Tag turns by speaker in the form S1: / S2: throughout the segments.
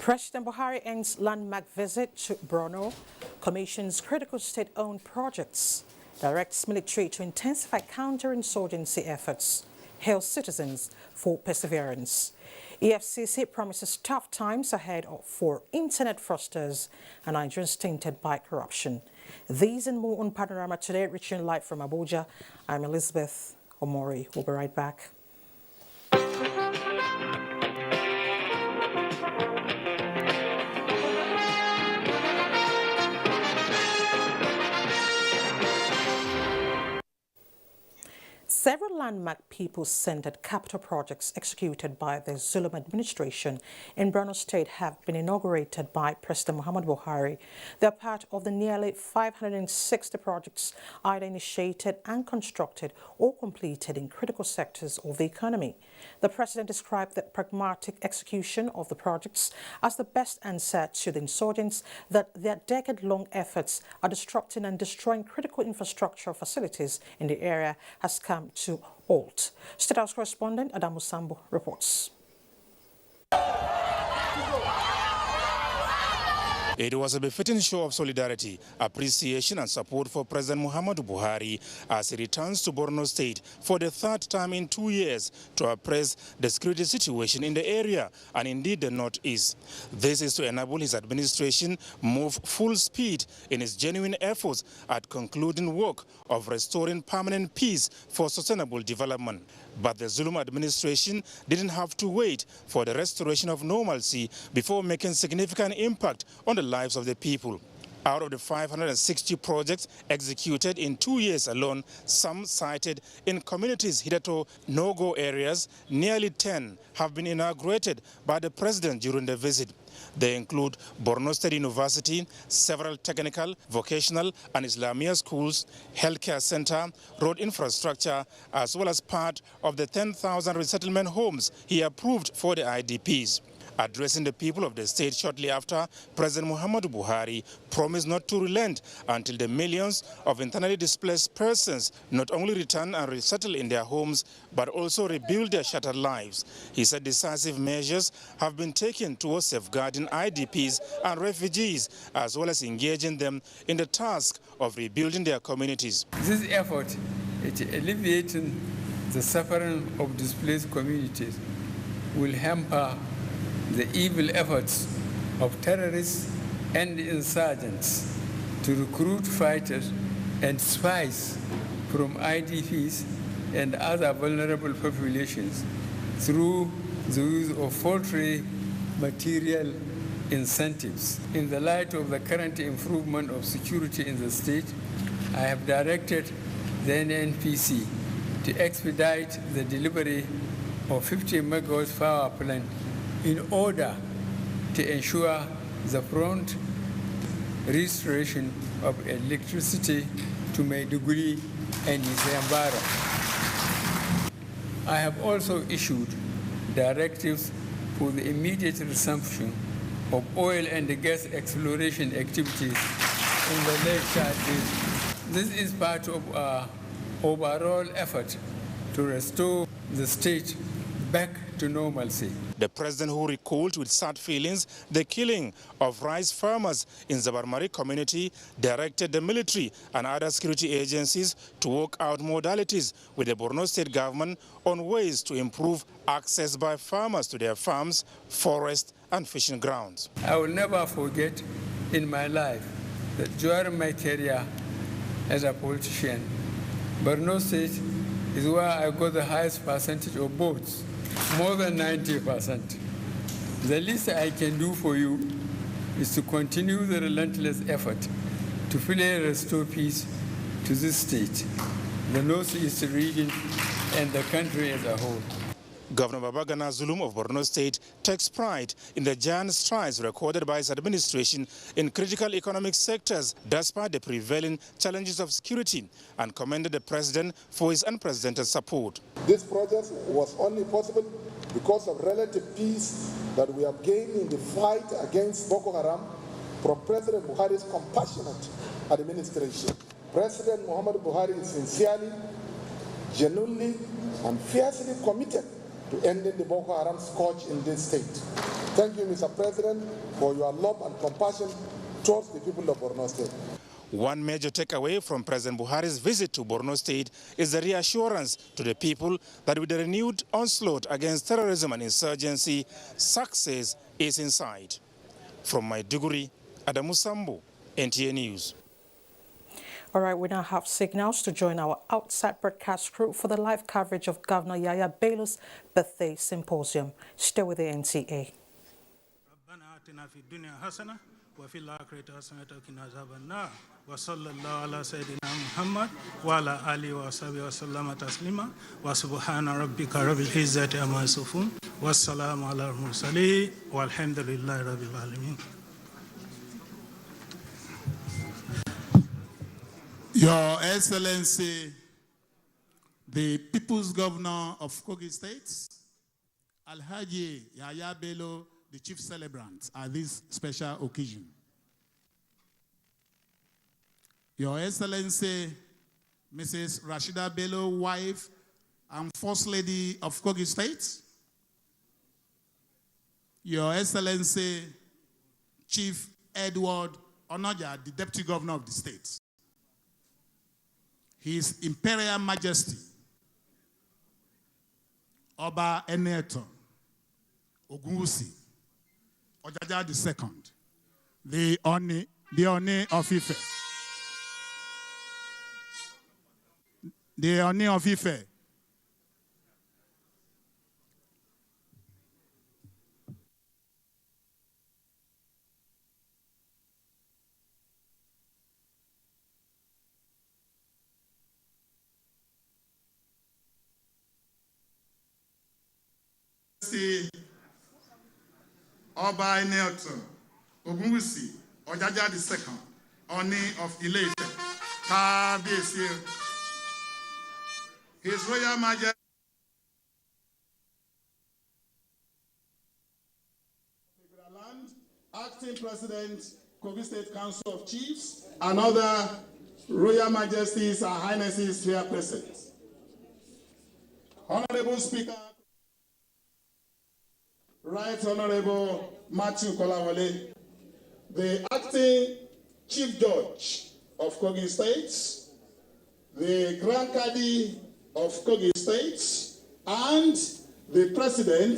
S1: President Buhari ends landmark visit to Borno, commissions critical state-owned projects, directs military to intensify counterinsurgency efforts, hails citizens for perseverance. EFCC promises tough times ahead for internet fraudsters and Nigerians tainted by corruption. These and more on Panorama today, reaching live from Abuja. I'm Elizabeth Omori. We'll be right back. Several landmark people-centered capital projects executed by the Zulum administration in Borno State have been inaugurated by President Muhammadu Buhari. They are part of the nearly 560 projects either initiated and constructed or completed in critical sectors of the economy. The president described the pragmatic execution of the projects as the best answer to the insurgents that their decade-long efforts are disrupting and destroying critical infrastructure facilities in the area has come to halt. State House correspondent Adamu Sambo reports.
S2: It was a befitting show of solidarity, appreciation and support for President Muhammadu Buhari as he returns to Borno State for the third time in 2 years to appraise the security situation in the area and indeed the northeast. This is to enable his administration move full speed in its genuine efforts at concluding work of restoring permanent peace for sustainable development. But the Zulum administration didn't have to wait for the restoration of normalcy before making significant impact on the lives of the people. Out of the 560 projects executed in 2 years alone, some sited in communities hitherto no-go areas, nearly 10 have been inaugurated by the president during the visit. They include Borno State University, several technical, vocational and Islamia schools, healthcare center, road infrastructure, as well as part of the 10,000 resettlement homes he approved for the IDPs. Addressing the people of the state shortly after, President Muhammadu Buhari promised not to relent until the millions of internally displaced persons not only return and resettle in their homes, but also rebuild their shattered lives. He said decisive measures have been taken towards safeguarding IDPs and refugees, as well as engaging them in the task of rebuilding their communities.
S3: This effort at alleviating the suffering of displaced communities will hamper the evil efforts of terrorists and insurgents to recruit fighters and spies from IDPs and other vulnerable populations through the use of faulty material incentives. In the light of the current improvement of security in the state, I have directed the NNPC to expedite the delivery of 50 megawatts power plant in order to ensure the prompt restoration of electricity to Maiduguri and its environment. I have also issued directives for the immediate resumption of oil and gas exploration activities in the Lake Chad Basin. This is part of our overall effort to restore the state back to normalcy.
S2: The president, who recalled with sad feelings the killing of rice farmers in Zabarmari community, directed the military and other security agencies to work out modalities with the Borno state government on ways to improve access by farmers to their farms, forests and fishing grounds.
S3: I will never forget in my life that during my career as a politician, Borno State is where I got the highest percentage of votes. More than 90%. The least I can do for you is to continue the relentless effort to fully restore peace to this state, the Northeast region, and the country as a whole.
S2: Governor Babagana Zulum of Borno State takes pride in the giant strides recorded by his administration in critical economic sectors despite the prevailing challenges of security, and commended the president for his unprecedented support.
S4: This project was only possible because of relative peace that we have gained in the fight against Boko Haram from President Buhari's compassionate administration. President Muhammadu Buhari is sincerely, genuinely, and fiercely committed to ending the Boko Haram scourge in this state. Thank you, Mr. President, for your love and compassion towards the people of Borno State.
S2: One major takeaway from President Buhari's visit to Borno State is the reassurance to the people that with the renewed onslaught against terrorism and insurgency, success is in sight. From Maiduguri, Adamu Sambo, NTA News.
S1: All right, we now have signals to join our outside broadcast crew for the live coverage of Governor Yahya Bello's birthday symposium. Stay with the NTA.
S5: وفي الآخرة حسنة وقنا عذاب النار وصلى الله على سيدنا محمد وعلى آله وصحبه وسلم تسليما وسبحان ربك رب العزة عما يصفون والسلام على المرسلين والحمد لله رب العالمين.
S6: Your Excellency, the People's Governor of Kogi State, Alhaji Yahya Bello, the chief celebrant at this special occasion. Your Excellency, Mrs. Rashida Bello, wife and First Lady of Kogi State. Your Excellency, Chief Edward Onoja, the Deputy Governor of the state. His Imperial Majesty, Oba Eneto Ogunwusi Ojaja II, the Oni of Ife. The Oni of Ife. Oba Eneto Ogunwusi Ojaja II, Oni of Ile-Ife, Kábíyèsí. His Royal Majesty Acting President, Kogi State Council of Chiefs, and other Royal Majesties and Highnesses here present. Honorable Speaker, Right Honorable Matthew Kolawole, the Acting Chief Judge of Kogi State, the Grand Cadi of Kogi State, and the President,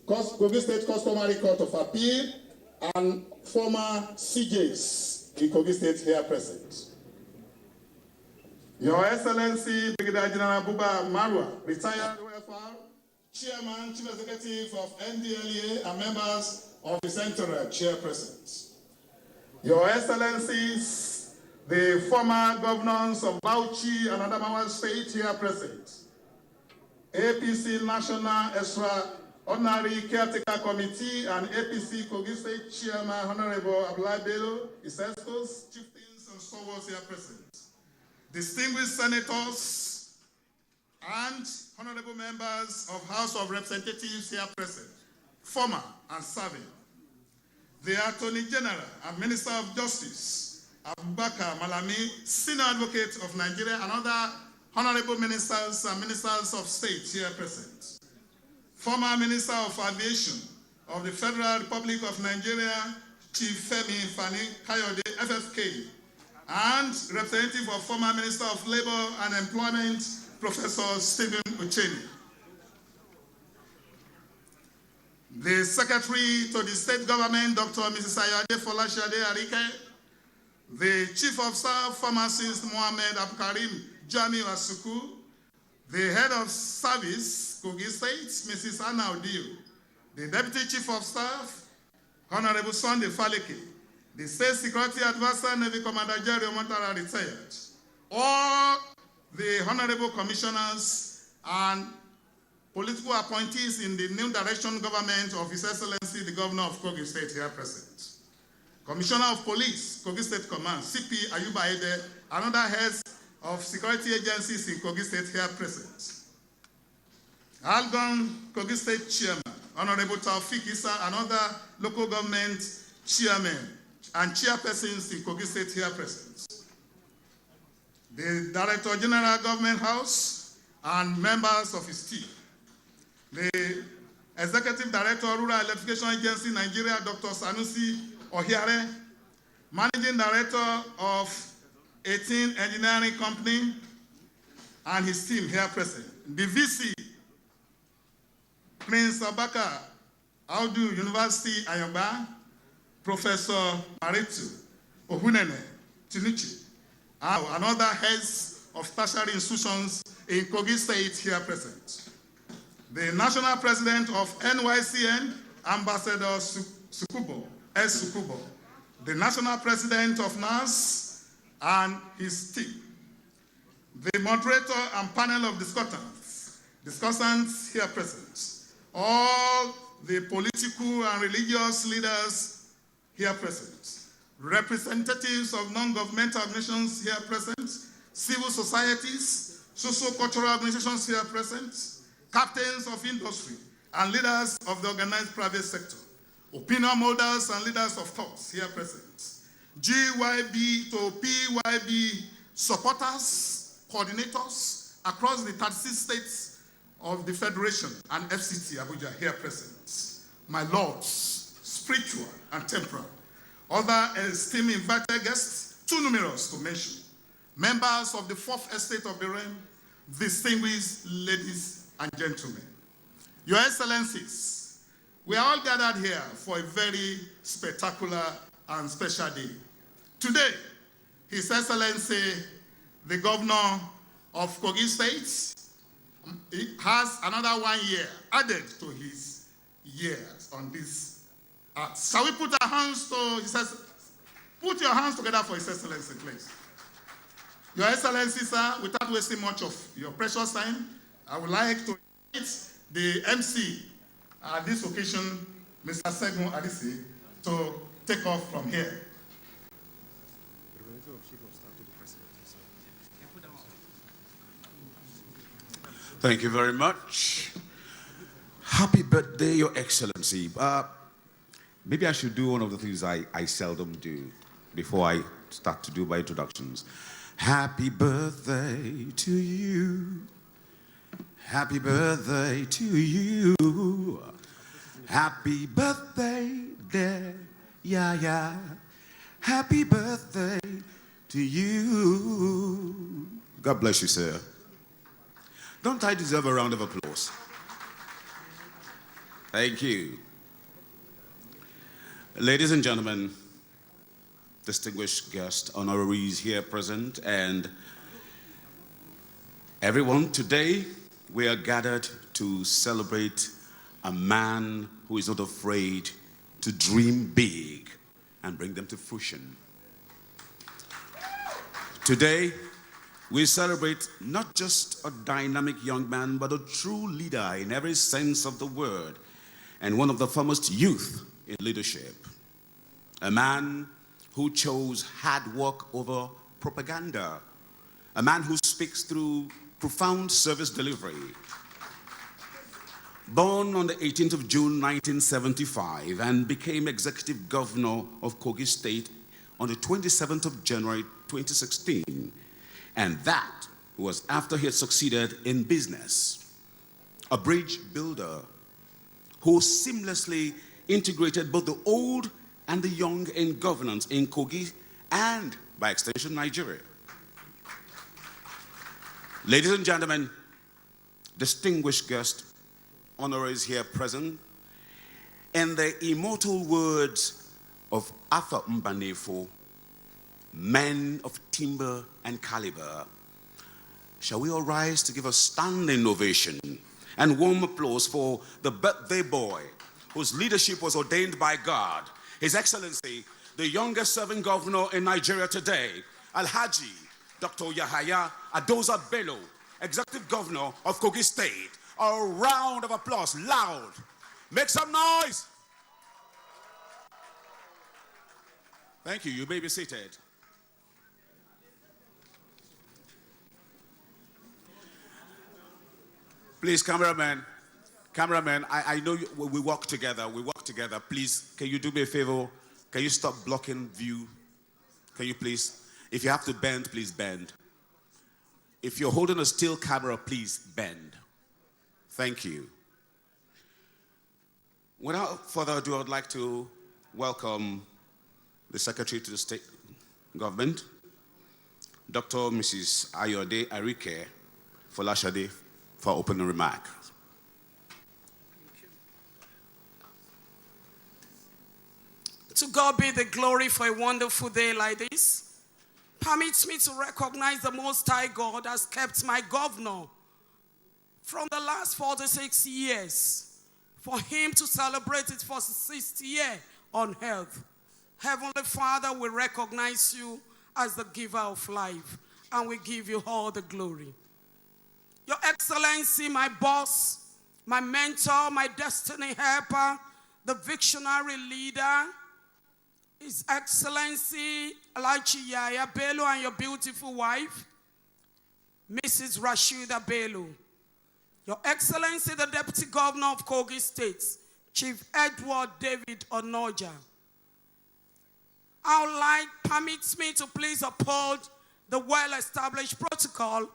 S6: Kogi State Customary Court of Appeal, and former CJs in Kogi State here present. Your Excellency, Brigadier General Buba Marwa, retired OFR, Chairman, Chief Executive of NDLEA, and members of the Central Chairpersons. Your Excellencies, the former governors of Bauchi and Adamawa State here present. APC National Extraordinary Caretaker Committee and APC Kogi State Chairman Honorable Abdullah Bello, his escorts, chieftains, and stalwarts here present. Distinguished senators and honorable members of House of Representatives here present, former and serving. The Attorney General and Minister of Justice, Abubakar Malami, Senior Advocate of Nigeria, and other honorable ministers and ministers of state here present. Former Minister of Aviation of the Federal Republic of Nigeria, Chief Femi Fani Kayode, FFK, and representative of former Minister of Labor and Employment, Professor Stephen Ucheni. The Secretary to the State Government, Dr. Mrs. Ayade Folashade Arike, the Chief of Staff, Pharmacist Mohamed Abkarim Jami Asuku, the Head of Service, Kogi State, Mrs. Anna Odio, the Deputy Chief of Staff, Honorable Sunday Faleke, the State Security Advisor, Navy Commander Jerry Montara, retired, all the Honorable Commissioners and political appointees in the new direction government of His Excellency, the Governor of Kogi State here present. Commissioner of Police, Kogi State Command, CP Ayuba Ede, and other heads of security agencies in Kogi State here present. Algon Kogi State Chairman, Honorable Taufik Issa, and other local government chairmen and chairpersons in Kogi State here present. The Director General Government House and members of his team. The Executive Director, Rural Electrification Agency, Nigeria, Dr. Sanusi Ohiare, Managing Director of 18 Engineering Company, and his team here present. The VC, Prince Abaka Audu University, Ayaba, Professor Maritu Ohunene Tinuchi, and other heads of tertiary institutions in Kogi State here present. The National President of NYCN, Ambassador Sukubo, S. Sukubo, the National President of NAS and his team, the moderator and panel of discussants here present, all the political and religious leaders here present, representatives of non-governmental organizations here present, civil societies, socio-cultural organizations here present, captains of industry and leaders of the organized private sector, opinion holders and leaders of thoughts here present, GYB to PYB supporters, coordinators across the 36 states of the Federation and FCT Abuja here present, my lords, spiritual and temporal, other esteemed invited guests, too numerous to mention, members of the Fourth Estate of the Realm, distinguished ladies and gentlemen, Your Excellencies, we are all gathered here for a very spectacular and special day. Today, His Excellency, the Governor of Kogi State, has another 1 year added to his years on this earth. Shall we put our hands to, he says, put your hands together for His Excellency, please. Your Excellency, sir, without wasting much of your precious time, I would like to invite the MC at this occasion, Mr. Segun Adisi, to take off from here.
S7: Thank you very much. Happy birthday, Your Excellency. Maybe I should do one of the things I seldom do before I start to do my introductions. Happy birthday to you. Happy birthday to you. Happy birthday, dear Yaya. Happy birthday to you. God bless you, sir. Don't I deserve a round of applause? Thank you. Ladies and gentlemen, distinguished guests, honorees here present, and everyone, today we are gathered to celebrate a man who is not afraid to dream big and bring them to fruition. Today, we celebrate not just a dynamic young man, but a true leader in every sense of the word, and one of the foremost youth in leadership. A man who chose hard work over propaganda. A man who speaks through profound service delivery. Born on the 18th of June, 1975, and became executive governor of Kogi State on the 27th of January, 2016. And that was after he had succeeded in business. A bridge builder who seamlessly integrated both the old and the young in governance in Kogi and, by extension, Nigeria. Ladies and gentlemen, distinguished guests, honorees here present, in the immortal words of Arthur Mbanefo, men of timber and caliber, shall we all rise to give a standing ovation and warm applause for the birthday boy whose leadership was ordained by God, His Excellency, the youngest serving governor in Nigeria today, Alhaji Dr. Yahaya Adoza Bello, executive governor of Kogi State. A round of applause, loud. Make some noise. Thank you. You may be seated. Please, cameraman, I know we work together. Please, can you do me a favor? Can you stop blocking view? Can you please? If you have to bend, please bend. If you're holding a still camera, please bend. Thank you. Without further ado, I would like to welcome the Secretary to the State Government, Dr. Mrs. Ayode Arike Folashade, for opening remark.
S8: To God be the glory for a wonderful day like this. Permits me to recognize the Most High God has kept my governor from the last 46 years for him to celebrate it for 60th year on earth. Heavenly Father, we recognize you as the giver of life, and we give you all the glory. Your Excellency, my boss, my mentor, my destiny helper, the visionary leader, His Excellency Alachi Yaya Bello, and your beautiful wife, Mrs. Rashida Bello. Your Excellency, the Deputy Governor of Kogi State, Chief Edward David Onoja. Our light permits me to please uphold the well-established protocol,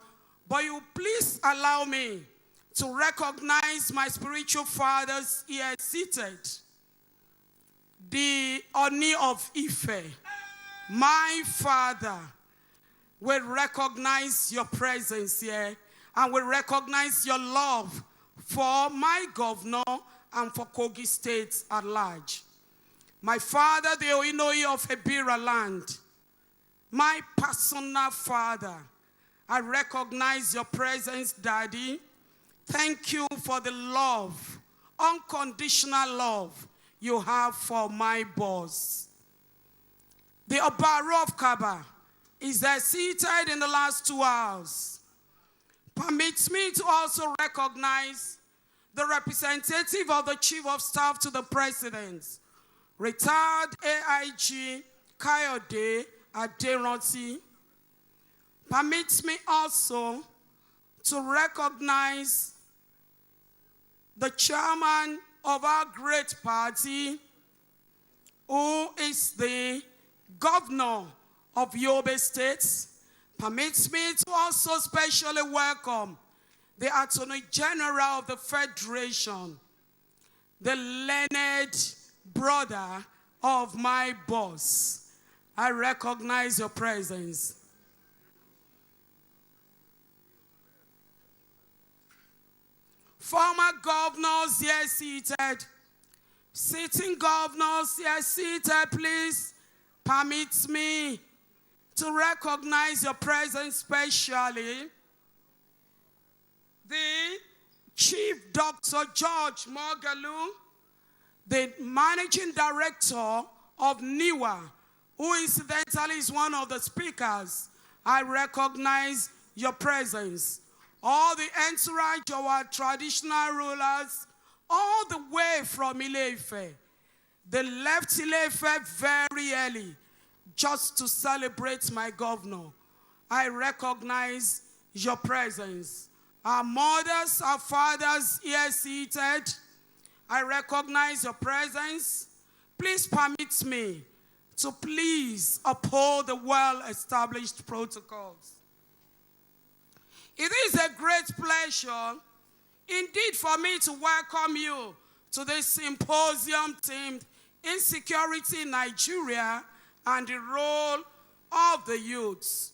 S8: but you please allow me to recognize my spiritual fathers here seated. The Oni of Ife, my father, will recognize your presence here and will recognize your love for my governor and for Kogi State at large. My father, the Oinoi of Ebira land, my personal father, I recognize your presence, Daddy. Thank you for the love, unconditional love you have for my boss. The Obaro of Kaba is there seated in the last 2 hours. Permits me to also recognize the representative of the Chief of Staff to the President, retired AIG Kayode Aderanti. Permits me also to recognize the chairman of our great party, who is the governor of Yobe State. Permits me to also specially welcome the Attorney General of the Federation, the learned brother of my boss. I recognize your presence. Former governors here seated, sitting governors here seated, please permit me to recognize your presence, especially the Chief Dr. George Mogalu, the Managing Director of NIWA, who incidentally is one of the speakers. I recognize your presence. All the entourage of our traditional rulers, all the way from Ile-Ife. They left Ile-Ife very early just to celebrate my governor. I recognize your presence. Our mothers, our fathers here seated, I recognize your presence. Please permit me to please uphold the well-established protocols. It is a great pleasure indeed for me to welcome you to this symposium themed Insecurity in Nigeria and the Role of the Youths,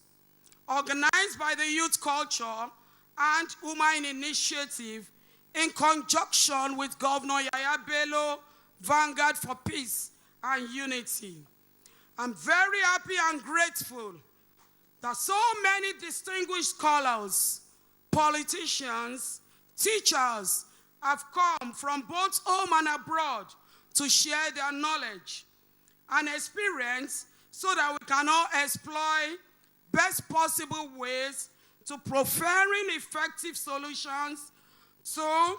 S8: organized by the Youth Culture and Women Initiative in conjunction with Governor Yaya Bello, Vanguard for Peace and Unity. I'm very happy and grateful that so many distinguished scholars, politicians, teachers have come from both home and abroad to share their knowledge and experience so that we can all exploit best possible ways to proffering effective solutions to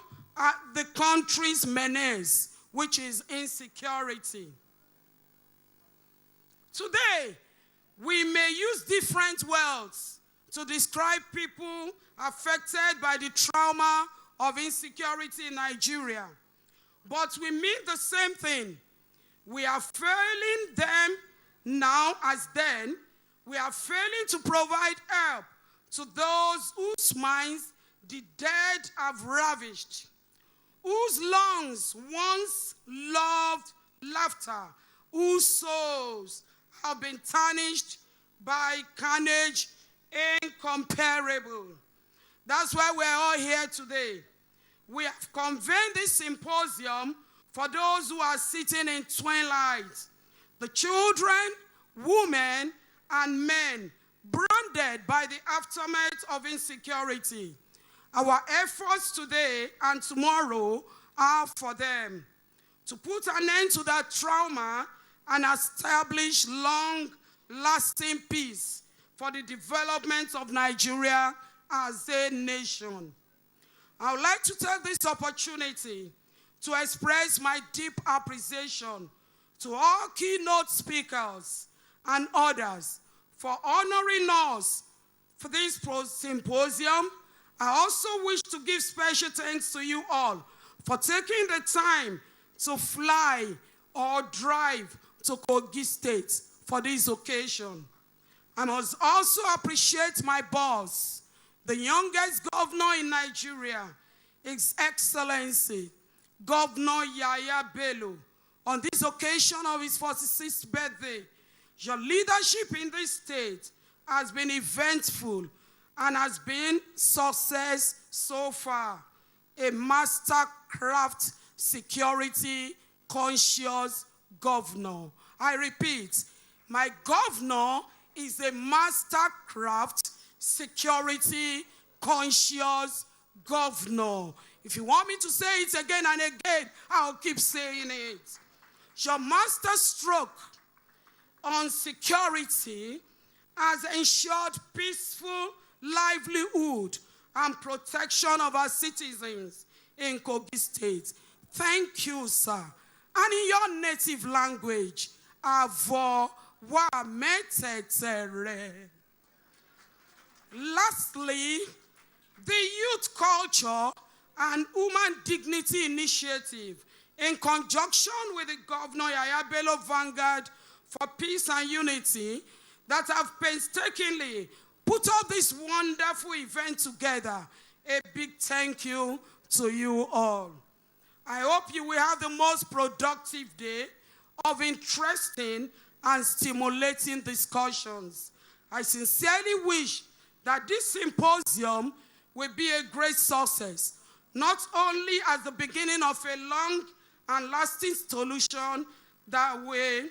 S8: the country's menace, which is insecurity. Today, we may use different words to describe people affected by the trauma of insecurity in Nigeria, but we mean the same thing. We are failing them now as then. We are failing to provide help to those whose minds the dead have ravished. whose lungs once loved laughter, whose souls have been tarnished by carnage incomparable. That's why we're all here today. We have convened this symposium for those who are sitting in twilight, the children, women, and men branded by the aftermath of insecurity. Our efforts today and tomorrow are for them, to put an end to that trauma and establish long-lasting peace for the development of Nigeria as a nation. I would like to take this opportunity to express my deep appreciation to all keynote speakers and others for honoring us for this symposium. I also wish to give special thanks to you all for taking the time to fly or drive to Kogi State for this occasion. I must also appreciate my boss, the youngest governor in Nigeria, His Excellency, Governor Yaya Bello, on this occasion of his 46th birthday. Your leadership in this state has been eventful and has been success so far. A mastercraft security conscious governor. I repeat, my governor is a mastercraft security conscious governor. If you want me to say it again and again, I'll keep saying it. Your master stroke on security has ensured peaceful livelihood and protection of our citizens in Kogi State. Thank you, sir. And in your native language, Avo wa metetere. Lastly, the Youth Culture and Human Dignity Initiative, in conjunction with the Governor Yaya Bello Vanguard for Peace and Unity, that have painstakingly put up this wonderful event together. A big thank you to you all. I hope you will have the most productive day of interesting and stimulating discussions. I sincerely wish that this symposium will be a great success, not only as the beginning of a long and lasting solution that will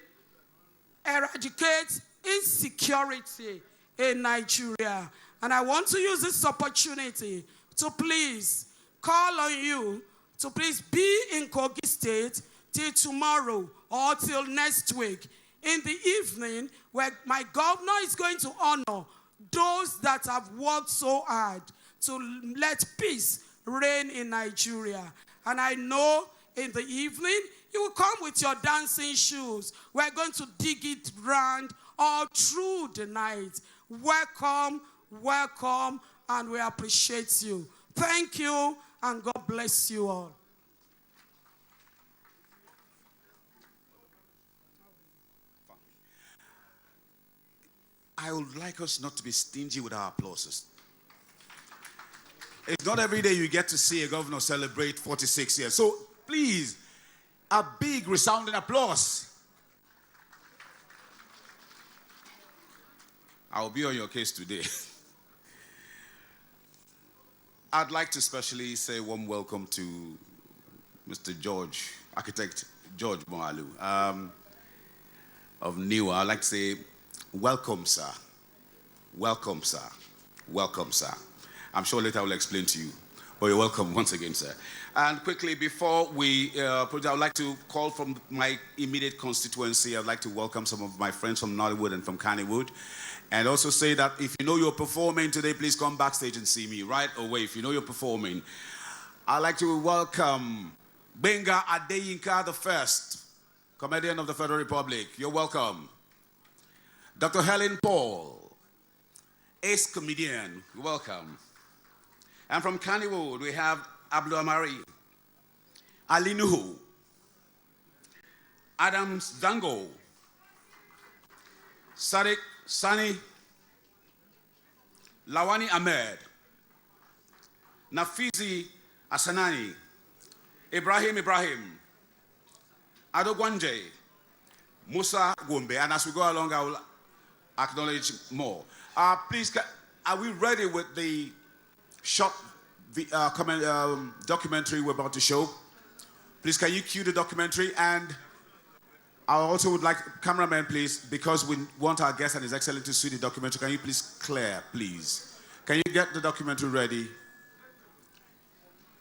S8: eradicate insecurity in Nigeria. And I want to use this opportunity to please call on you to please be in Kogi State till tomorrow or till next week in the evening, where my governor is going to honor those that have worked so hard to let peace reign in Nigeria. And I know in the evening, you will come with your dancing shoes. We're going to dig it round all through the night. Welcome, welcome, and we appreciate you. Thank you, and God bless you all.
S7: I would like us not to be stingy with our applauses. It's not every day you get to see a governor celebrate 46 years. So please, a big resounding applause. I'll be on your case today. I'd like to especially say a warm welcome to Mr. George, Architect George Moalu of NIWA. I'd like to say, welcome, sir. Welcome, sir. Welcome, sir. I'm sure later I will explain to you. But you're welcome once again, sir. And quickly, before we proceed, I would like to call from my immediate constituency. I'd like to welcome some of my friends from Nollywood and from Kannywood. And also say that if you know you're performing today, please come backstage and see me right away. If you know you're performing. I'd like to welcome Benga Adeyinka the First, comedian of the Federal Republic. You're welcome. Dr. Helen Paul, ace comedian. You're welcome. And from Kannywood, we have Abdul Amari, Ali Nuhu, Adams Dango, Sadiq Sani, Lawani Ahmed, Nafizi Asanani, Ibrahim, Adogwanje, Musa Gombe, and as we go along, I will acknowledge more. Please, are we ready with the short documentary we're about to show? Please, can you cue the documentary? And I also would like, cameraman, please, because we want our guest and His Excellency to see the documentary, can you please clear, please? Can you get the documentary ready?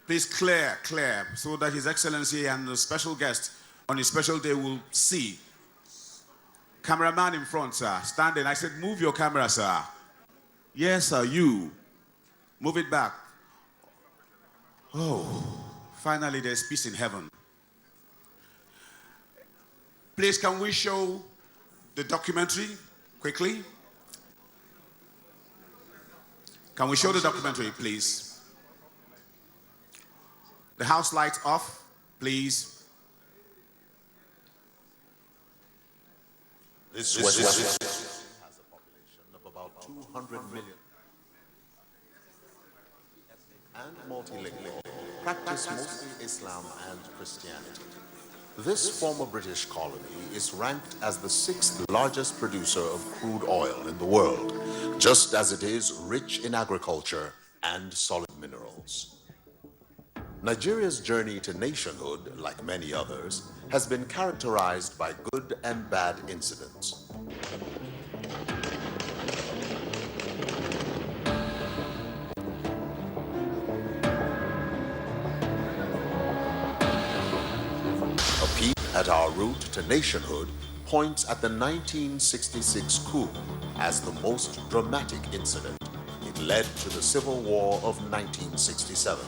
S7: Please clear, so that His Excellency and the special guest on his special day will see. Cameraman in front, sir, standing. I said, move your camera, sir. Yes, sir, you. Move it back. Oh, finally there's peace in heaven. Please, can we show the documentary quickly? Can we show the documentary, please? The house lights off, please.
S9: This West has a population of about 200 million and multilingual, practice mostly Islam and Christianity. This former British colony is ranked as the 6th largest producer of crude oil in the world, just as it is rich in agriculture and solid minerals. Nigeria's journey to nationhood, like many others, has been characterized by good and bad incidents. A peep at our route to nationhood points at the 1966 coup as the most dramatic incident. It led to the Civil War of 1967,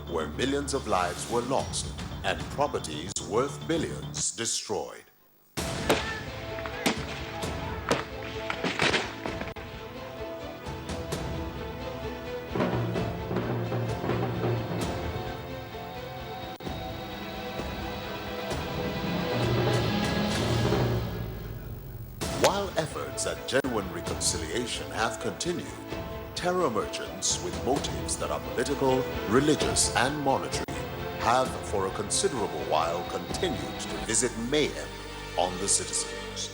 S9: where millions of lives were lost and properties worth billions destroyed. While efforts at genuine reconciliation have continued, terror merchants with motives that are political, religious, and monetary have for a considerable while continued to visit mayhem on the citizens.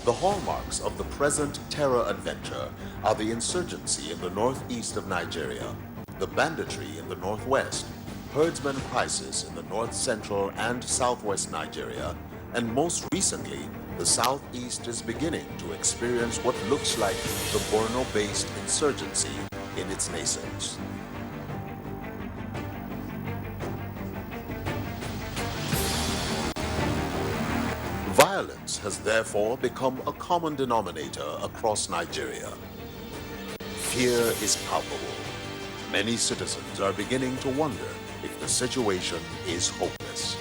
S9: The hallmarks of the present terror adventure are the insurgency in the northeast of Nigeria, the banditry in the northwest, herdsman crisis in the north central and southwest Nigeria, and most recently, the southeast is beginning to experience what looks like the Borno-based insurgency in its nascence. Violence has therefore become a common denominator across Nigeria. Fear is palpable. Many citizens are beginning to wonder if the situation is hopeless.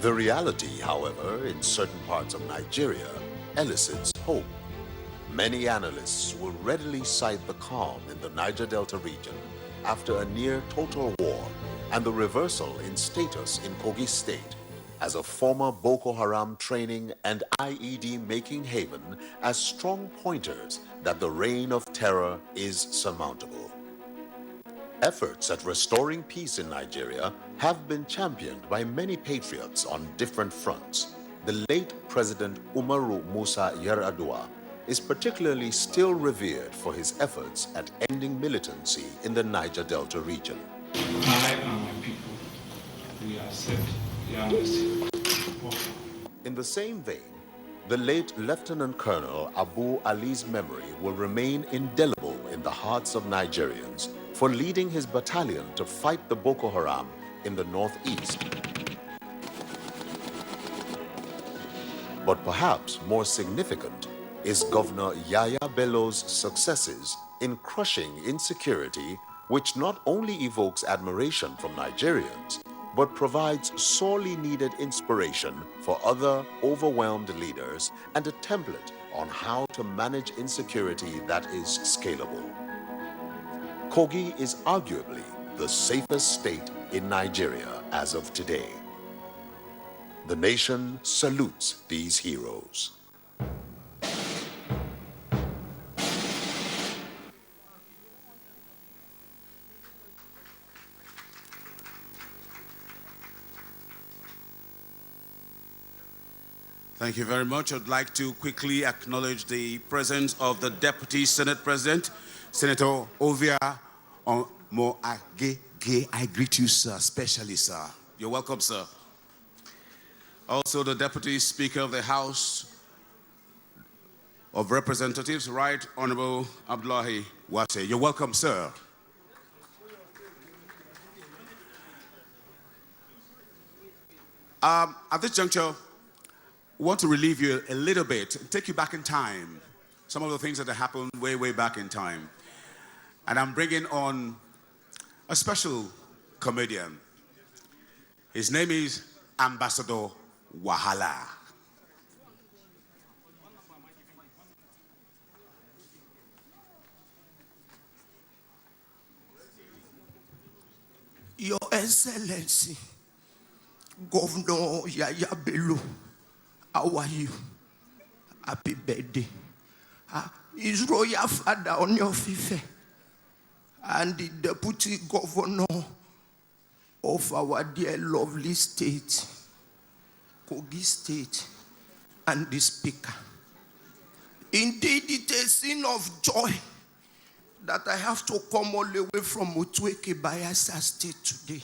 S9: The reality, however, in certain parts of Nigeria elicits hope. Many analysts will readily cite the calm in the Niger Delta region after a near total war and the reversal in status in Kogi State as a former Boko Haram training and IED making haven as strong pointers that the reign of terror is surmountable. Efforts at restoring peace in Nigeria have been championed by many patriots on different fronts. The late President Umaru Musa Yar'Adua is particularly still revered for his efforts at ending militancy in the Niger Delta region.
S10: I and my people, we accept the amnesty.
S9: In the same vein, the late Lieutenant Colonel Abu Ali's memory will remain indelible in the hearts of Nigerians for leading his battalion to fight the Boko Haram in the northeast. But perhaps more significant is Governor Yahya Bello's successes in crushing insecurity, which not only evokes admiration from Nigerians, but provides sorely needed inspiration for other overwhelmed leaders and a template on how to manage insecurity that is scalable. Kogi is arguably the safest state in Nigeria as of today. The nation salutes these heroes.
S7: Thank you very much. I'd like to quickly acknowledge the presence of the Deputy Senate President, Senator Ovia Moagege. I greet you, sir, especially, sir. You're welcome, sir. Also, the Deputy Speaker of the House of Representatives, Right Honorable Abdullahi Wase. You're welcome, sir. At this juncture, I want to relieve you a little bit, take you back in time. Some of the things that have happened way, way back in time. And I'm bringing on a special comedian. His name is Ambassador Wahala.
S11: Your Excellency, Governor Yaya Bello, how are you? Happy birthday. His Royal Father on your Fife and the Deputy Governor of our dear lovely state, Kogi State, and the Speaker. Indeed, it is a scene of joy that I have to come all the way from Otueke, Bayelsa State today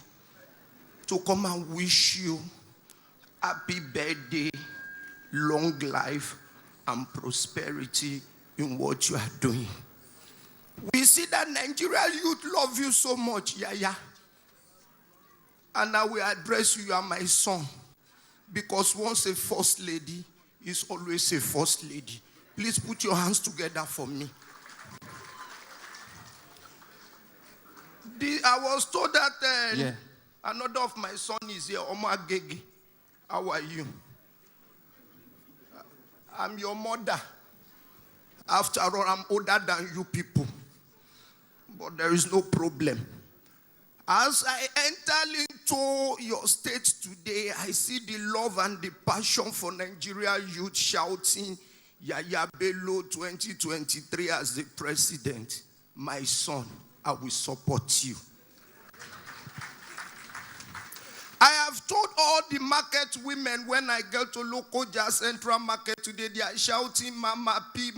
S11: to come and wish you happy birthday, long life, and prosperity in what you are doing. We see that Nigerian youth love you so much, Yaya. And I will address you, you are my son. Because once a first lady is always a first lady. Please put your hands together for me. I was told that another of my son is here, Omar Gege. How are you? I'm your mother. After all, I'm older than you people. But there is no problem. As I enter into your state today, I see the love and the passion for Nigeria youth shouting, Yaya Bello 2023 as the president. My son, I will support you. I have told all the market women when I get to local jazz central market today, they are shouting, Mama P,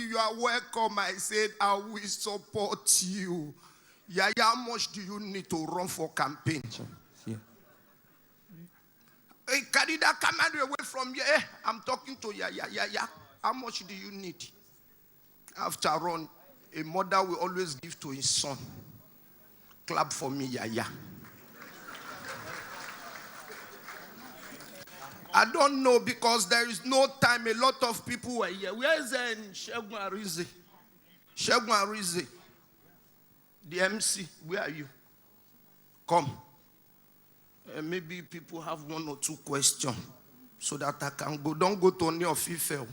S11: you are welcome. I said, I will support you. Yaya, how much do you need to run for campaign? Yeah. Hey, carry that camera away from here. I'm talking to Yaya. Yaya, how much do you need? After all, a mother will always give to his son. Clap for me, Yaya. I don't know because there is no time. A lot of people were here. Where is Shegun Arize? Shegun Arize, the MC, where are you? Come. Maybe people have one or two questions so that I can go. Don't go to any of Ife.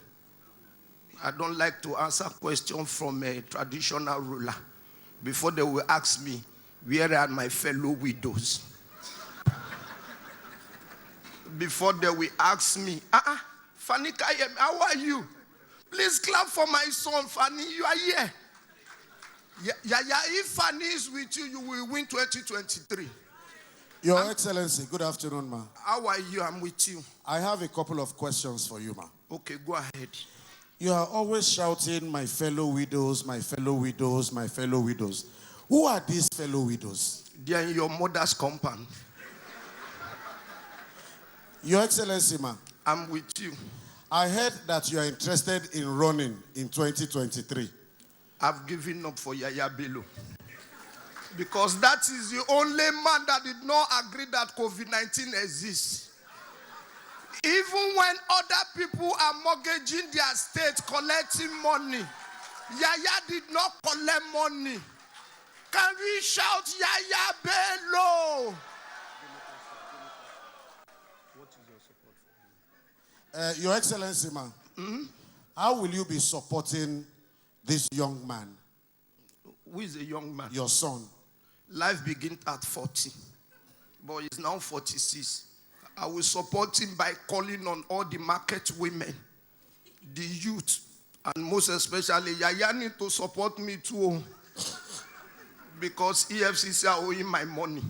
S11: I don't like to answer questions from a traditional ruler before they will ask me, where are my fellow widows? Before they will ask me, Fanny Kayem, how are you? Please clap for my son, Fanny, you are here. Yeah, if Fanny is with you, you will win 2023.
S12: Your Excellency, good afternoon, ma.
S11: How are you? I'm with you.
S12: I have a couple of questions for you, ma.
S11: Okay, go ahead.
S12: You are always shouting, my fellow widows, my fellow widows, my fellow widows. Who are these fellow widows?
S11: They are in your mother's compound.
S12: Your Excellency, ma.
S11: I'm with you.
S12: I heard that you are interested in running in 2023.
S11: I've given up for Yaya Bello. Because that is the only man that did not agree that COVID-19 exists. Even when other people are mortgaging their state, collecting money, Yaya did not collect money. Can we shout Yaya Bello?
S12: Your Excellency, ma, how will you be supporting this young man?
S11: Who is a young man?
S12: Your son.
S11: Life begins at 40, but he's now 46. I will support him by calling on all the market women, the youth, and most especially, Yaya need to support me too, because EFCC are owing my money.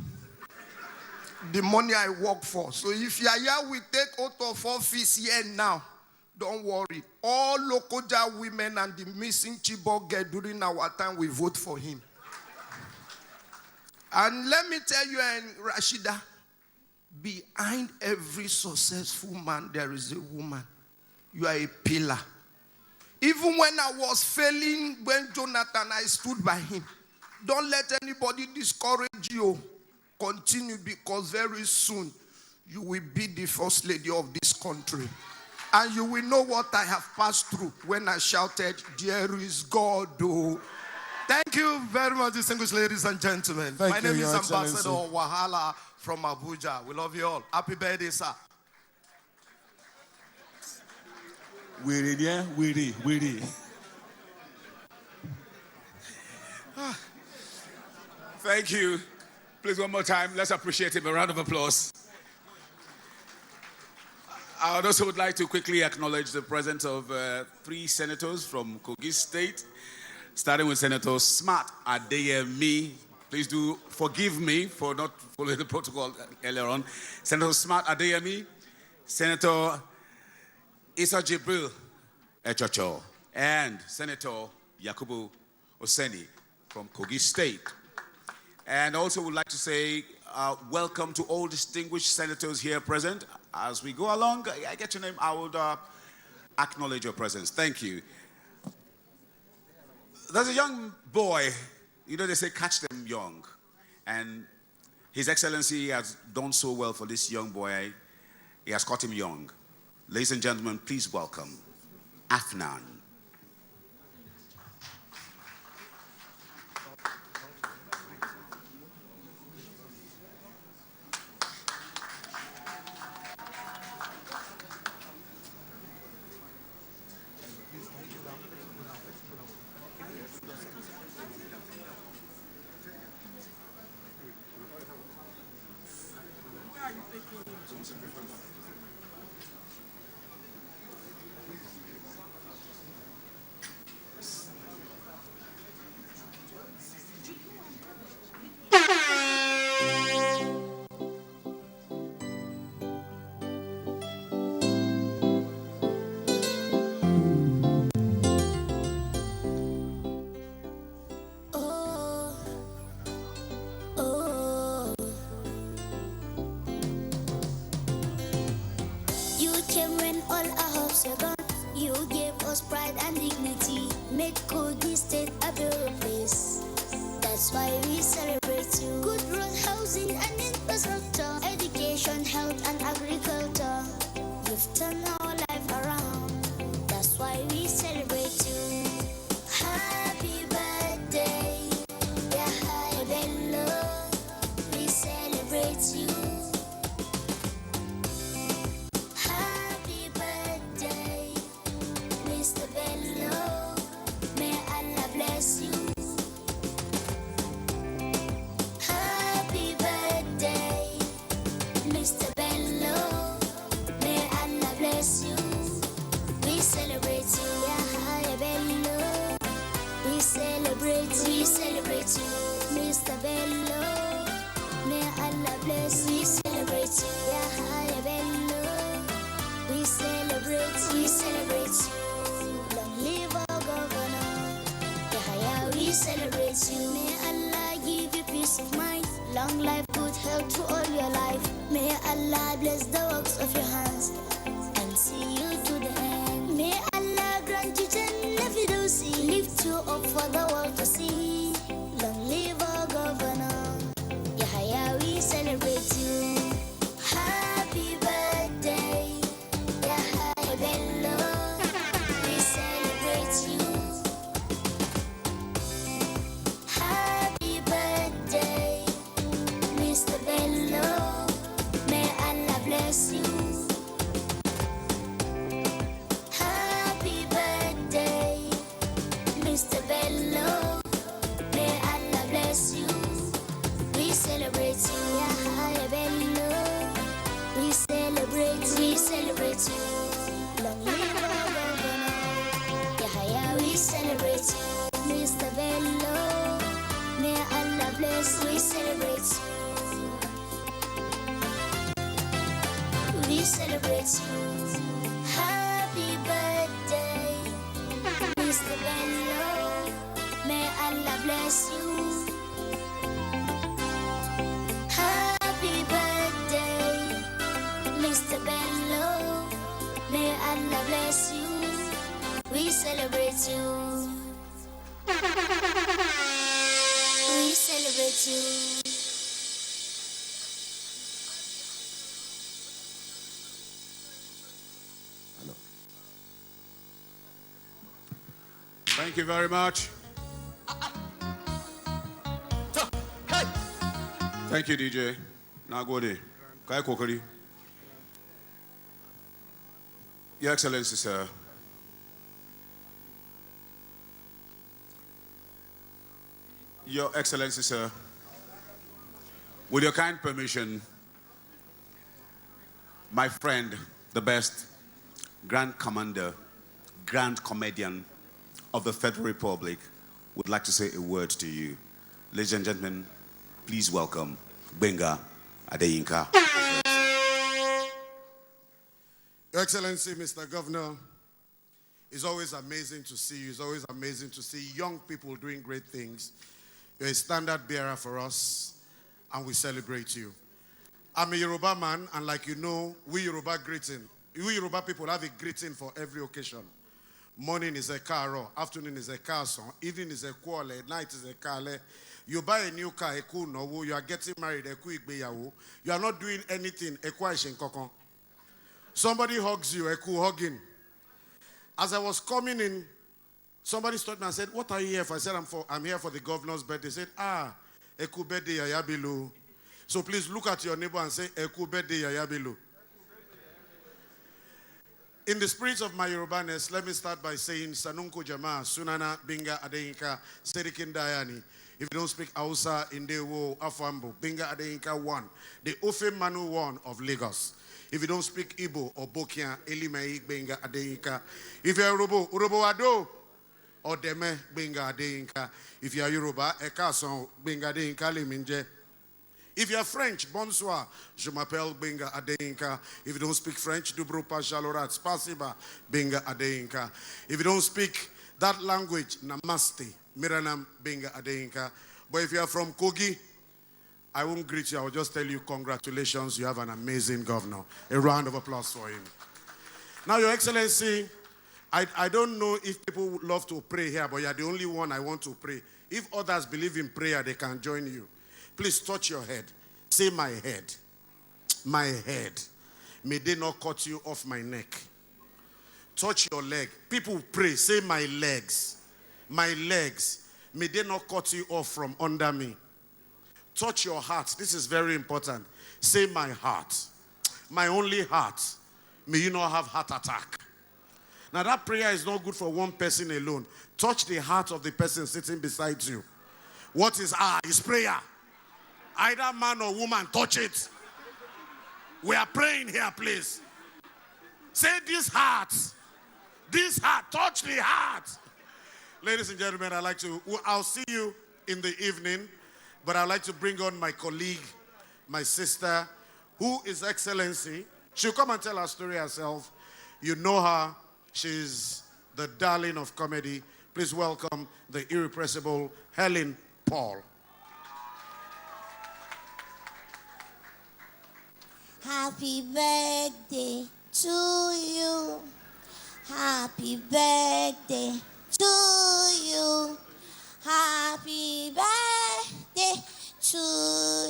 S11: the money I work for. So if Yaya will take out of office here now, don't worry. All Lokoja women and the missing Chibok girl during our time, we vote for him. And let me tell you, and Rashida, behind every successful man, there is a woman. You are a pillar. Even when I was failing, when Jonathan, I stood by him. Don't let anybody discourage you. Continue, because very soon you will be the first lady of this country. And you will know what I have passed through when I shouted, "There is God." Oh. Thank you very much, distinguished ladies and gentlemen. My name is Ambassador Wahala from Abuja. We love you all. Happy birthday, sir.
S13: Weary.
S14: Thank you. Please, one more time, let's appreciate him. A round of applause. I also would like to quickly acknowledge the presence of 3 senators from Kogi State, starting with Senator Smart Adeyemi. Please do forgive me for not following the protocol earlier on. Senator Smart Adeyemi, Senator Issa Jibril Echocho, and Senator Yakubu Oseni from Kogi State. And also would like to say welcome to all distinguished senators here present. As we go along, I get your name, I would acknowledge your presence. Thank you. There's a young boy, you know, they say catch them young. And His Excellency has done so well for this young boy. He has caught him young. Ladies and gentlemen, please welcome Afnan.
S15: We celebrate you, Mr. Bello. May Allah bless you. We celebrate you, Yahya Bello. We celebrate you. Long live our governor, Yahya. We celebrate you. May Allah give you peace of mind, long life, good health to all your life. May Allah bless the works of your hands and see you to the end. May Allah grant you Jannah Firdausi, lift you up for the world to see. Long live our governor, Yahya. We celebrate you. Happy birthday, Yahya Bello. We celebrate you. Happy birthday, Mr. Bello. May Allah bless you. Happy birthday, Mr. Bello. May Allah bless you. We celebrate you, Yahya Bello. We celebrate you. Long live our governor, Yahya. We celebrate you, Mr. Bello. May Allah bless you. We celebrate you. we celebrate you. Happy birthday, Mr. Bello. May Allah bless you. Happy birthday, Mr. Bello. May Allah bless you. We celebrate you. We celebrate you.
S14: Thank you very much. Thank you, DJ. Nagode. Kai Kokori. Your Excellency, sir. Your Excellency, sir. With your kind permission, my friend, the best Grand Commander, Grand Comedian of the Federal Republic, would like to say a word to you. Ladies and gentlemen, please welcome Gbenga Adeyinka.
S12: Your Excellency, Mr. Governor, it's always amazing to see you. It's always amazing to see young people doing great things. You're a standard bearer for us, and we celebrate you. I'm a Yoruba man, and like you know, we Yoruba people have a greeting for every occasion. Morning is a karo, afternoon is a kason, evening is a kwole, night is a kale. You buy a new car, eku nowo, you are getting married, eku igbeyawo. You are not doing anything, ekwa ishinkokon. Somebody hugs you, eku hugging. As I was coming in, somebody stopped me and said, "What are you here for?" I said, I'm here for the governor's birthday. They said, eku birthday yayabilu. So please look at your neighbor and say, eku birthday yayabilu. In the spirit of my Yorubaness, let me start by saying, Sanunko Jama, Sunana, Binga Adeyinka, Serikin Dayani. If you don't speak Hausa, Indewo, Afambo, Binga Adeyinka 1, the Ofe Manu 1 of Lagos. If you don't speak Igbo or Bokian, Elimei, Binga Adeyinka. If you are Urobo Ado, or Deme, Binga Adeyinka. If you are Yoruba, Ekason, Binga Adeyinka Liminje. If you are French, bonsoir, je m'appelle Benga Adeyinka. If you don't speak French, Dubro Pachalorat, Spasiba, Benga Adeyinka. If you don't speak that language, Namaste, Miranam, Benga Adeyinka. But if you are from Kogi, I won't greet you, I will just tell you congratulations, you have an amazing governor. A round of applause for him. Now, Your Excellency, I don't know if people love to pray here, but you're the only one I want to pray. If others believe in prayer, they can join you. Please touch your head. Say, my head. My head. May they not cut you off my neck. Touch your leg. People pray. Say, my legs. My legs. May they not cut you off from under me. Touch your heart. This is very important. Say, my heart. My only heart. May you not have heart attack. Now that prayer is not good for one person alone. Touch the heart of the person sitting beside you. What is is prayer. Either man or woman, touch it. We are praying here, please. Say this heart, touch the heart. Ladies and gentlemen, I'll see you in the evening, but I'd like to bring on my colleague, my sister, who is Excellency. She'll come and tell her story herself. You know her. She's the darling of comedy. Please welcome the irrepressible Helen Paul.
S15: Happy birthday to you. Happy birthday to you. Happy birthday to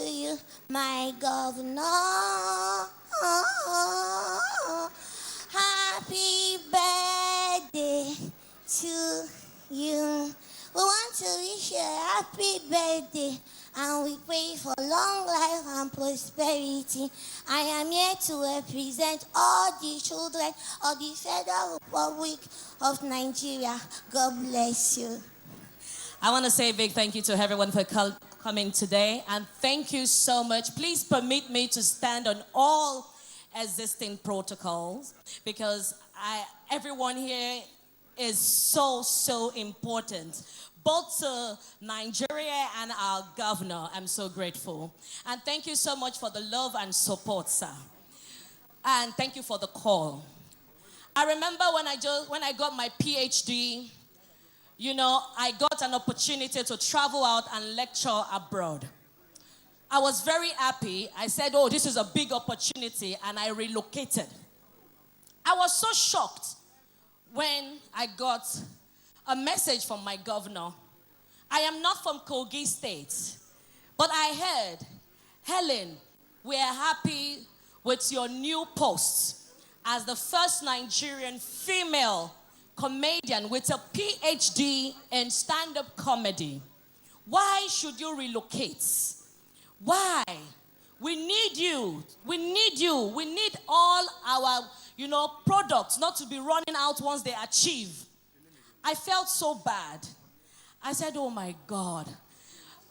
S15: you, my governor. Happy birthday to you. We want to wish you a happy birthday, and we pray for long life and prosperity. I am here to represent all the children of the Federal Republic of Nigeria. God bless you.
S13: I want to say a big thank you to everyone for coming today, and thank you so much. Please permit me to stand on all existing protocols, because everyone here is so important, both to Nigeria and our governor. I'm so grateful. And thank you so much for the love and support, sir. And thank you for the call. I remember when I got my PhD, you know, I got an opportunity to travel out and lecture abroad. I was very happy. I said, oh, this is a big opportunity, and I relocated. I was so shocked when I got a message from my governor. I am not from Kogi State, but I heard, Helen, we are happy with your new post as the first Nigerian female comedian with a PhD in stand-up comedy. Why should you relocate? Why? We need you. We need you. We need all our, products not to be running out once they achieve. I felt so bad. I said, oh my God.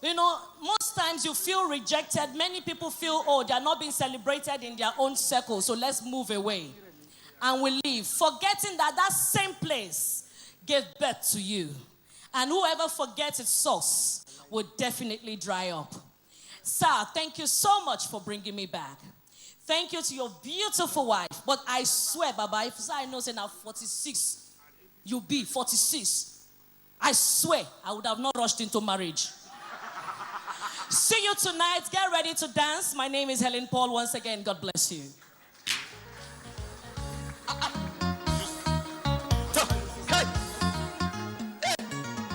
S13: Most times you feel rejected. Many people feel, oh, they are not being celebrated in their own circle, so let's move away. And we leave, forgetting that that same place gave birth to you. And whoever forgets its source will definitely dry up. Sir, thank you so much for bringing me back. Thank you to your beautiful wife. But I swear, Baba, if I know say now 46, you be 46. I swear I would have not rushed into marriage. See you tonight. Get ready to dance. My name is Helen Paul. Once again, God bless you.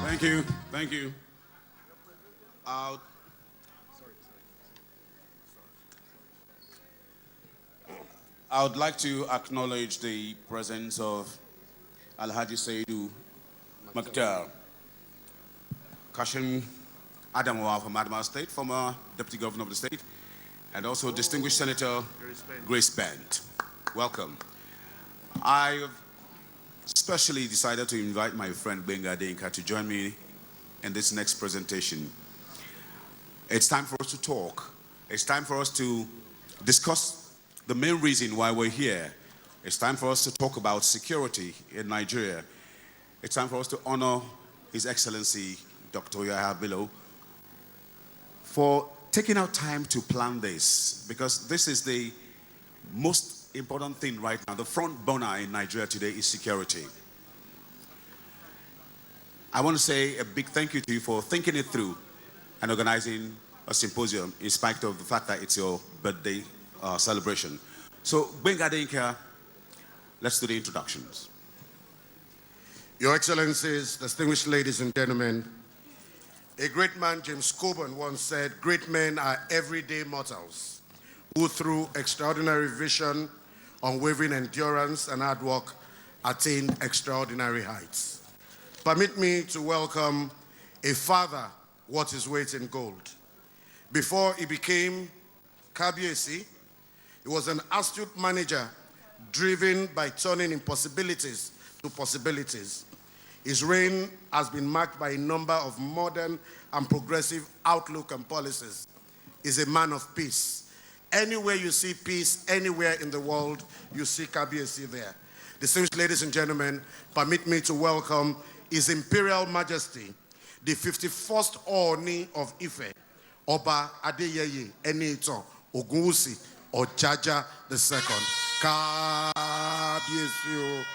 S7: Thank you. Thank you. I would like to acknowledge the presence of Alhaji Saidu Maktar, Kashim Adamwa from Adamawa State, former Deputy Governor of the state, and also distinguished Senator Grace Bent. Welcome. I specially decided to invite my friend Benga Denka to join me in this next presentation. It's time for us to talk. It's time for us to discuss the main reason why we're here. It's time for us to talk about security in Nigeria. It's time for us to honor His Excellency, Dr. Bello, for taking out time to plan this, because this is the most important thing right now. The front burner in Nigeria today is security. I want to say a big thank you to you for thinking it through and organizing a symposium in spite of the fact that it's your birthday celebration. So, Benga Denka, let's do the introductions.
S12: Your Excellencies, distinguished ladies and gentlemen, a great man, James Coburn, once said, great men are everyday mortals who through extraordinary vision, unwavering endurance, and hard work attained extraordinary heights. Permit me to welcome a father worth his weight in gold. Before he became Kabiesi, he was an astute manager driven by turning impossibilities to possibilities. His reign has been marked by a number of modern and progressive outlook and policies. He's a man of peace. Anywhere you see peace, anywhere in the world, you see Kabiesi there. Distinguished ladies and gentlemen, permit me to welcome His Imperial Majesty, the 51st Oni of Ife, Oba Adeyeye Enito Ogunwusi Ojaja II. Kabiesi.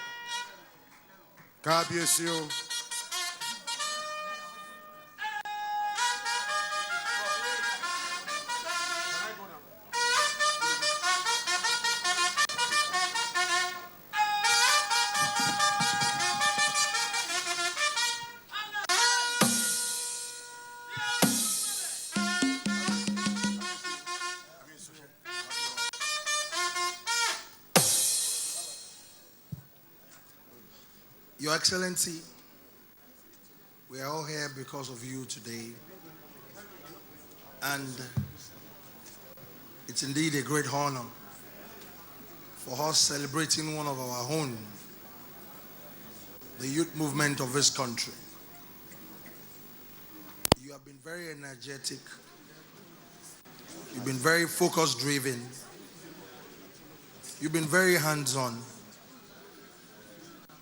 S12: Kabiesi.
S16: Your Excellency, we are all here because of you today, and it's indeed a great honor for us celebrating one of our own, the youth movement of this country. You have been very energetic, you've been very focus-driven, you've been very hands-on.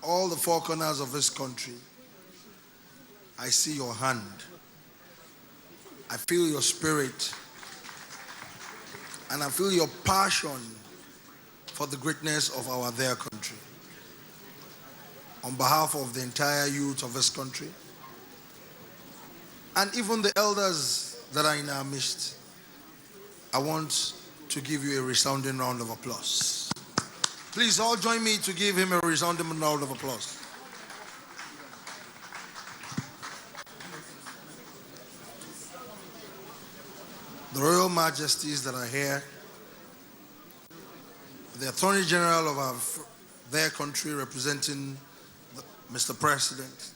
S16: All the four corners of this country, I see your hand. I feel your spirit. And I feel your passion for the greatness of our their country. On behalf of the entire youth of this country, and even the elders that are in our midst, I want to give you a resounding round of applause. Please all join me to give him a resounding round of applause. The Royal Majesties that are here, the Attorney General of their country representing Mr. President,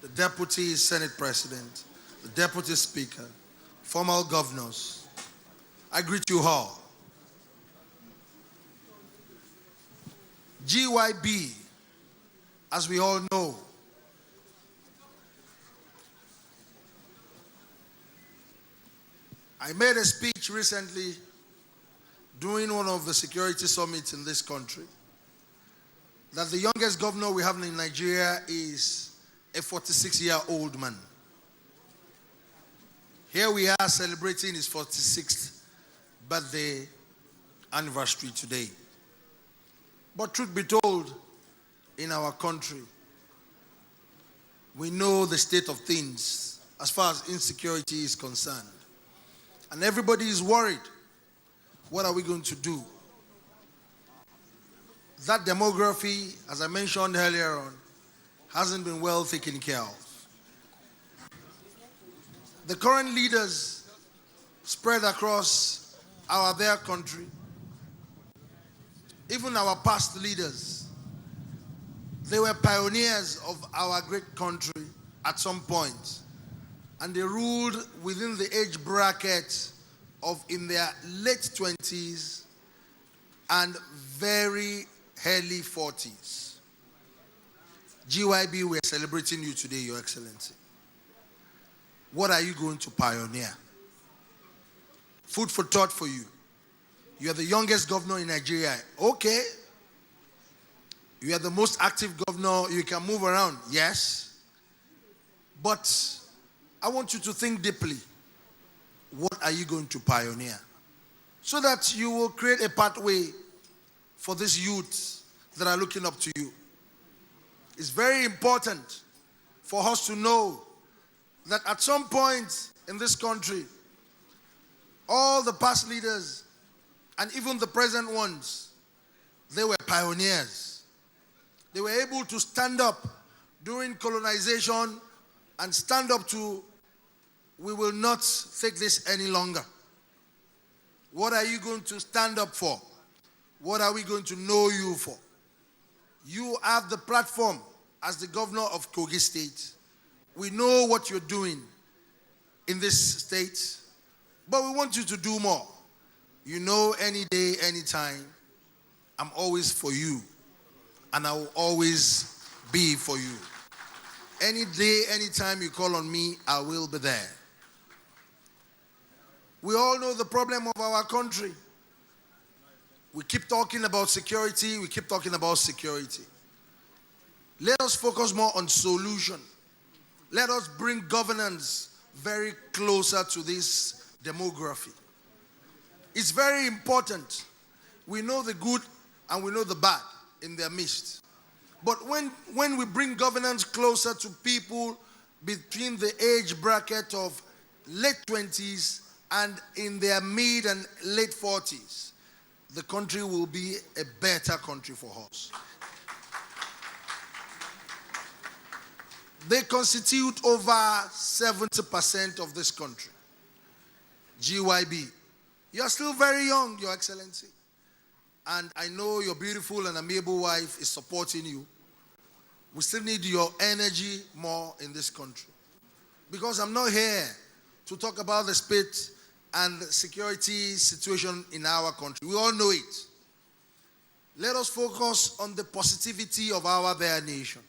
S16: the Deputy Senate President, the Deputy Speaker, former governors, I greet you all. GYB, as we all know, I made a speech recently during one of the security summits in this country that the youngest governor we have in Nigeria is a 46-year-old man. Here we are celebrating his 46th birthday anniversary today. But truth be told, in our country, we know the state of things as far as insecurity is concerned. And everybody is worried. What are we going to do? That demography, as I mentioned earlier on, hasn't been well taken care of. The current leaders spread across their country, even our past leaders, they were pioneers of our great country at some point. And they ruled within the age bracket of in their late 20s and very early 40s. GYB, we're celebrating you today, Your Excellency. What are you going to pioneer? Food for thought for you. You are the youngest governor in Nigeria. Okay. You are the most active governor. You can move around. Yes. But I want you to think deeply. What are you going to pioneer? So that you will create a pathway for these youths that are looking up to you. It's very important for us to know that at some point in this country, all the past leaders and even the present ones, they were pioneers. They were able to stand up during colonization and stand up to, we will not take this any longer. What are you going to stand up for? What are we going to know you for? You have the platform as the governor of Kogi State. We know what you're doing in this state, but we want you to do more. You know, any day, any time, I'm always for you, and I will always be for you. Any day, any time you call on me, I will be there. We all know the problem of our country. We keep talking about security. We keep talking about security. Let us focus more on solution. Let us bring governance very closer to this demography. It's very important. We know the good and we know the bad in their midst. But when we bring governance closer to people between the age bracket of late 20s and in their mid and late 40s, the country will be a better country for us. They constitute over 70% of this country. GYB. You are still very young, Your Excellency. And I know your beautiful and amiable wife is supporting you. We still need your energy more in this country. Because I'm not here to talk about the state and the security situation in our country. We all know it. Let us focus on the positivity of our their nation.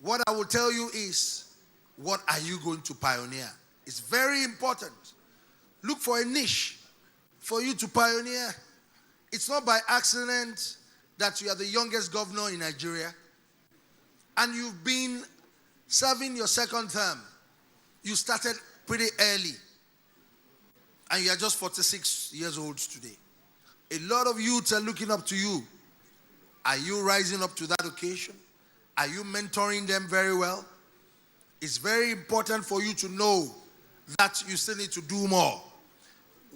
S16: What I will tell you is, what are you going to pioneer? It's very important. Look for a niche for you to pioneer. It's not by accident that you are the youngest governor in Nigeria and you've been serving your second term. You started pretty early and you are just 46 years old today. A lot of youths are looking up to you. Are you rising up to that occasion? Are you mentoring them very well? It's very important for you to know that you still need to do more.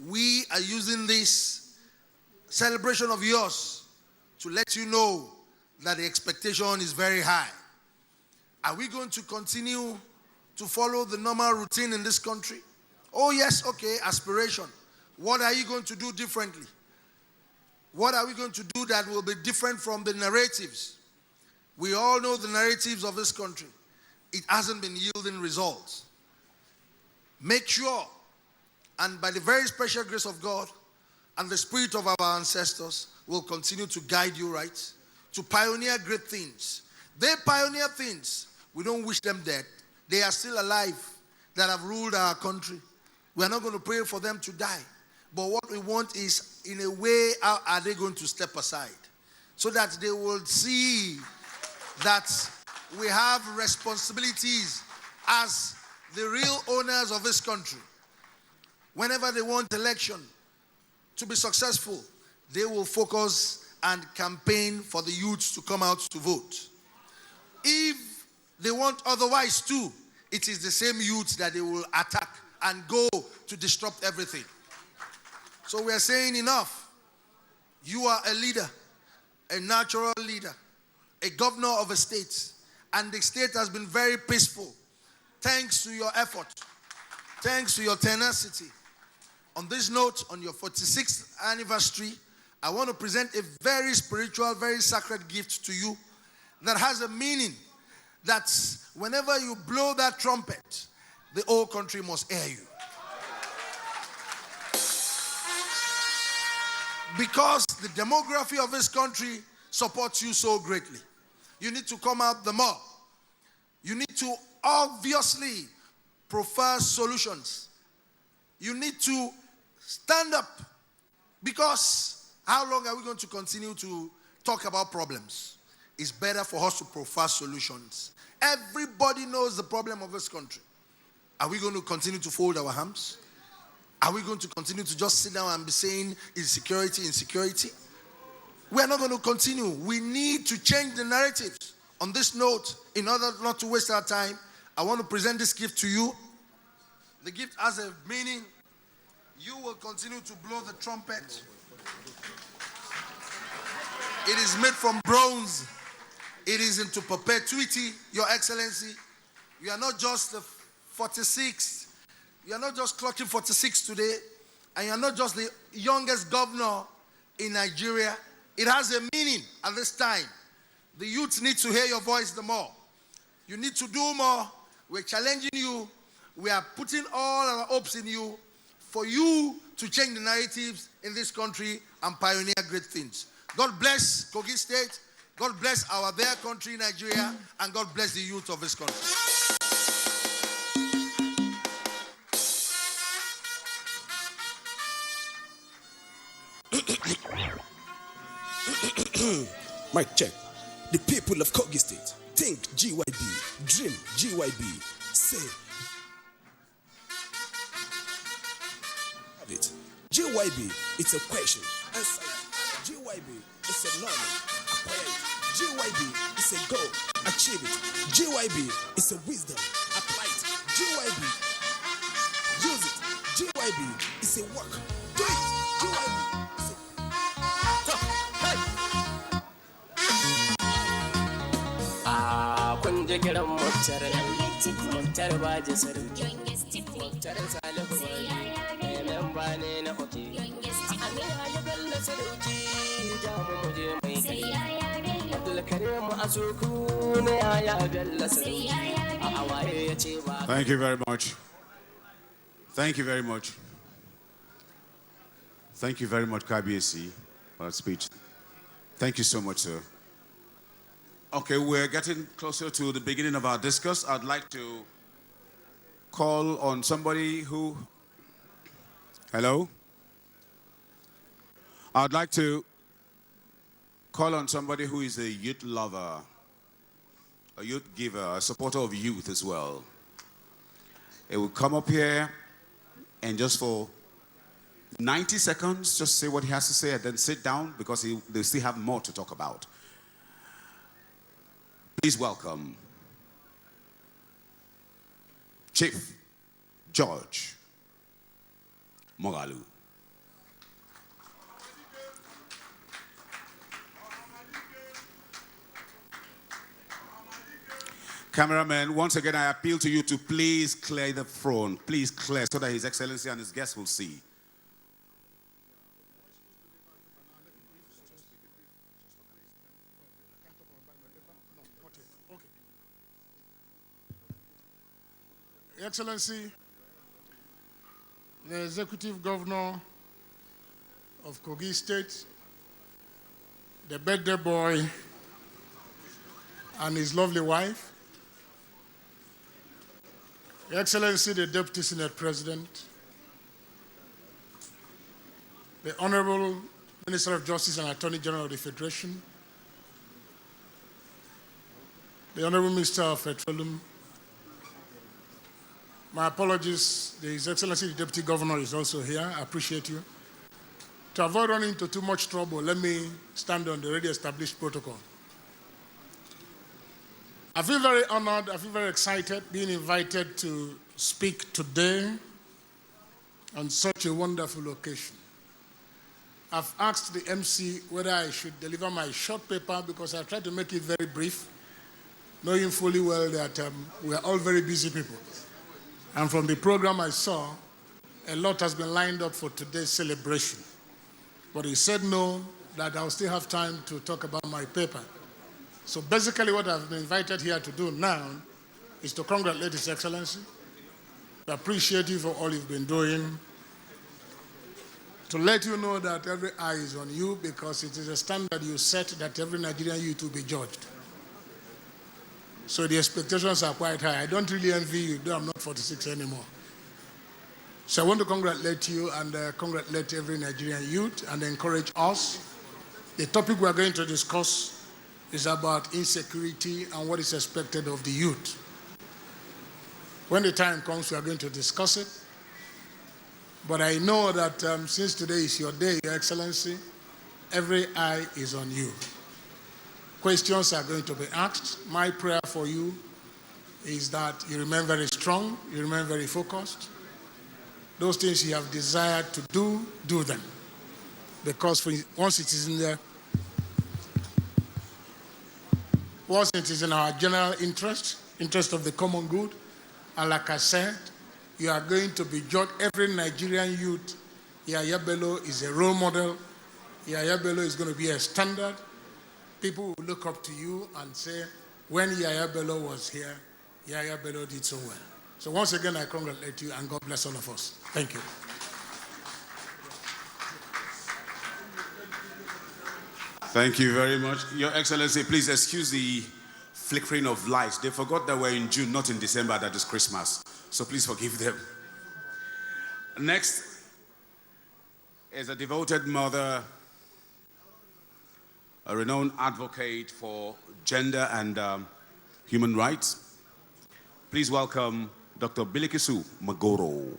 S16: We are using this celebration of yours to let you know that the expectation is very high. Are we going to continue to follow the normal routine in this country? Oh yes, okay, aspiration. What are you going to do differently? What are we going to do that will be different from the narratives? We all know the narratives of this country. It hasn't been yielding results. Make sure, and by the very special grace of God and the spirit of our ancestors, will continue to guide you right, to pioneer great things. They pioneer things. We don't wish them dead. They are still alive that have ruled our country. We are not going to pray for them to die. But what we want is, in a way, how are they going to step aside? So that they will see that we have responsibilities as the real owners of this country. Whenever they want election to be successful, they will focus and campaign for the youths to come out to vote. If they want otherwise too, it is the same youths that they will attack and go to disrupt everything. So we are saying enough. You are a leader, a natural leader, a governor of a state, and the state has been very peaceful thanks to your effort, thanks to your tenacity. On this note, on your 46th anniversary, I want to present a very spiritual, very sacred gift to you that has a meaning that whenever you blow that trumpet, the whole country must hear you. Because the demography of this country supports you so greatly. You need to come out the more. You need to obviously prefer solutions. You need to stand up, because how long are we going to continue to talk about problems? It's better for us to prefer solutions. Everybody knows the problem of this country. Are we going to continue to fold our arms? Are we going to continue to just sit down and be saying insecurity, insecurity? We are not going to continue. We need to change the narratives. On this note, in order not to waste our time, I want to present this gift to you. The gift has a meaning. You will continue to blow the trumpet. It is made from bronze. It is into perpetuity, Your Excellency. You are not just the 46th. You are not just clocking 46 today, and you are not just the youngest governor in Nigeria. It has a meaning at this time. The youth need to hear your voice the more. You need to do more. We're challenging you. We are putting all our hopes in you for you to change the narratives in this country and pioneer great things. God bless Kogi State. God bless our dear country, Nigeria, and God bless the youth of this country.
S17: Mic check. The people of Kogi State think GYB, dream GYB, say have it. GYB, it's a question. Answer. GYB, it's a knowledge. Acquire it. GYB, it's a goal. Achieve it. GYB, it's a wisdom. Apply it. GYB, use it. GYB, it's a work. Do it. GYB.
S18: Kun ji kiran Muktar Baji Sarki, Muktar Salihu Baji, memba ne na Oke. Amin Ali Bello Sarki, jamu muje mai kai. Abdulkarim Asuku ne ya Bello Sarki. A awaye ya ce ba.
S12: Thank you very much. Thank you very much. Thank you very much, KBSC, for that speech. Thank you so much, sir. Okay, we're getting closer to the beginning of our discourse. I'd like to call on somebody who... Hello? I'd like to call on somebody who is a youth lover, a youth giver, a supporter of youth as well. It will come up here and just for
S7: 90 seconds, just say what he has to say and then sit down because they still have more to talk about. Please welcome Chief George Moghalu. Cameraman, once again, I appeal to you to please clear the throne. Please clear so that His Excellency and his guests will see.
S6: Your Excellency, the Executive Governor of Kogi State, the birthday boy, and his lovely wife, Your Excellency, the Deputy Senate President, the Honorable Minister of Justice and Attorney General of the Federation, the Honorable Minister of Petroleum. My apologies, His Excellency, the Deputy Governor is also here. I appreciate you. To avoid running into too much trouble, let me stand on the already established protocol. I feel very honored, I feel very excited being invited to speak today on such a wonderful occasion. I've asked the MC whether I should deliver my short paper because I tried to make it very brief, knowing fully well that we are all very busy people. And from the program I saw, a lot has been lined up for today's celebration. But he said no, that I'll still have time to talk about my paper. So basically what I've been invited here to do now is to congratulate His Excellency, to appreciate you for all you've been doing, to let you know that every eye is on you because it is a standard you set that every Nigerian youth will be judged. So the expectations are quite high. I don't really envy you, though I'm not 46 anymore. So I want to congratulate you and congratulate every Nigerian youth and encourage us. The topic we are going to discuss is about insecurity and what is expected of the youth. When the time comes, we are going to discuss it. But I know that since today is your day, Your Excellency, every eye is on you. Questions are going to be asked. My prayer for you is that you remain very strong, you remain very focused. Those things you have desired to do, do them. Because once it is in our general interest of the common good, and like I said, you are going to be judged. Every Nigerian youth, Yahya Bello is a role model. Yahya Bello is going to be a standard. People will look up to you and say, when Yahya Bello was here, Yahya Bello did so well. So once again, I congratulate you and God bless all of us. Thank you.
S7: Thank you very much. Your Excellency, please excuse the flickering of lights. They forgot that we're in June, not in December, that is Christmas. So please forgive them. Next is a devoted mother, a renowned advocate for gender and human rights. Please welcome Dr. Bilikisu Magoro.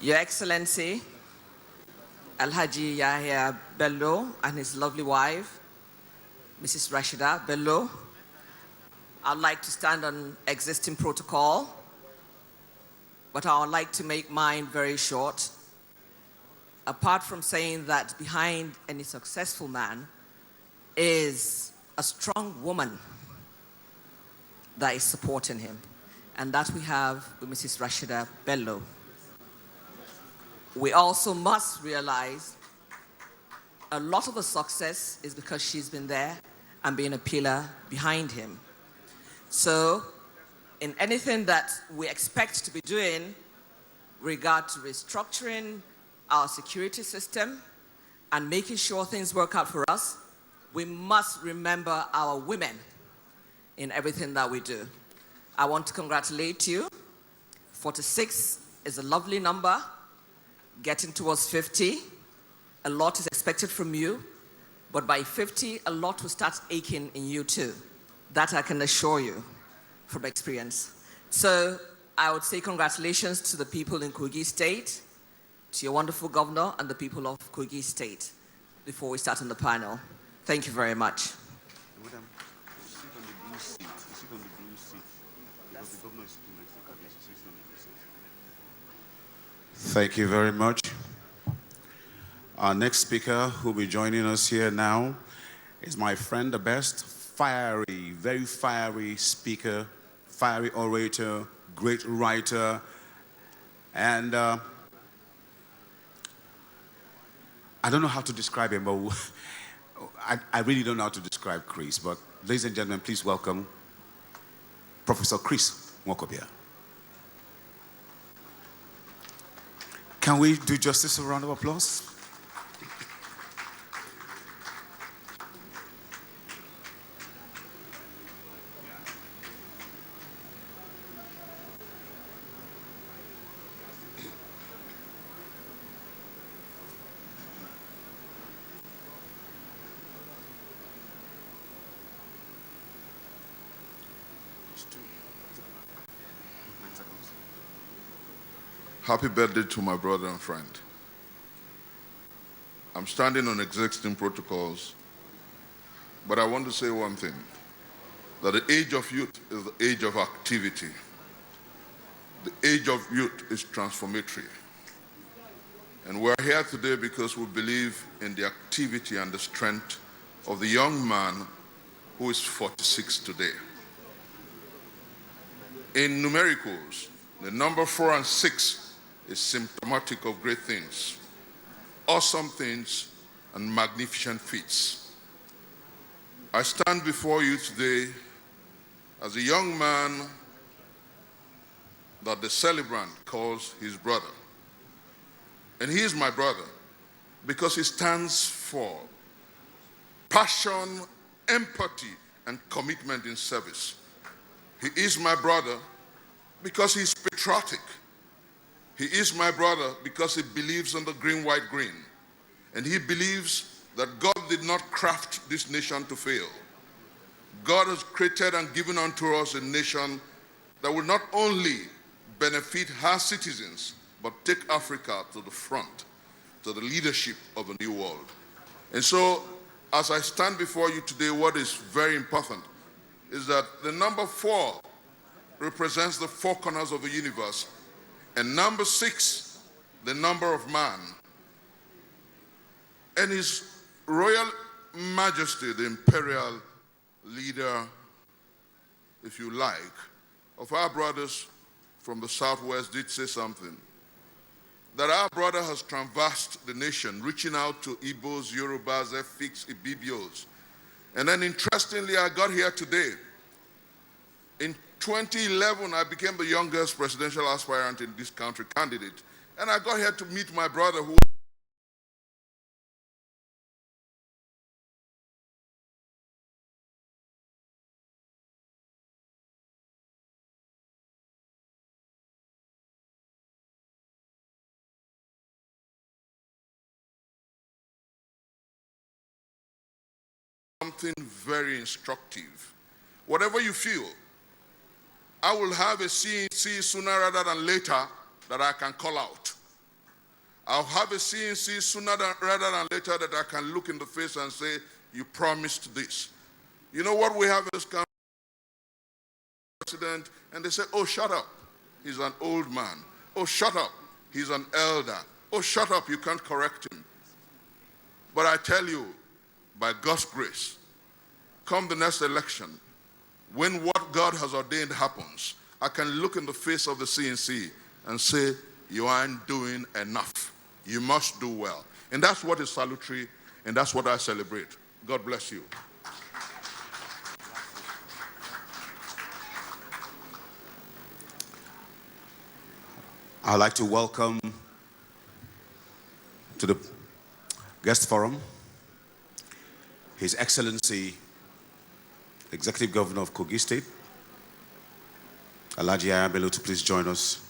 S19: Your Excellency, Alhaji Yahya Bello and his lovely wife, Mrs. Rashida Bello, I'd like to stand on existing protocol, but I would like to make mine very short. Apart from saying that behind any successful man is a strong woman that is supporting him, and that we have with Mrs. Rashida Bello. We also must realize a lot of the success is because she's been there and being a pillar behind him. So in anything that we expect to be doing regard to restructuring our security system and making sure things work out for us, we must remember our women in everything that we do. I want to congratulate you. 46 is a lovely number. Getting towards 50, a lot is expected from you, but by 50, a lot will start aching in you too. That I can assure you from experience. So I would say congratulations to the people in Kogi State, to your wonderful governor and the people of Kogi State before we start on the panel. Thank you very much.
S7: Thank you very much. Our next speaker who will be joining us here now is my friend, the best, fiery, very fiery speaker, fiery orator, great writer, and I don't know how to describe him, but I really don't know how to describe Chris, but ladies and gentlemen, please welcome Professor Chris Nwokobia. Can we do justice a round of applause?
S20: Happy birthday to my brother and friend. I'm standing on existing protocols, but I want to say one thing, that the age of youth is the age of activity. The age of youth is transformatory. And we're here today because we believe in the activity and the strength of the young man who is 46 today. In numericals, the number 4 and 6 is symptomatic of great things, awesome things, and magnificent feats. I stand before you today as a young man that the celebrant calls his brother. And he is my brother because he stands for passion, empathy, and commitment in service. He is my brother because he's patriotic. He is my brother because he believes in the green, white, green. And he believes that God did not craft this nation to fail. God has created and given unto us a nation that will not only benefit her citizens, but take Africa to the front, to the leadership of a new world. And so, as I stand before you today, what is very important is that the number 4 represents the 4 corners of the universe, and number 6, the number of man. And His Royal Majesty, the Imperial Leader, if you like, of our brothers from the Southwest did say something, that our brother has traversed the nation, reaching out to Igbos, Yorubas, Efiks, Ibibios. And then interestingly, I got here today. In 2011, I became the youngest presidential aspirant in this country, candidate. And I got here to meet my brother who something very instructive. Whatever you feel, I will have a CNC sooner rather than later that I can call out. I'll have a CNC sooner rather than later that I can look in the face and say, you promised this. You know what we have in this country? President, and they say, oh, shut up. He's an old man. Oh, shut up. He's an elder. Oh, shut up. You can't correct him. But I tell you, by God's grace, come the next election, when what God has ordained happens, I can look in the face of the CNC and say, you aren't doing enough. You must do well. And that's what is salutary And that's what I celebrate. God bless you.
S7: I'd like to welcome to the guest forum His Excellency, Executive Governor of Kogi State, Alhaji Yahaya Bello, to please join us,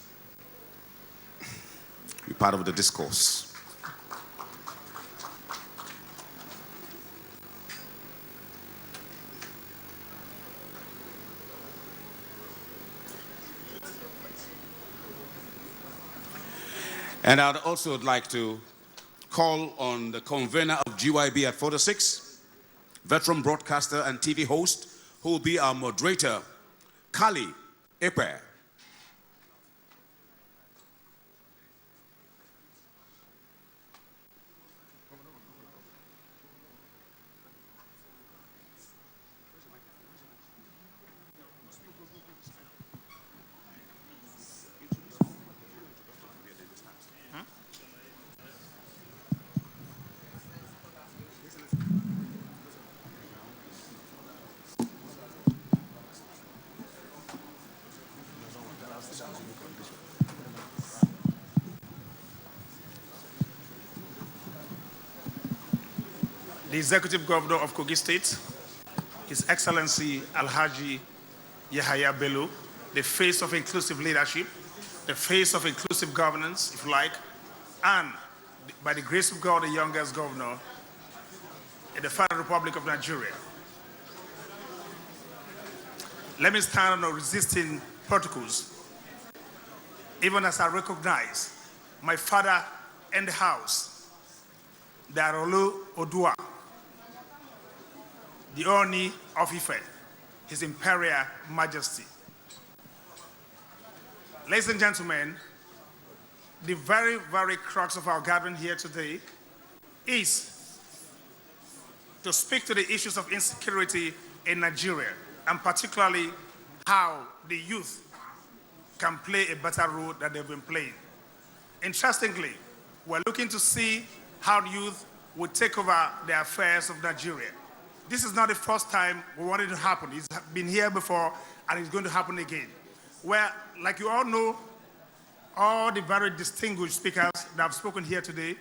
S7: be part of the discourse. And I'd also like to call on the convener of GYB at 46, veteran broadcaster and TV host, who will be our moderator, Kali Epe.
S5: The Executive Governor of Kogi State, His Excellency Alhaji Yahaya Bello, the face of inclusive leadership, the face of inclusive governance, if you like, and by the grace of God, the youngest governor in the Federal Republic of Nigeria. Let me stand on the resisting protocols, even as I recognize my father in the house, the Arolu Odua, the Oni of Ife, His Imperial Majesty. Ladies and gentlemen, the very, very crux of our gathering here today is to speak to the issues of insecurity in Nigeria, and particularly how the youth can play a better role than they've been playing. Interestingly, we're looking to see how the youth will take over the affairs of Nigeria. This is not the first time we want it to happen. It's been here before, and it's going to happen again. Where, like you all know, all the very distinguished speakers that have spoken here today,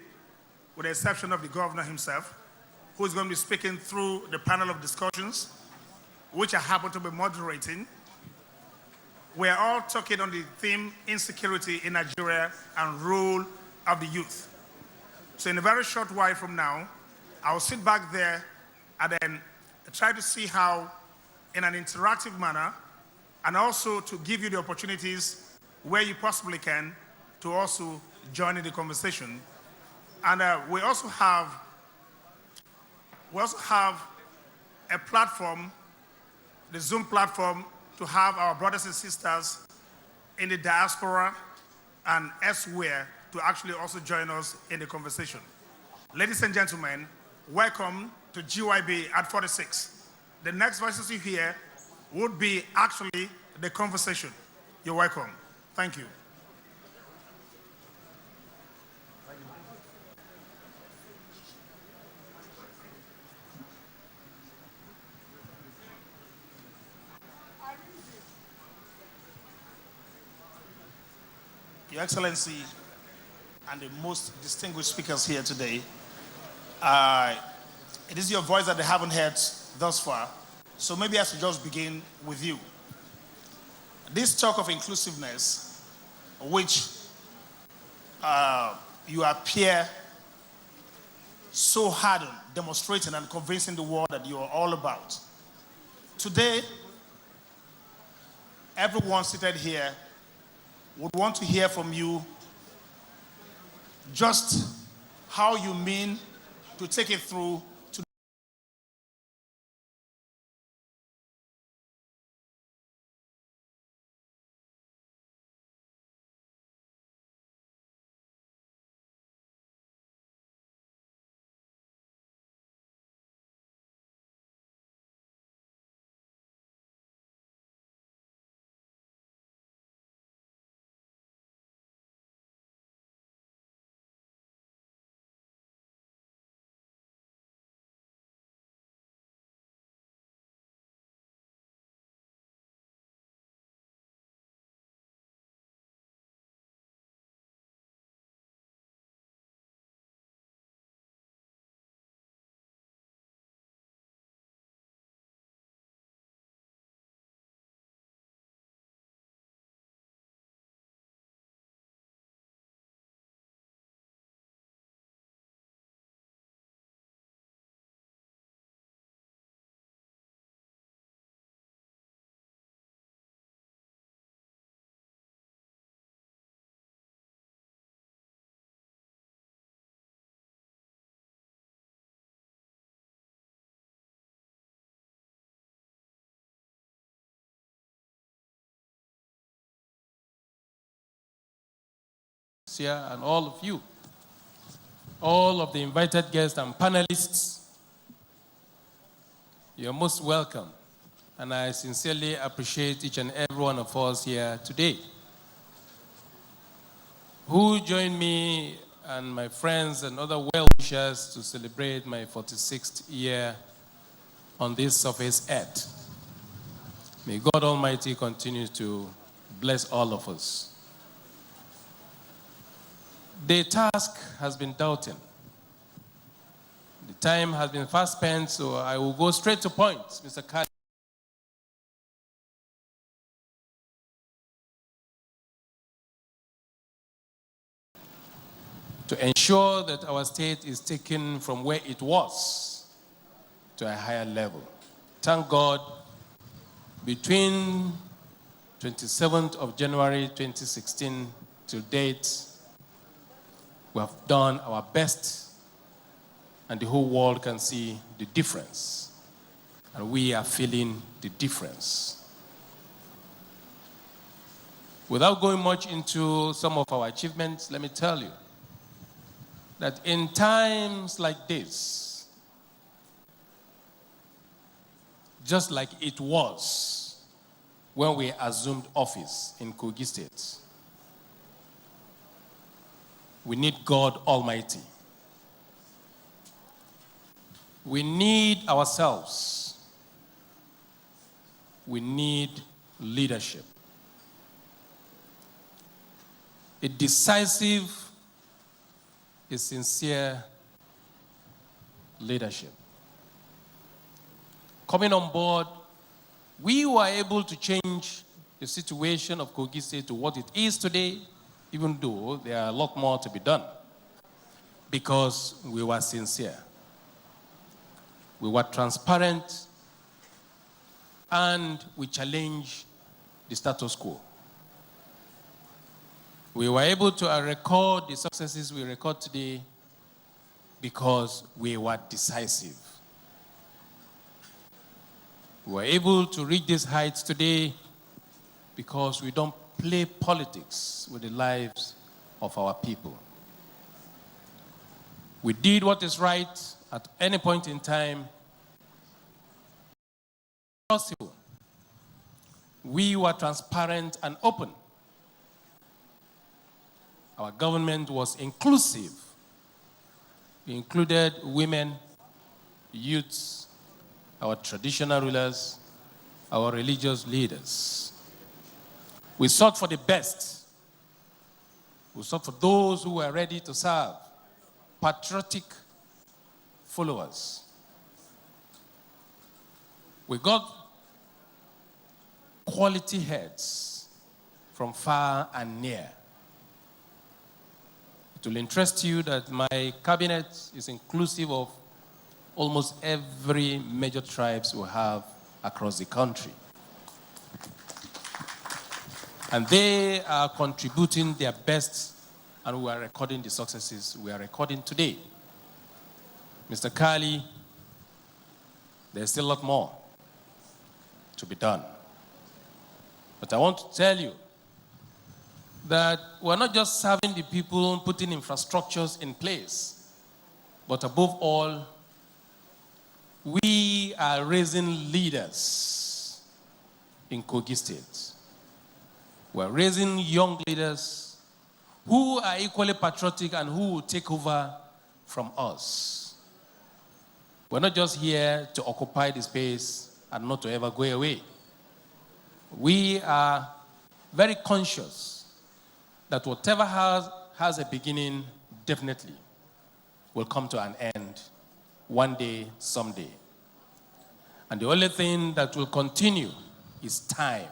S5: with the exception of the governor himself, who is going to be speaking through the panel of discussions, which I happen to be moderating, we're all talking on the theme insecurity in Nigeria and role of the youth. So in a very short while from now, I'll sit back there and then try to see how, in an interactive manner, and also to give you the opportunities where you possibly can to also join in the conversation. And we also have a platform, the Zoom platform, to have our brothers and sisters in the diaspora and elsewhere to actually also join us in the conversation. Ladies and gentlemen, welcome to GYB at 46. The next voices you hear would be actually the conversation. You're welcome. Thank you. Your Excellency, and the most distinguished speakers here today, it is your voice that they haven't heard thus far, so maybe I should just begin with you. This talk of inclusiveness, which you appear so hard on demonstrating and convincing the world that you are all about. Today, everyone seated here would want to hear from you just how you mean to take it through
S21: here, and all of you, all of the invited guests and panelists, you're most welcome. And I sincerely appreciate each and every one of us here today who joined me and my friends and other well-wishers to celebrate my 46th year on this surface earth. May God Almighty continue to bless all of us. The task has been daunting. The time has been fast spent, so I will go straight to point, Mr. Kali. To ensure that our state is taken from where it was to a higher level. Thank God, between 27th of January 2016 to date, we have done our best, and the whole world can see the difference. And we are feeling the difference. Without going much into some of our achievements, let me tell you that in times like this, just like it was when we assumed office in Kogi State, we need God Almighty. We need ourselves. We need leadership. A decisive, a sincere leadership. Coming on board, we were able to change the situation of Kogi State to what it is today, even though there are a lot more to be done, because we were sincere. We were transparent, and we challenged the status quo. We were able to record the successes we record today because we were decisive. We were able to reach these heights today because we don't play politics with the lives of our people. We did what is right at any point in time. Possible. We were transparent and open. Our government was inclusive. We included women, youths, our traditional rulers, our religious leaders. We sought for the best. We sought for those who were ready to serve, patriotic followers. We got quality heads from far and near. It will interest you that my cabinet is inclusive of almost every major tribes we have across the country. And they are contributing their best, and we are recording the successes we are recording today. Mr. Kali, there's still a lot more to be done. But I want to tell you that we're not just serving the people, putting infrastructures in place, but above all, we are raising leaders in Kogi State. We're raising young leaders who are equally patriotic and who will take over from us. We're not just here to occupy the space and not to ever go away. We are very conscious that whatever has a beginning definitely will come to an end one day, someday. And the only thing that will continue is time.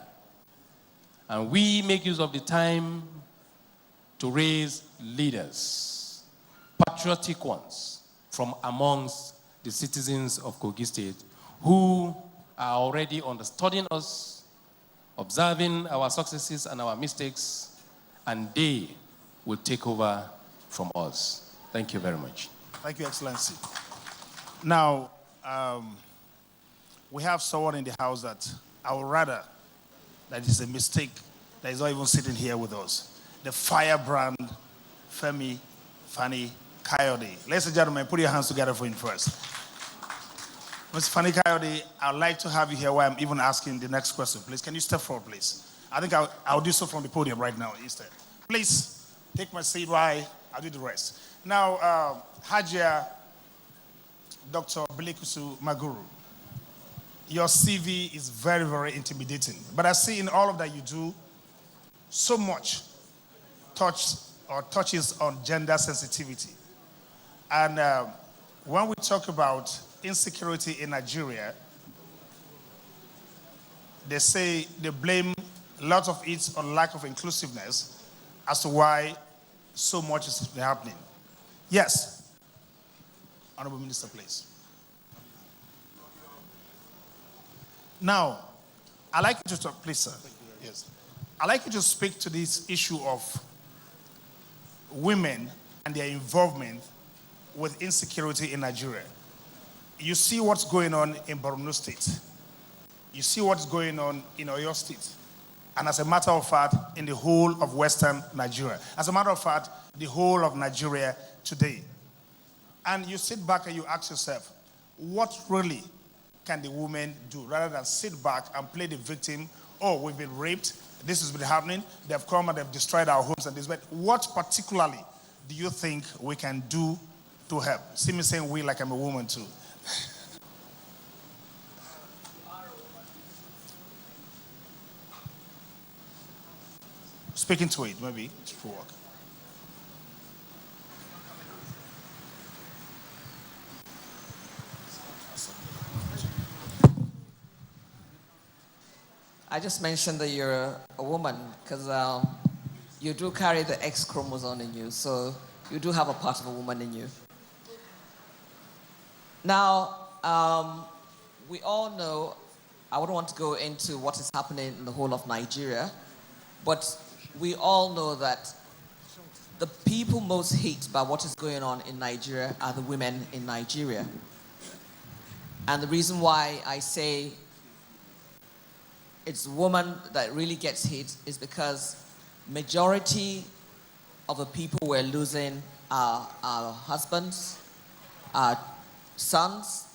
S21: And we make use of the time to raise leaders, patriotic ones, from amongst the citizens of Kogi State who are already understanding us, observing our successes and our mistakes, and they will take over from us. Thank you very much.
S22: Thank you, Excellency. Now, we have someone in the house that I would rather that is a mistake that is not even sitting here with us. The firebrand Femi Fani Kayode. Ladies and gentlemen, put your hands together for him first. Mr. Fani Kayode, I'd like to have you here while I'm even asking the next question. Please, can you step forward, please? I think I'll do so from the podium right now instead. Please, take my seat while I'll do the rest. Now, Hajia Dr. Belikusu Maguru, your CV is very, very intimidating. But I see in all of that you do so much touches on gender sensitivity. And when we talk about insecurity in Nigeria, they say they blame a lot of it on lack of inclusiveness as to why so much is happening. Yes. Honorable Minister, please. Now, I'd like you to talk, please, sir. Yes. I'd like you to speak to this issue of women and their involvement with insecurity in Nigeria. You see what's going on in Borno State. You see what's going on in Oyo State. And as a matter of fact, in the whole of Western Nigeria. As a matter of fact, the whole of Nigeria today. And you sit back and you ask yourself, what really can the women do rather than sit back and play the victim? Oh, we've been raped, this has been happening, they've come and they've destroyed our homes and this. But what particularly do you think we can do to help? See me saying we like I'm a woman too. Speaking to it, maybe it will work.
S19: I just mentioned that you're a woman because you do carry the X chromosome in you, so you do have a part of a woman in you. Now, we all know, I wouldn't want to go into what is happening in the whole of Nigeria, but we all know that the people most hate by what is going on in Nigeria are the women in Nigeria. And the reason why I say it's woman that really gets hit is because majority of the people we're losing are our husbands, our sons,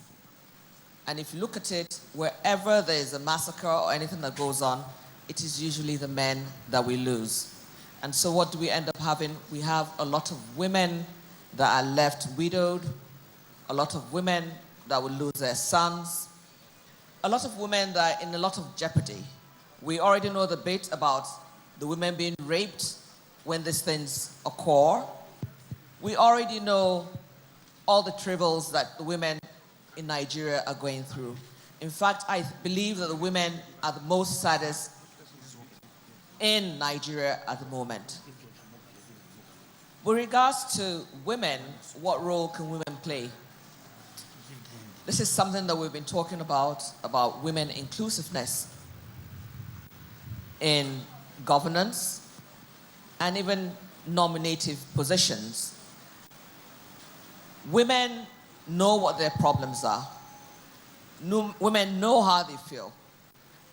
S19: and if you look at it, wherever there is a massacre or anything that goes on, it is usually the men that we lose. And so what do we end up having? We have a lot of women that are left widowed, a lot of women that will lose their sons, a lot of women that are in a lot of jeopardy. We already know the bit about the women being raped when these things occur. We already know all the troubles that the women in Nigeria are going through. In fact, I believe that the women are the most saddest in Nigeria at the moment. With regards to women, what role can women play? This is something that we've been talking about women inclusiveness in governance and even nominative positions. Women know what their problems are. Women know how they feel.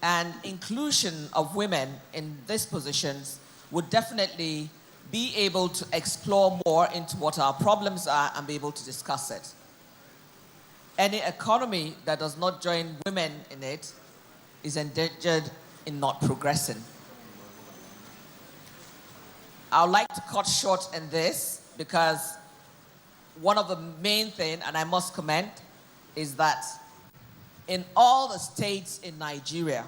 S19: And inclusion of women in these positions would definitely be able to explore more into what our problems are and be able to discuss it. Any economy that does not join women in it is endangered in not progressing. I would like to cut short in this because one of the main things, and I must comment, is that in all the states in Nigeria,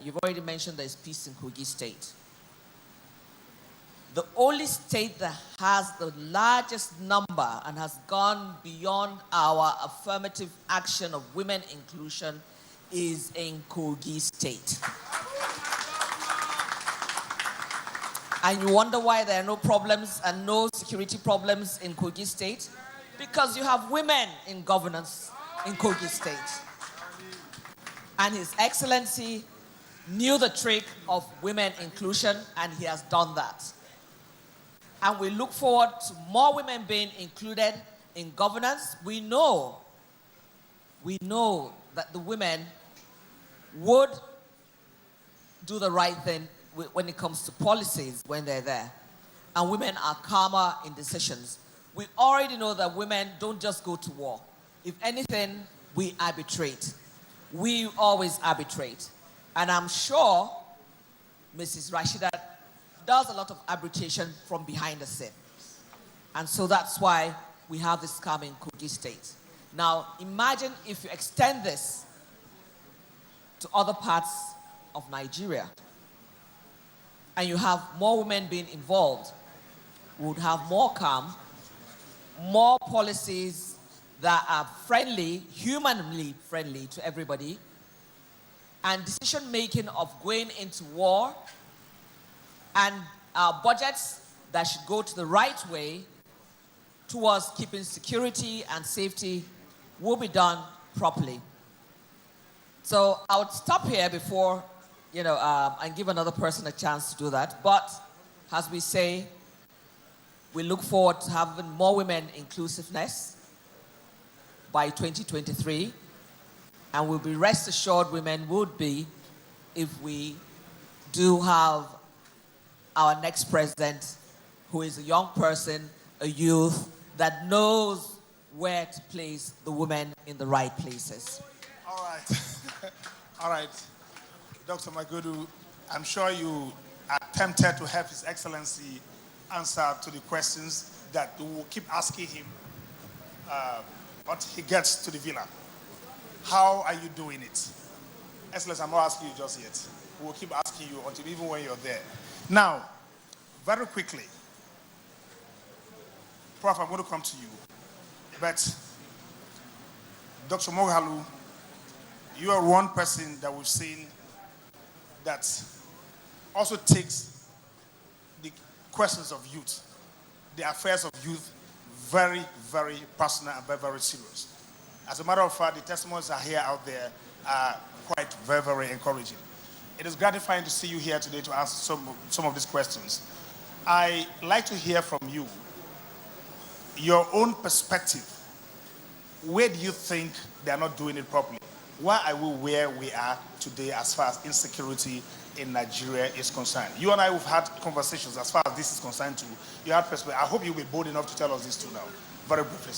S19: you've already mentioned there's peace in Kogi State. The only state that has the largest number and has gone beyond our affirmative action of women inclusion is in Kogi State. And you wonder why there are no problems and no security problems in Kogi State? Because you have women in governance in Kogi State. And His Excellency knew the trick of women inclusion, and he has done that. And we look forward to more women being included in governance. We know that the women would do the right thing when it comes to policies when they're there. And women are calmer in decisions. We already know that women don't just go to war. If anything, we arbitrate. We always arbitrate. And I'm sure Mrs. Rashida does a lot of arbitration from behind the scene. And so that's why we have this calm in Kogi State. Now, imagine if you extend this to other parts of Nigeria, and you have more women being involved. We would have more calm, more policies that are friendly, humanly friendly to everybody, and decision-making of going into war, and our budgets that should go to the right way towards keeping security and safety will be done properly. So I would stop here before, and give another person a chance to do that. But as we say, we look forward to having more women inclusiveness by 2023. And we'll be rest assured women would be if we do have our next president who is a young person, a youth, that knows where to place the women in the right places.
S22: All right. All right. Dr. Magudu, I'm sure you are tempted to have His Excellency answer to the questions that we will keep asking him once he gets to the villa. How are you doing it? Excellency, I'm not asking you just yet. We will keep asking you until even when you're there. Now, very quickly, Prof, I'm going to come to you. But Dr. Moghalu, you are one person that we've seen that also takes the questions of youth, the affairs of youth, very, very personal and very, very serious. As a matter of fact, the testimonies are here out there are quite very, very encouraging. It is gratifying to see you here today to answer some of these questions. I'd like to hear from you, your own perspective. Where do you think they are not doing it properly? Why are we where we are today as far as insecurity in Nigeria is concerned? You and I have had conversations as far as this is concerned too. You had perspective. I hope you'll be bold enough to tell us this too now. Very briefly.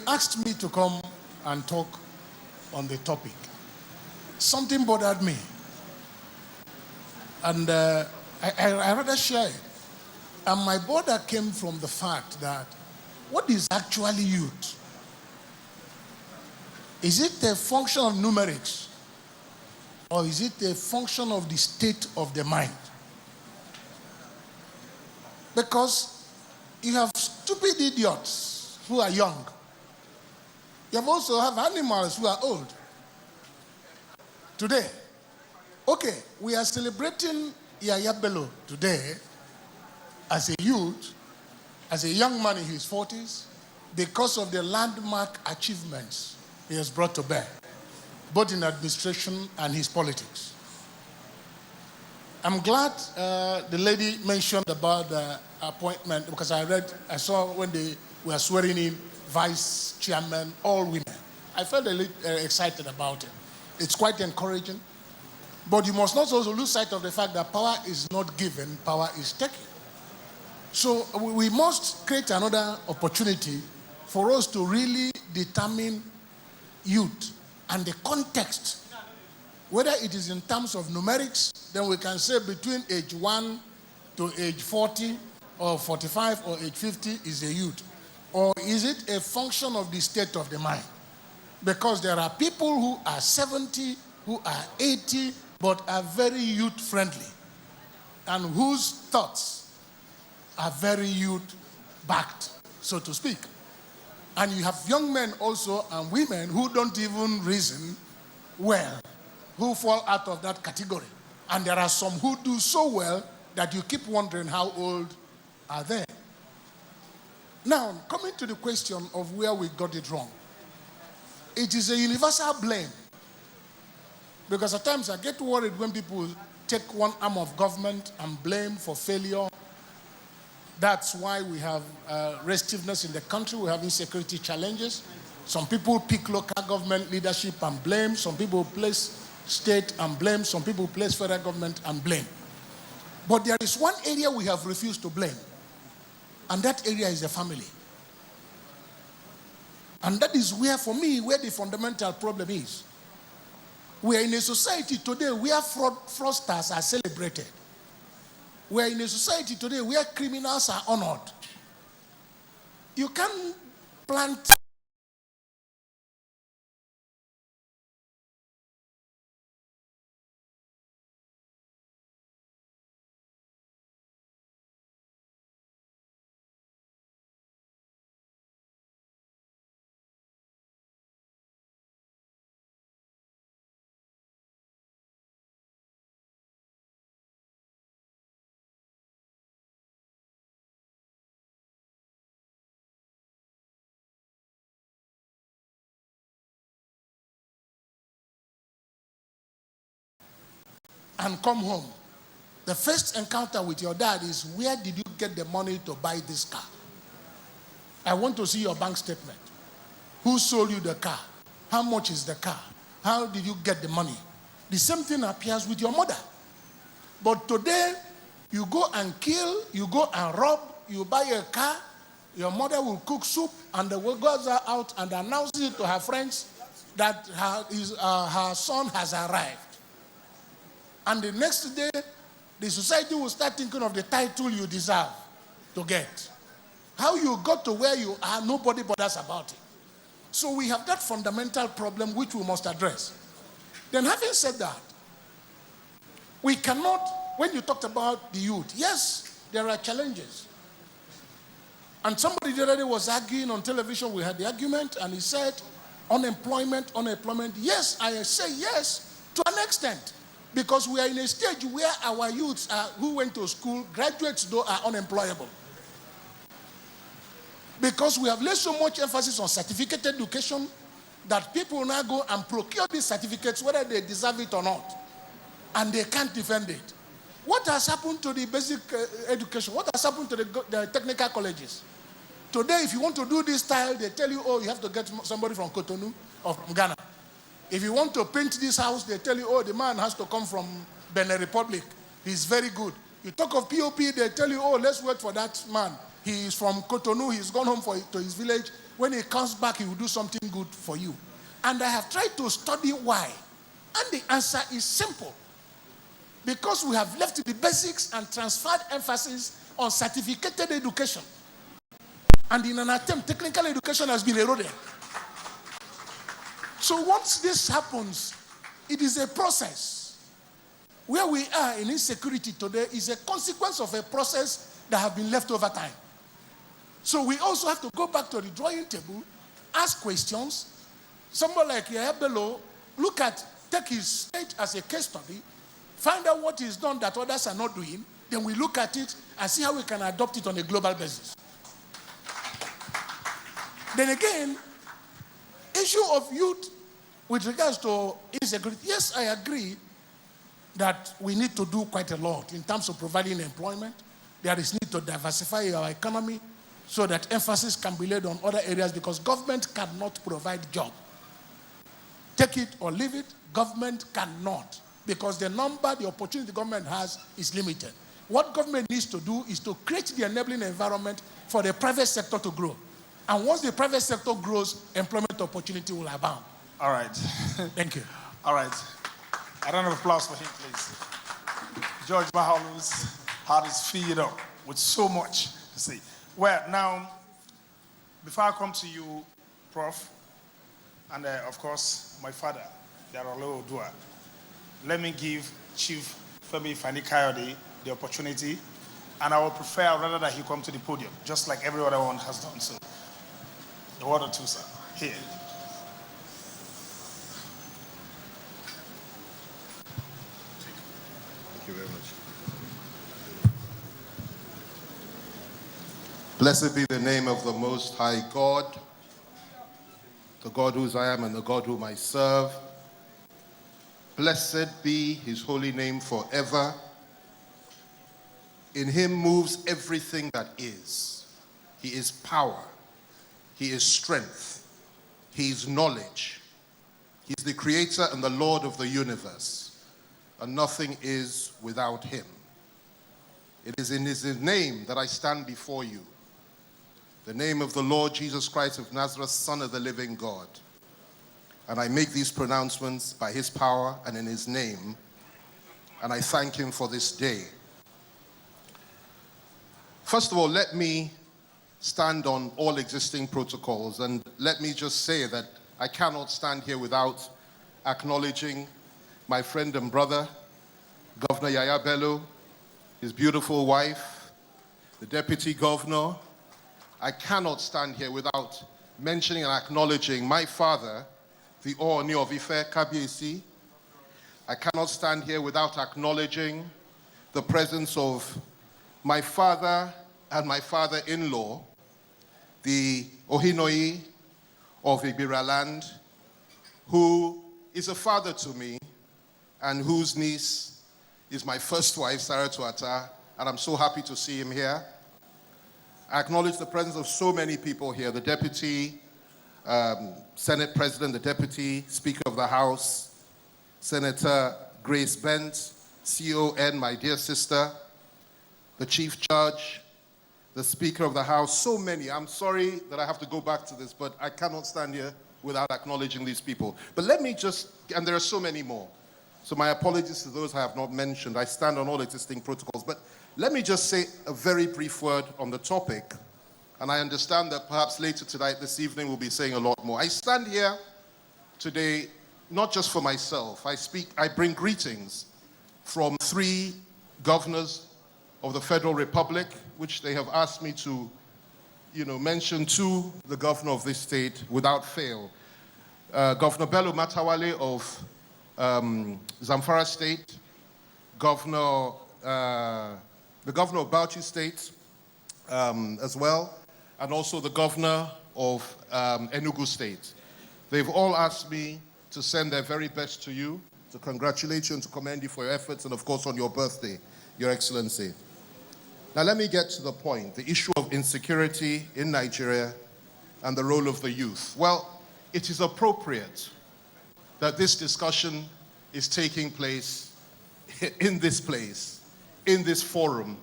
S3: Asked me to come and talk on the topic. Something bothered me. And I rather share it. And my bother came from the fact that what is actually youth? Is it a function of numerics? Or is it a function of the state of the mind? Because you have stupid idiots who are young. You also have animals who are old. Today, okay, we are celebrating Yaya Bello today as a youth, as a young man in his 40s, because of the landmark achievements he has brought to bear, both in administration and his politics. I'm glad the lady mentioned about the appointment, because I saw when they were swearing in vice chairman, all women. I felt a little excited about it. It's quite encouraging. But you must not also lose sight of the fact that power is not given, power is taken. So we must create another opportunity for us to really determine youth and the context. Whether it is in terms of numerics, then we can say between age 1 to age 40 or 45 or age 50 is a youth. Or is it a function of the state of the mind? Because there are people who are 70, who are 80, but are very youth-friendly, and whose thoughts are very youth-backed, so to speak. And you have young men also and women who don't even reason well, who fall out of that category. And there are some who do so well that you keep wondering how old are they. Now, coming to the question of where we got it wrong, it is a universal blame. Because at times I get worried when people take one arm of government and blame for failure That's why we have restiveness in the country. We have insecurity challenges. Some people pick local government leadership and blame. Some people place state and blame. Some people place federal government and blame. But there is one area we have refused to blame, and that area is the family. And that is where, for me, where the fundamental problem is. We are in a society today where fraudsters are celebrated. We are in a society today where criminals are honored. You can't plant and come home. The first encounter with your dad is, where did you get the money to buy this car? I want to see your bank statement. Who sold you the car? How much is the car? How did you get the money? The same thing appears with your mother. But today, you go and kill, you go and rob, you buy a car, your mother will cook soup, and the world goes out and announces it to her friends that her son has arrived. And the next day, the society will start thinking of the title you deserve to get. How you got to where you are, nobody bothers about it. So we have that fundamental problem which we must address. Then having said that, we cannot, when you talked about the youth, yes, there are challenges. And somebody the other day was arguing on television, we had the argument, and he said, unemployment. Yes, I say yes, to an extent. Because we are in a stage where our youths who went to school, graduates though, are unemployable. Because we have laid so much emphasis on certificate education that people now go and procure these certificates whether they deserve it or not. And they can't defend it. What has happened to the basic education? What has happened to the technical colleges? Today, if you want to do this style, they tell you, oh, you have to get somebody from Cotonou or from Ghana. If you want to paint this house, they tell you, oh, the man has to come from Benin Republic. He's very good. You talk of POP, they tell you, oh, let's wait for that man. He is from Cotonou. He's gone home to his village. When he comes back, he will do something good for you. And I have tried to study why. And the answer is simple. Because we have left the basics and transferred emphasis on certificated education. And in an attempt, technical education has been eroded. So once this happens, it is a process. Where we are in insecurity today is a consequence of a process that has been left over time. So we also have to go back to the drawing table, ask questions. Somebody like Bello, take his state as a case study, find out what is done that others are not doing, then we look at it and see how we can adopt it on a global basis. Then again, issue of youth with regards to insecurity, yes, I agree that we need to do quite a lot in terms of providing employment. There is need to diversify our economy so that emphasis can be laid on other areas because government cannot provide jobs. Take it or leave it, government cannot because the opportunity the government has is limited. What government needs to do is to create the enabling environment for the private sector to grow. And once the private sector grows, employment opportunity will abound.
S22: All right.
S3: Thank you.
S22: All right. A round of applause for him, please. George Mahalu's heart is filled up with so much to say. Well, now, before I come to you, Prof, and of course, my father, Darolo Odua, let me give Chief Femi Fani-Kayode the opportunity, and I would prefer rather that he come to the podium, just like every other one has done so. A word or two, sir. Here.
S2: Thank you very much. Blessed be the name of the Most High God, the God whose I am and the God whom I serve. Blessed be his holy name forever. In him moves everything that is. He is power. He is strength. He is knowledge. He is the creator and the Lord of the universe. And nothing is without him. It is in his name that I stand before you. The name of the Lord Jesus Christ of Nazareth, Son of the living God. And I make these pronouncements by his power and in his name. And I thank him for this day. First of all, let me stand on all existing protocols, and let me just say that I cannot stand here without acknowledging my friend and brother, Governor Yaya Bello, his beautiful wife, the Deputy Governor. I cannot stand here without mentioning and acknowledging my father, the Ooni of Ife, Kabiyesi. I cannot stand here without acknowledging the presence of my father and my father-in-law, the Ohinoi of Ibira land, who is a father to me and whose niece is my first wife, Sarah Tuata, and I'm so happy to see him here. I acknowledge the presence of so many people here, the Deputy Senate President, the Deputy Speaker of the House, Senator Grace Bent, CON, my dear sister, the Chief Judge, the Speaker of the House, so many. I'm sorry that I have to go back to this, but I cannot stand here without acknowledging these people. But let me just, and there are so many more, so my apologies to those I have not mentioned. I stand on all existing protocols, but let me just say a very brief word on the topic, and I understand that perhaps later tonight, this evening, we'll be saying a lot more. I stand here today not just for myself. I bring greetings from 3 governors of the Federal Republic, which they have asked me to, mention to the governor of this state without fail. Governor Bello Matawale of Zamfara State, the governor of Bauchi State as well, and also the governor of Enugu State. They've all asked me to send their very best to you, to congratulate you and to commend you for your efforts, and of course on your birthday, Your Excellency. Now let me get to the point, the issue of insecurity in Nigeria and the role of the youth. Well, it is appropriate that this discussion is taking place in this forum,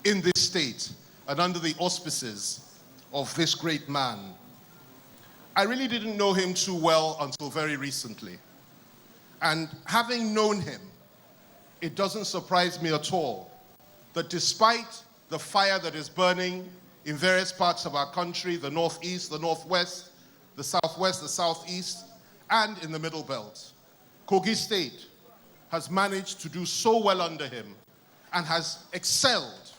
S2: in this state, and under the auspices of this great man. I really didn't know him too well until very recently. And having known him, it doesn't surprise me at all that despite the fire that is burning in various parts of our country, the northeast, the northwest, the southwest, the southeast, and in the middle belt, Kogi State has managed to do so well under him and has excelled.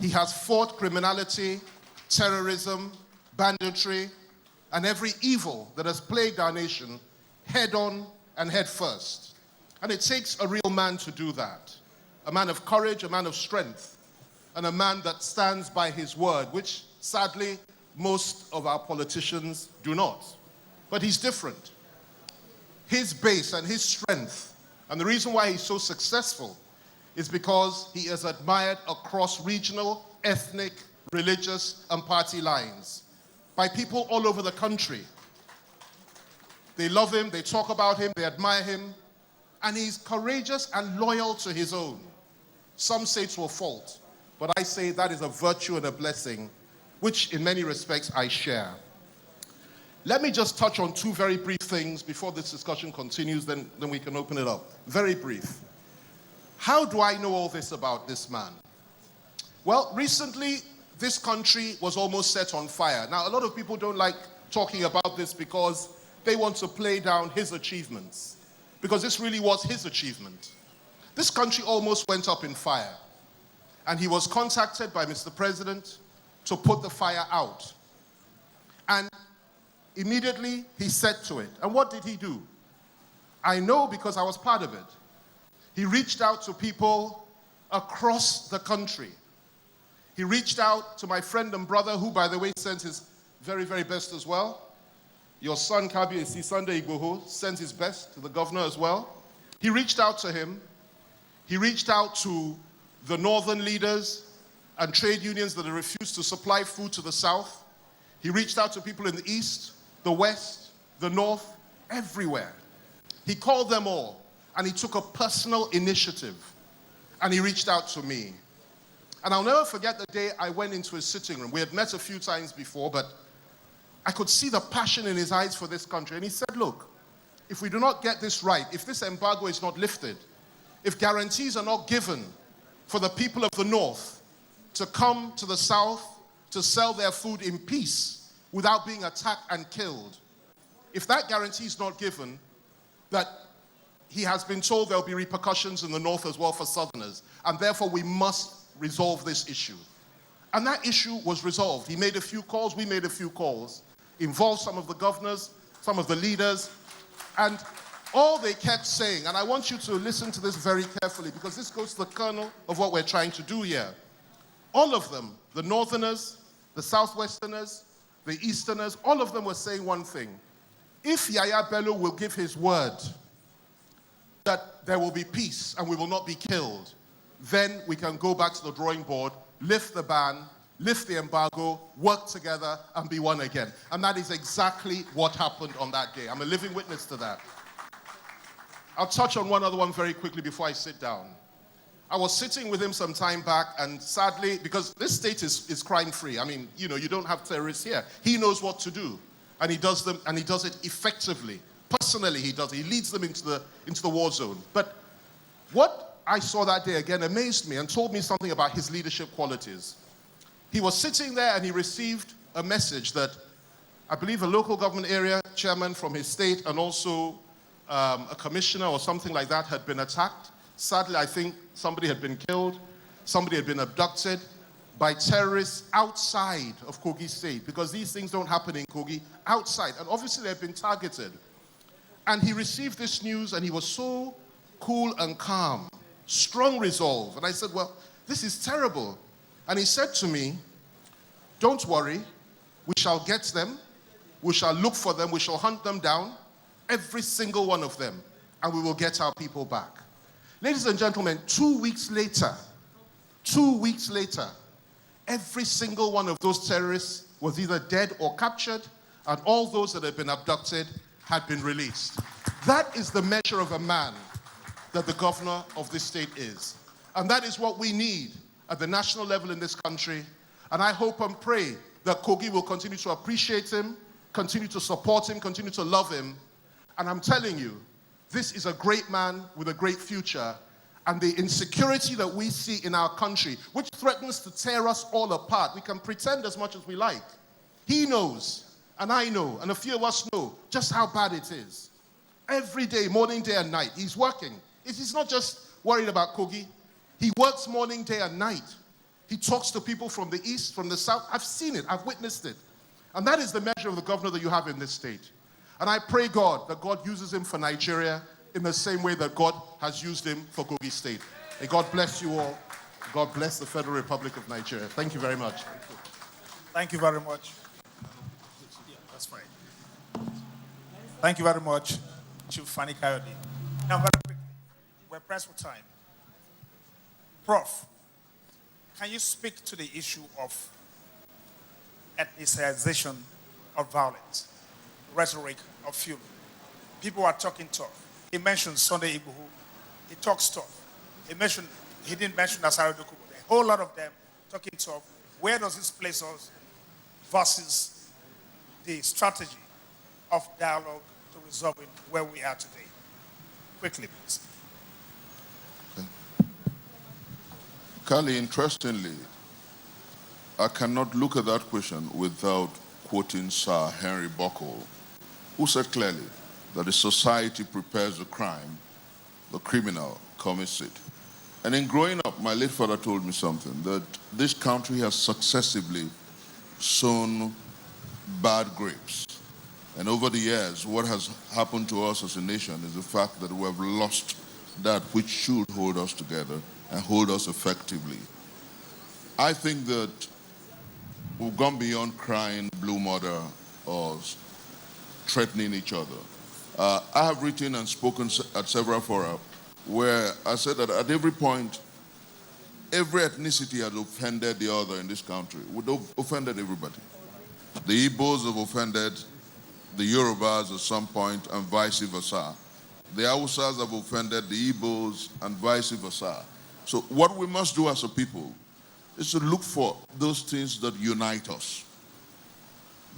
S2: He has fought criminality, terrorism, banditry, and every evil that has plagued our nation head on and head first. And it takes a real man to do that. A man of courage, a man of strength, and a man that stands by his word, which sadly most of our politicians do not. But he's different. His base and his strength, and the reason why he's so successful is because he is admired across regional, ethnic, religious, and party lines by people all over the country. They love him, they talk about him, they admire him, and he's courageous and loyal to his own. Some say to a fault, but I say that is a virtue and a blessing, which in many respects I share. Let me just touch on 2 very brief things before this discussion continues, then we can open it up. Very brief. How do I know all this about this man? Well, recently, this country was almost set on fire. Now, a lot of people don't like talking about this because they want to play down his achievements, because this really was his achievement. This country almost went up in fire, and he was contacted by Mr. President to put the fire out. And immediately, he set to it. And what did he do? I know because I was part of it. He reached out to people across the country. He reached out to my friend and brother, who, by the way, sent his very, very best as well. Your son, Kabiyesi Sunday Igboho, sent his best to the governor as well. He reached out to him. He reached out to the northern leaders and trade unions that had refused to supply food to the south. He reached out to people in the east, the west, the north, everywhere. He called them all, and he took a personal initiative, and he reached out to me. And I'll never forget the day I went into his sitting room. We had met a few times before, but I could see the passion in his eyes for this country. And he said, look, if we do not get this right, if this embargo is not lifted, if guarantees are not given for the people of the north to come to the south to sell their food in peace without being attacked and killed, if that guarantee is not given, that he has been told there'll be repercussions in the north as well for southerners, and therefore we must resolve this issue. And that issue was resolved. He made a few calls, we made a few calls, involved some of the governors, some of the leaders, and all they kept saying, and I want you to listen to this very carefully because this goes to the kernel of what we're trying to do here. All of them, the northerners, the southwesterners, the easterners, all of them were saying one thing. If Yaya Bello will give his word that there will be peace and we will not be killed, then we can go back to the drawing board, lift the ban, lift the embargo, work together, and be one again. And that is exactly what happened on that day. I'm a living witness to that. I'll touch on one other one very quickly before I sit down. I was sitting with him some time back, and sadly, because this state is crime-free. I mean, you know, you don't have terrorists here. He knows what to do, and he does it effectively. Personally, he does. He leads them into the war zone. But what I saw that day again amazed me and told me something about his leadership qualities. He was sitting there and he received a message that I believe a local government area chairman from his state and also a commissioner or something like that had been attacked. Sadly, I think somebody had been killed, somebody had been abducted by terrorists outside of Kogi State, because these things don't happen in Kogi, outside. And obviously they had been targeted. And he received this news and he was so cool and calm, strong resolve. And I said, well, this is terrible. And he said to me, don't worry, we shall get them, we shall look for them, we shall hunt them down, every single one of them, and we will get our people back. Ladies and gentlemen, 2 weeks later, every single one of those terrorists was either dead or captured, and all those that had been abducted had been released. That is the measure of a man that the governor of this state is. And that is what we need at the national level in this country. And I hope and pray that Kogi will continue to appreciate him, continue to support him, continue to love him. And I'm telling you, this is a great man with a great future. And the insecurity that we see in our country, which threatens to tear us all apart, we can pretend as much as we like. He knows, and I know, and a few of us know just how bad it is. Every day, morning, day, and night, he's working. He's not just worried about Kogi. He works morning, day, and night. He talks to people from the east, from the south. I've seen it. I've witnessed it. And that is the measure of the governor that you have in this state. And I pray God that God uses him for Nigeria in the same way that God has used him for Kogi State. May God bless you all. God bless the Federal Republic of Nigeria. Thank you very much.
S22: Thank you very much. Yeah, that's fine. Thank you very much, Chief Fani Coyote. Now, very quickly, we're pressed for time. Prof, can you speak to the issue of ethnicization of violence, rhetoric of fuel? People are talking tough. He mentioned Sunday Igboho. He talks tough. He didn't mention Asari Dokubo. A whole lot of them talking tough. Where does this place us versus the strategy of dialogue to resolving where we are today? Quickly, please.
S20: Kali, interestingly, I cannot look at that question without quoting Sir Henry Buckle, who said clearly that the society prepares the crime, the criminal commits it. And in growing up, my late father told me something, that this country has successively sown bad grapes. And over the years, what has happened to us as a nation is the fact that we have lost that which should hold us together and hold us effectively. I think that we've gone beyond crying blue mother or threatening each other. I have written and spoken at several fora where I said that at every point every ethnicity has offended the other in this country. We've offended everybody. The Igbos have offended the Yorubas at some point and vice versa. The Hausas have offended the Igbos and vice versa. So what we must do as a people is to look for those things that unite us.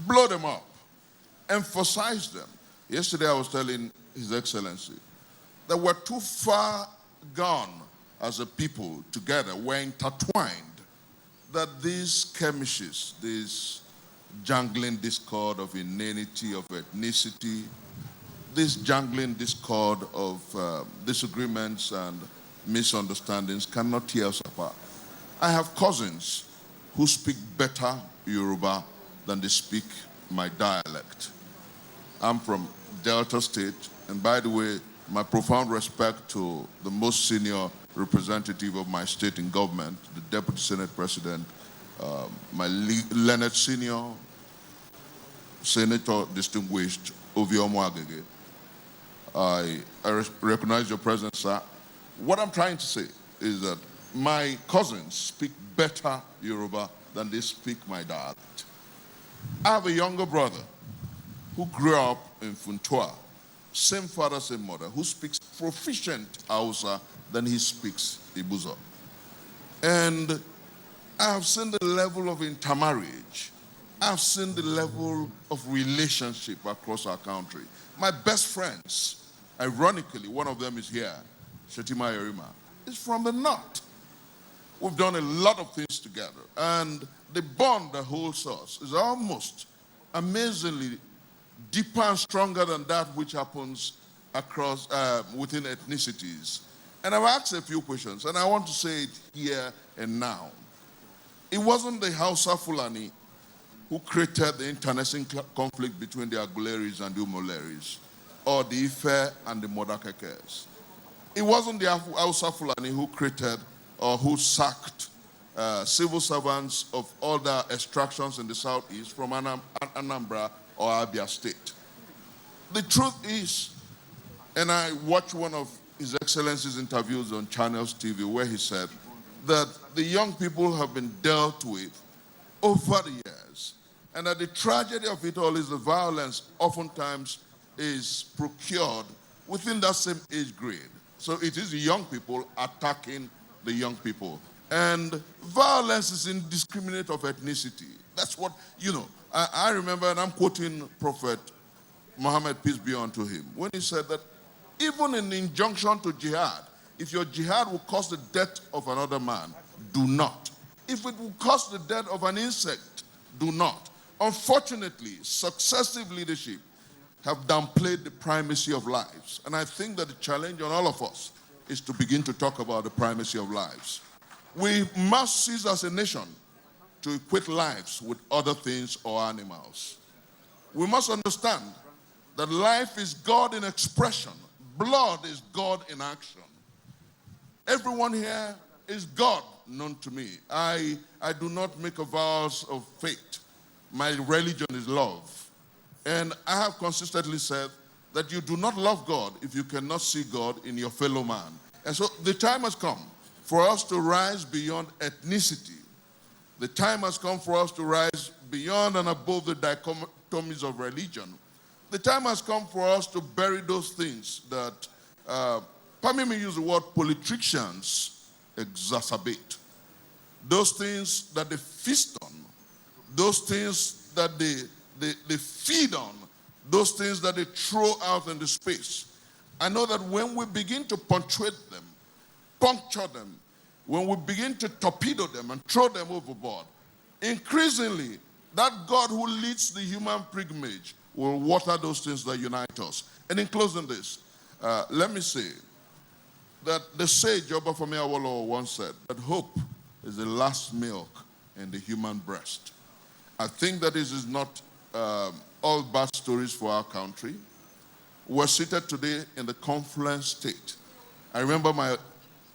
S20: Blow them up. Emphasize them. Yesterday I was telling His Excellency that we're too far gone as a people together. We're intertwined. That these skirmishes, this jangling discord of inanity, of ethnicity, this jangling discord of disagreements and misunderstandings cannot tear us apart. I have cousins who speak better Yoruba than they speak my dialect. I'm from Delta State, and by the way, my profound respect to the most senior representative of my state in government, the Deputy Senate President, my Leonard Senior, Senator Distinguished Oviomo Agege. I recognize your presence, sir. What I'm trying to say is that my cousins speak better Yoruba than they speak my dialect. I have a younger brother who grew up in Funtua, same father, same mother, who speaks proficient Hausa than he speaks Ibuzo. And I have seen the level of intermarriage. I've seen the level of relationship across our country. My best friends, ironically, one of them is here, Shetima Yerima, is from the north. We've done a lot of things together, and the bond that holds us is almost amazingly deeper and stronger than that which happens across within ethnicities. And I've asked a few questions, and I want to say it here and now. It wasn't the Hausa Fulani who created the internecine conflict between the Aguleris and the Umoleris, or the Ife and the Modakekes. It wasn't the Hausa Fulani who created or who sacked civil servants of all the extractions in the southeast from Anambra or Abia State. The truth is, and I watched one of His Excellency's interviews on Channels TV where he said that the young people have been dealt with over the years, and that the tragedy of it all is the violence oftentimes is procured within that same age grade. So it is the young people attacking the young people. And violence is indiscriminate of ethnicity. That's what, I remember, and I'm quoting Prophet Muhammad, peace be unto him, when he said that even in the injunction to jihad, if your jihad will cause the death of another man, do not. If it will cause the death of an insect, do not. Unfortunately, successive leadership have downplayed the primacy of lives. And I think that the challenge on all of us is to begin to talk about the primacy of lives. We must cease as a nation to equate lives with other things or animals. We must understand that life is God in expression. Blood is God in action. Everyone here is God known to me. I do not make vows of faith. My religion is love. And I have consistently said that you do not love God if you cannot see God in your fellow man. And so the time has come for us to rise beyond ethnicity. The time has come for us to rise beyond and above the dichotomies of religion. The time has come for us to bury those things that, permit me use the word politicians exacerbate. Those things that they feast on, those things that they feed on, those things that they throw out in the space. I know that when we begin to punctuate them, puncture them, when we begin to torpedo them and throw them overboard, increasingly, that God who leads the human pilgrimage will water those things that unite us. And in closing this, let me say that the sage Obafemi Awolowo once said that hope is the last milk in the human breast. I think that this is not all bad stories for our country. We're seated today in the confluence state. I remember my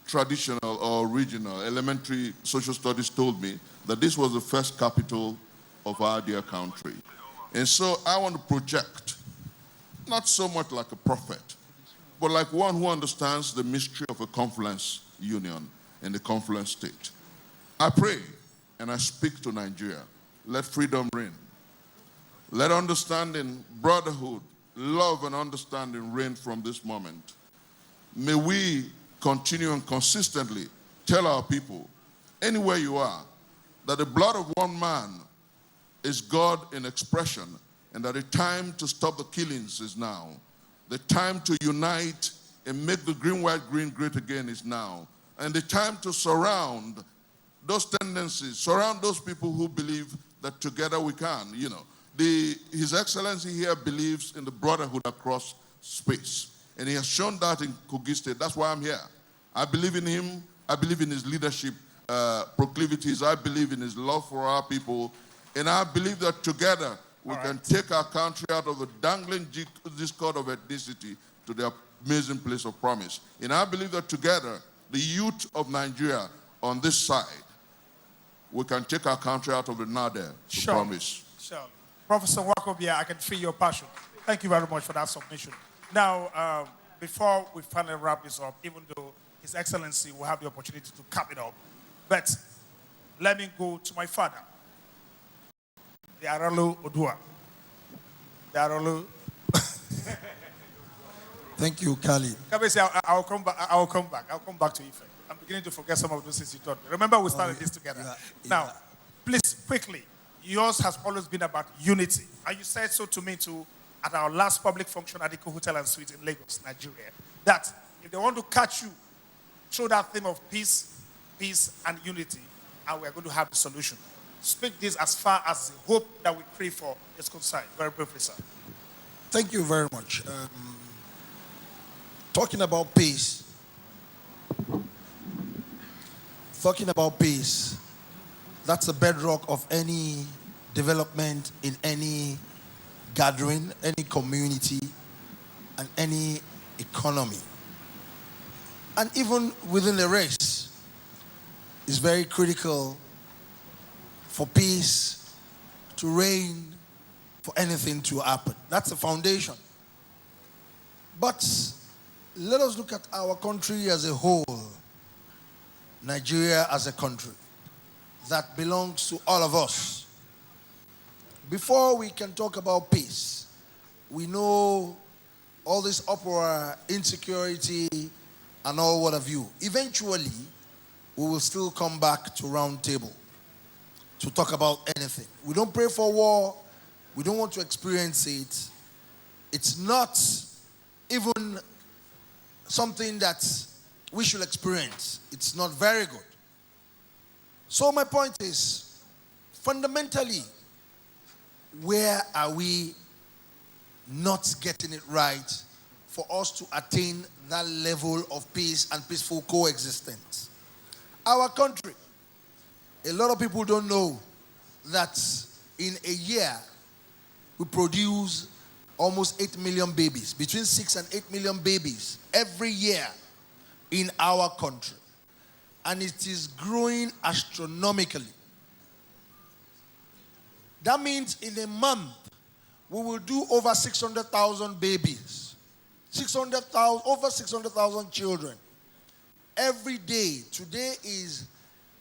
S20: traditional or regional elementary social studies told me that this was the first capital of our dear country. And so I want to project, not so much like a prophet, but like one who understands the mystery of a confluence union. in the confluent state. I pray and I speak to Nigeria. Let freedom reign. Let understanding, brotherhood, love and understanding reign from this moment. May we continue and consistently tell our people, anywhere you are, that the blood of one man is God in expression, and that the time to stop the killings is now. The time to unite and make the green, white, green great again is now. And the time to surround those tendencies, surround those people who believe that together we can. You know, His Excellency here believes in the brotherhood across space. And he has shown that in Kogi State. That's why I'm here. I believe in him. I believe in his leadership proclivities. I believe in his love for our people. And I believe that together we can take our country out of the dangling discord of ethnicity to the amazing place of promise. And I believe that together, the youth of Nigeria on this side, we can take our country out of the nadir to promise.
S22: Sure. Professor Wakobia, I can feel your passion. Thank you very much for that submission. Now, before we finally wrap this up, even though His Excellency will have the opportunity to cap it up, but let me go to my father, the Aralo Odua. The Aralo.
S1: Thank you, Kali.
S22: I'll come back. I'll come back to Ife. I'm beginning to forget some of those things you taught me. Remember, we started this together. Now, please, quickly, yours has always been about unity. And you said so to me, too, at our last public function at the Hotel and Suite in Lagos, Nigeria, that if they want to catch you, show that theme of peace, and unity, and we're going to have the solution. Speak this as far as the hope that we pray for is concerned. Very briefly, sir.
S1: Thank you very much. Talking about peace, that's the bedrock of any development in any gathering, any community, and any economy. And even within the race, it's very critical for peace to reign, for anything to happen. That's the foundation. But let us look at our country as a whole, Nigeria as a country that belongs to all of us. Before we can talk about peace, we know all this uproar, insecurity, and all what have you. Eventually, we will still come back to round table to talk about anything. We don't pray for war. We don't want to experience it. It's not even something that we should experience. It's not very good. So my point is, fundamentally, where are we not getting it right for us to attain that level of peace and peaceful coexistence? Our country, a lot of people don't know that in a year, we produce almost 8 million babies, between 6 and 8 million babies every year in our country. And it is growing astronomically. That means in a month, we will do over 600,000 babies. Over 600,000 children. Every day. Today is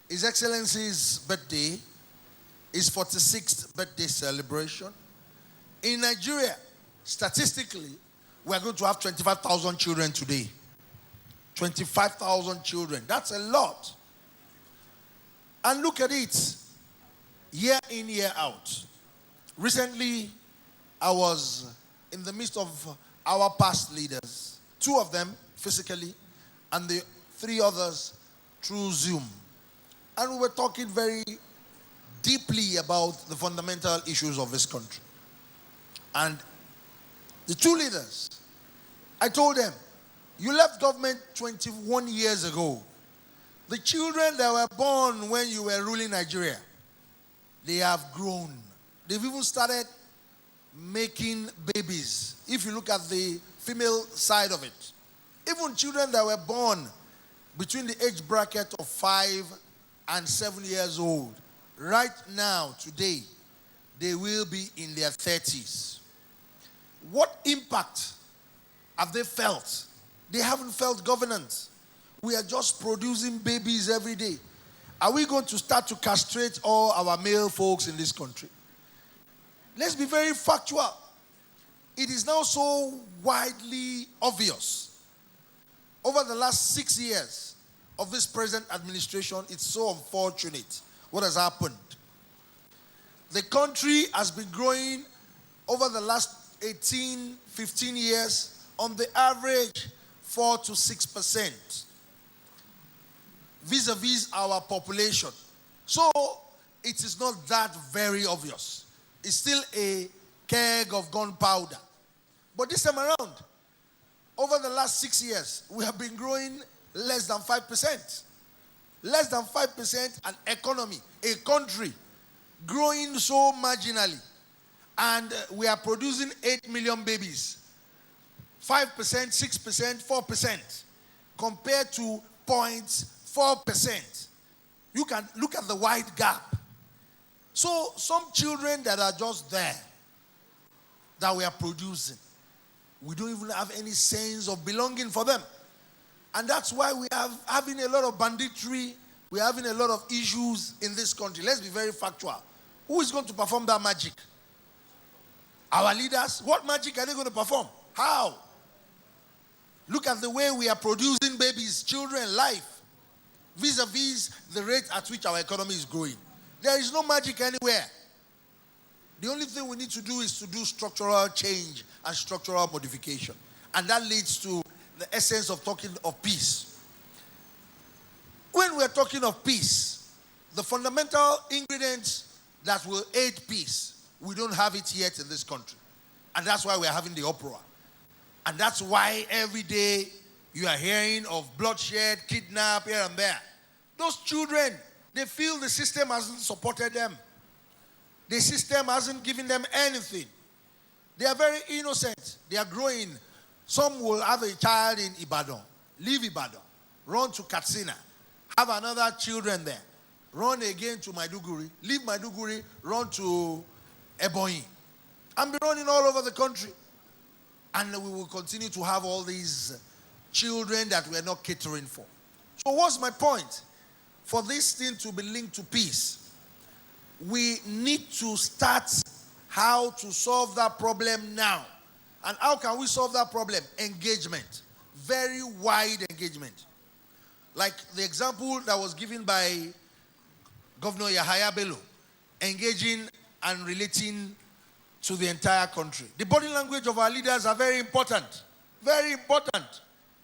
S1: His Excellency's birthday. His 46th birthday celebration. In Nigeria, statistically, we are going to have 25,000 children today. 25,000 children. That's a lot. And look at it. Year in, year out. Recently, I was in the midst of our past leaders. 2 of them physically, and the 3 others through Zoom. And we were talking very deeply about the fundamental issues of this country. And the 2 leaders, I told them, you left government 21 years ago. The children that were born when you were ruling Nigeria, they have grown. They've even started making babies. If you look at the female side of it, even children that were born between the age bracket of 5 and 7 years old, right now, today, they will be in their 30s. What impact have they felt? They haven't felt governance. We are just producing babies every day. Are we going to start to castrate all our male folks in this country? Let's be very factual. It is now so widely obvious. Over the last 6 years of this present administration, it's so unfortunate what has happened. The country has been growing over the last 18, 15 years on the average 4 to 6% vis-a-vis our population. So it is not that very obvious. It's still a keg of gunpowder. But this time around, over the last 6 years, we have been growing less than 5%. Less than 5%, an economy, a country growing so marginally. And we are producing 8 million babies. 5%, 6%, 4%, compared to 0.4%. You can look at the wide gap. So some children that are just there, that we are producing, we don't even have any sense of belonging for them. And that's why we are having a lot of banditry, we are having a lot of issues in this country. Let's be very factual. Who is going to perform that magic? Our leaders? What magic are they going to perform? How? Look at the way we are producing babies, children, life, vis-a-vis the rate at which our economy is growing. There is no magic anywhere. The only thing we need to do is to do structural change and structural modification. And that leads to the essence of talking of peace. When we're talking of peace, the fundamental ingredients that will aid peace, we don't have it yet in this country. And that's why we're having the uproar. And that's why every day you are hearing of bloodshed, kidnap here and there. Those children, they feel the system hasn't supported them. The system hasn't given them anything. They are very innocent. They are growing. Some will have a child in Ibadan, leave Ibadan, run to Katsina, have another children there, run again to Maiduguri, leave Maiduguri, run to Ebonyi, and be running all over the country. And we will continue to have all these children that we are not catering for. So what's my point? For this thing to be linked to peace, we need to start how to solve that problem now. And how can we solve that problem? Engagement. Very wide engagement. Like the example that was given by Governor Yahaya Bello, engaging and relating to the entire country. The body language of our leaders are very important. Very important.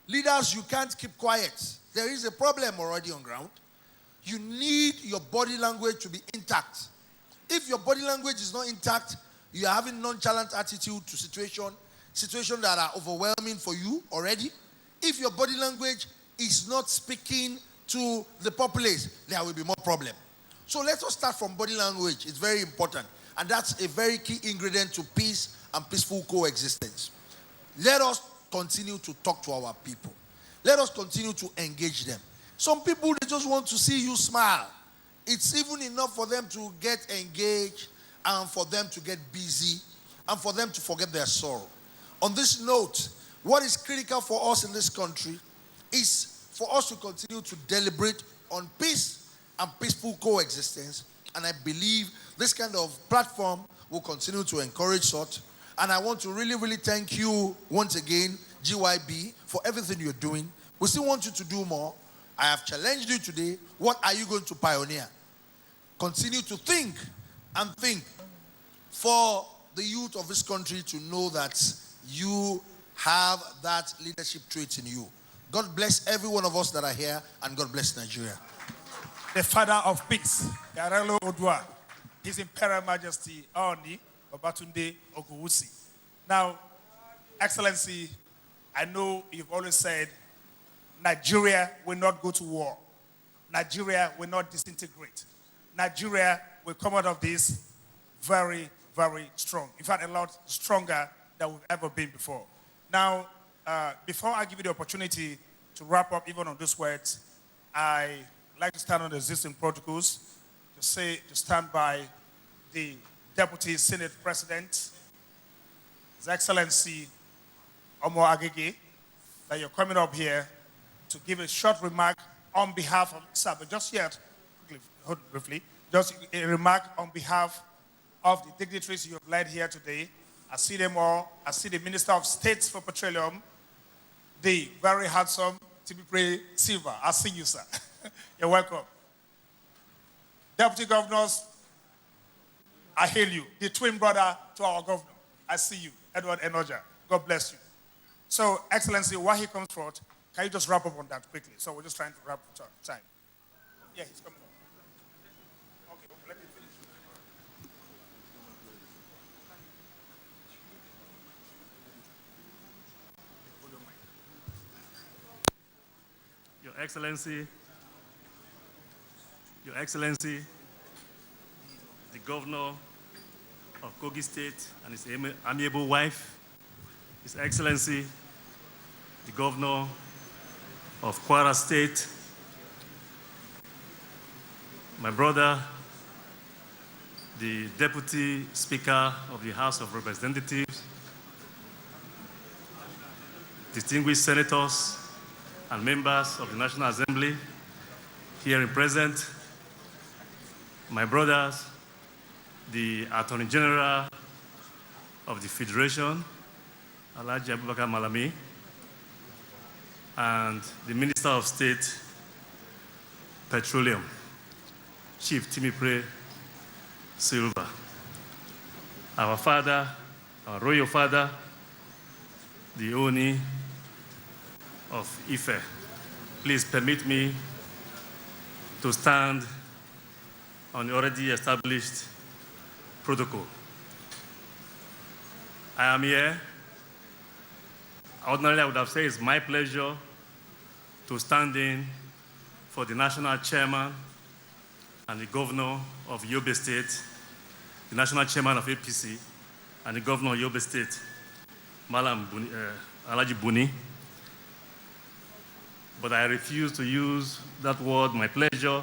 S1: Leaders, you can't keep quiet. There is a problem already on ground. You need your body language to be intact. If your body language is not intact, you are having nonchalant attitude to situations that are overwhelming for you already. If your body language is not speaking to the populace, there will be more problem. So let us start from body language. It's very important. And that's a very key ingredient to peace and peaceful coexistence. Let us continue to talk to our people. Let us continue to engage them. Some people, they just want to see you smile. It's even enough for them to get engaged and for them to get busy and for them to forget their sorrow. On this note, what is critical for us in this country is for us to continue to deliberate on peace and peaceful coexistence. And I believe this kind of platform will continue to encourage such. And I want to really, really thank you once again, GYB, for everything you're doing. We still want you to do more. I have challenged you today. What are you going to pioneer? Continue to think and think for the youth of this country to know that you have that leadership trait in you. God bless every one of us that are here, and God bless Nigeria.
S22: The father of peace, Yarelo Odua, His Imperial Majesty Oni Babatunde Oguwusi. Now, Excellency, I know you've always said Nigeria will not go to war. Nigeria will not disintegrate. Nigeria will come out of this very, very strong. In fact, a lot stronger than we've ever been before. Now, before I give you the opportunity to wrap up even on those words, I like to stand on the existing protocols to stand by the Deputy Senate President, His Excellency Omo Agege, that you're coming up here to give a short remark on behalf of, sir, but just yet, quickly, hold briefly, just a remark on behalf of the dignitaries you have led here today. I see them all. I see the Minister of State for Petroleum, the very handsome Timipre Silva. I see you, sir. You're welcome. Deputy Governors, I hail you. The twin brother to our governor. I see you, Edward Enoja. God bless you. So, Excellency, while he comes forth, can you just wrap up on that quickly? So we're just trying to wrap up time. Yeah, he's coming up. Okay, let me finish.
S4: Your Excellency, the Governor of Kogi State and his amiable wife, His Excellency, the Governor of Kwara State, my brother, the Deputy Speaker of the House of Representatives, distinguished senators and members of the National Assembly here in present, my brothers, the Attorney General of the Federation, Alhaji Abubakar Malami, and the Minister of State, Petroleum, Chief Timipre Silva. Our father, our royal father, the Oni of Ife. Please permit me to stand on the already established protocol. I am here. Ordinarily, I would have said it's my pleasure to stand in for the national chairman and the governor of Yobe State, the national chairman of APC, and the governor of Yobe State, Malam Buni, Alhaji Buni. But I refuse to use that word, my pleasure,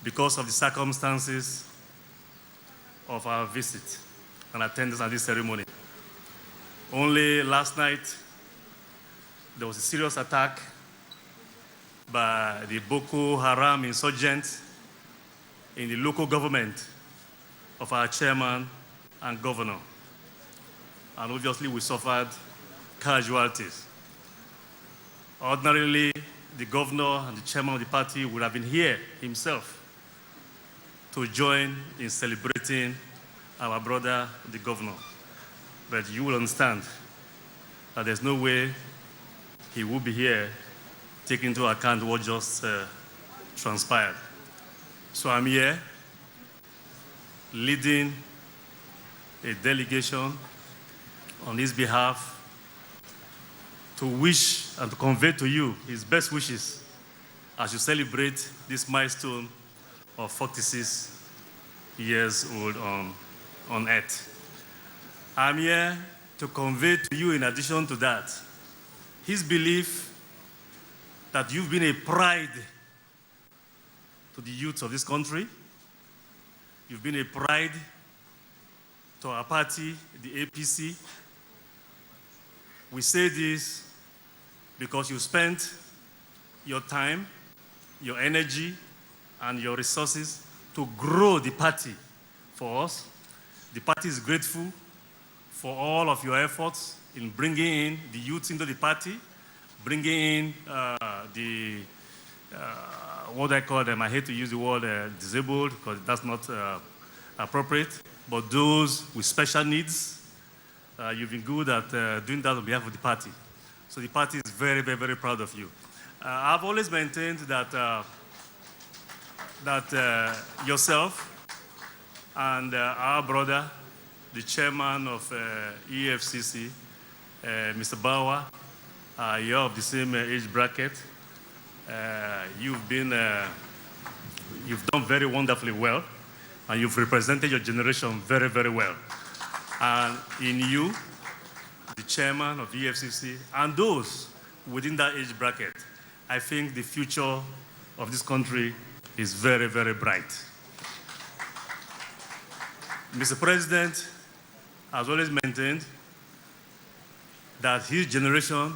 S4: because of the circumstances of our visit and attendance at this ceremony. Only last night, there was a serious attack by the Boko Haram insurgents in the local government of our chairman and governor. And obviously, we suffered casualties. Ordinarily, the governor and the chairman of the party would have been here himself to join in celebrating our brother, the governor. But you will understand that there's no way he will be here taking into account what just transpired. So I'm here leading a delegation on his behalf to wish and to convey to you his best wishes as you celebrate this milestone of 46 years old on earth. I'm here to convey to you, in addition to that, his belief that you've been a pride to the youth of this country. You've been a pride to our party, the APC. We say this because you spent your time, your energy, and your resources to grow the party for us. The party is grateful for all of your efforts in bringing in the youth into the party, bringing in what I call them, I hate to use the word disabled because that's not appropriate, but those with special needs. You've been good at doing that on behalf of the party. So the party is very, very, very proud of you. I've always maintained that, yourself and our brother, the chairman of EFCC, Mr. Bawa, you're of the same age bracket. You've done very wonderfully well, and you've represented your generation very, very well. And in you, the chairman of EFCC, and those within that age bracket, I think the future of this country is very, very bright. Mr. President has always maintained that his generation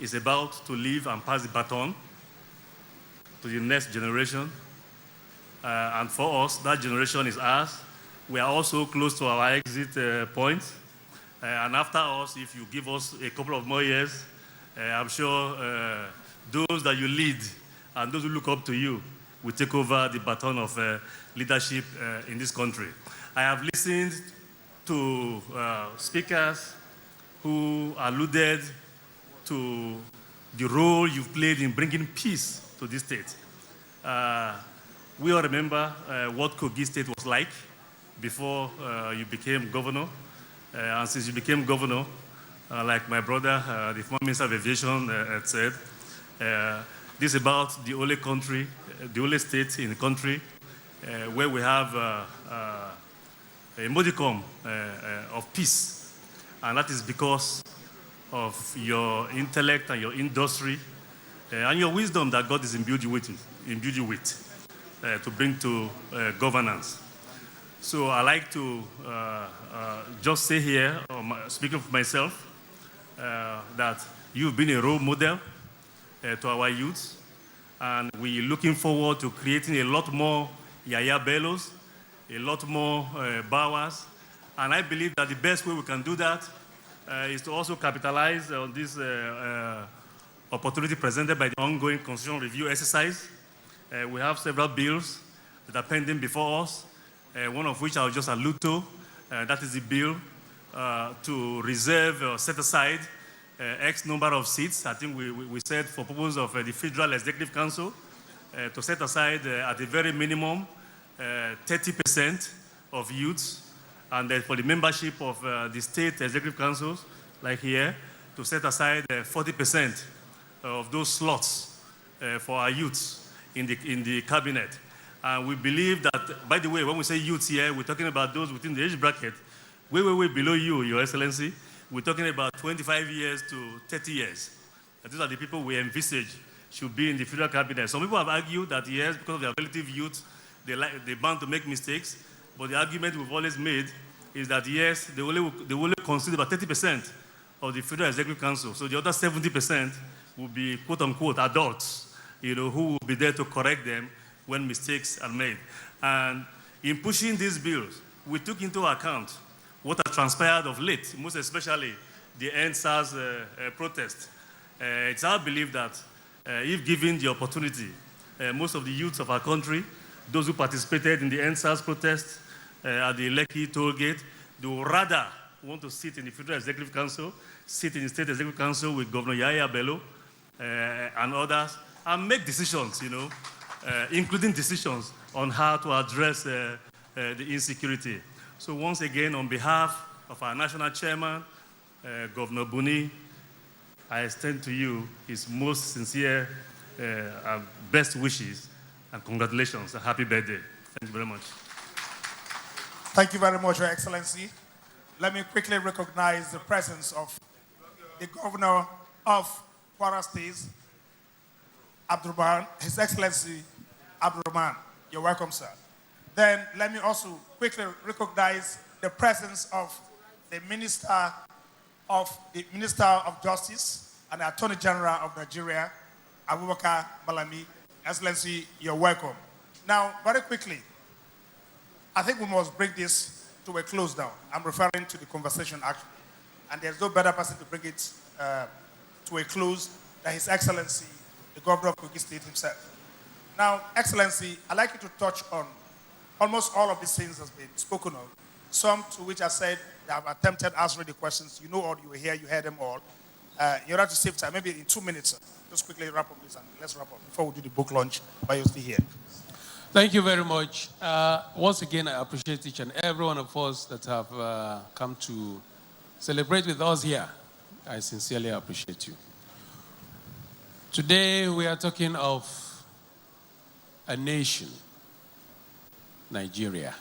S4: is about to leave and pass the baton to the next generation. And for us, that generation is ours. We are also close to our exit point. And after us, if you give us a couple of more years, I'm sure those that you lead and those who look up to you will take over the baton of leadership in this country. I have listened to speakers who alluded to the role you've played in bringing peace to this state. We all remember what Kogi State was like before you became governor. And since you became governor, like my brother, the former Minister of Aviation had said, this is about the only country, the only state in the country where we have a modicum of peace. And that is because of your intellect and your industry and your wisdom that God has imbued you with to bring to governance. So I like to just say here, speaking for myself, that you've been a role model to our youth, and we're looking forward to creating a lot more Yaya Bellos, a lot more Bowers, and I believe that the best way we can do that is to also capitalize on this opportunity presented by the ongoing constitutional review exercise. We have several bills that are pending before us, one of which I'll just allude to. That is the bill to reserve or set aside X number of seats. I think we said for purpose of the Federal Executive Council to set aside at the very minimum 30% of youths, and then for the membership of the state executive councils, like here, to set aside 40% of those slots for our youths in the cabinet. And we believe that, by the way, when we say youths here, we're talking about those within the age bracket way below you, Your Excellency. We're talking about 25 years to 30 years. And these are the people we envisage should be in the federal cabinet. Some people have argued that, yes, because of their relative youth, they're bound to make mistakes. But the argument we've always made is that, yes, they will consider about 30% of the Federal Executive Council. So the other 70% will be, quote-unquote, adults, who will be there to correct them when mistakes are made. And in pushing these bills, we took into account what has transpired of late, most especially the NSAS protest. It's our belief that if given the opportunity, most of the youths of our country, those who participated in the NSAS protest at the Lekki toll gate, they would rather want to sit in the Federal Executive Council, sit in the State Executive Council with Governor Yaya Bello and others, and make decisions, including decisions on how to address the insecurity. So once again, on behalf of our national chairman, Governor Buni, I extend to you his most sincere and best wishes and congratulations. And happy birthday. Thank you very much.
S22: Thank you very much, Your Excellency. Let me quickly recognize the presence of the Governor of Kwara State, Abdurrahman, His Excellency Abdurrahman. You're welcome, sir. Then let me also quickly recognize the presence of the Minister of Justice and the Attorney General of Nigeria, Abubakar Malami. Excellency, you're welcome. Now, very quickly, I think we must bring this to a close now. I'm referring to the conversation, actually. And there's no better person to bring it to a close than His Excellency, the Governor of Kogi State himself. Now, Excellency, I'd like you to touch on almost all of these things that's been spoken of. Some to which I said I've attempted answering the questions. You know all, you were here, you heard them all. In order to save time, maybe in 2 minutes, just quickly wrap up this and let's wrap up before we do the book launch while you're still here.
S21: Thank you very much. Once again, I appreciate each and every one of us that have come to celebrate with us here. I sincerely appreciate you. Today, we are talking of a nation, Nigeria,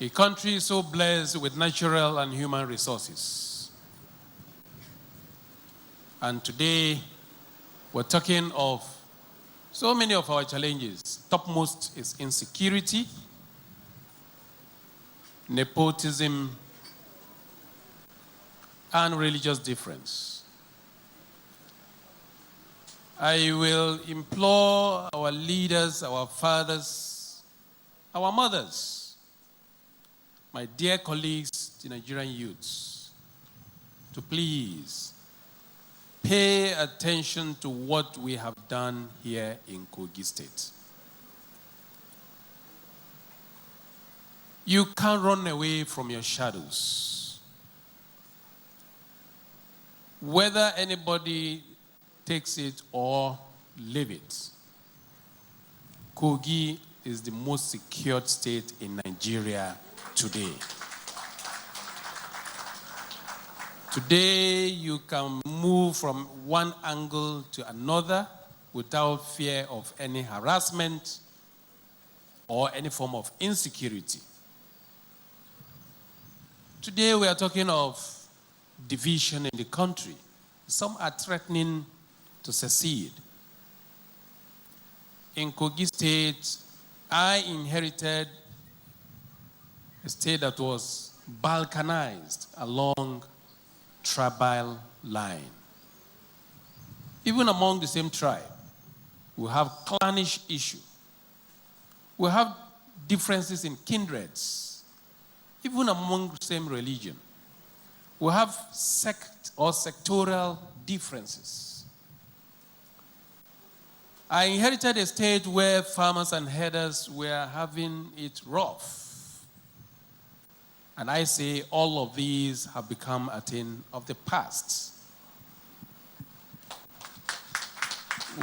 S21: a country so blessed with natural and human resources. And today, we're talking of so many of our challenges. Topmost is insecurity, nepotism, and religious difference. I will implore our leaders, our fathers, our mothers, my dear colleagues, the Nigerian youths, to please pay attention to what we have done here in Kogi State. You can't run away from your shadows. Whether anybody takes it or leave it, Kogi is the most secured state in Nigeria today. Today, you can move from one angle to another without fear of any harassment or any form of insecurity. Today, we are talking of division in the country. Some are threatening to secede. In Kogi State, I inherited a state that was balkanized along tribal line. Even among the same tribe, we have clannish issue. We have differences in kindreds, even among the same religion. We have sect or sectoral differences. I inherited a state where farmers and herders were having it rough. And I say all of these have become a thing of the past.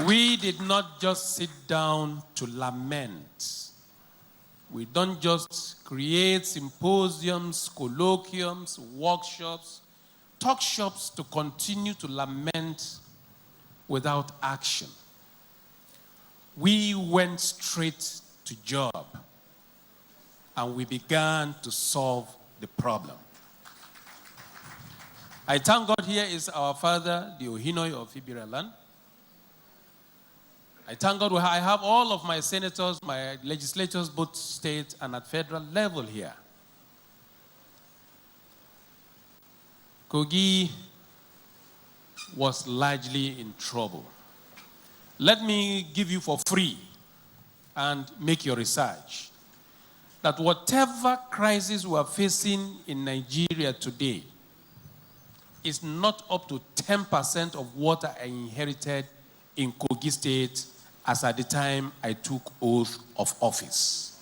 S21: We did not just sit down to lament. We don't just create symposiums, colloquiums, workshops, talk shops to continue to lament without action. We went straight to job and we began to solve the problem. I thank God here is our father, the Ohinoi of Ibiraland. I thank God I have all of my senators, my legislators, both state and at federal level here. Kogi was largely in trouble. Let me give you for free and make your research that whatever crisis we are facing in Nigeria today is not up to 10% of what I inherited in Kogi State as at the time I took oath of office.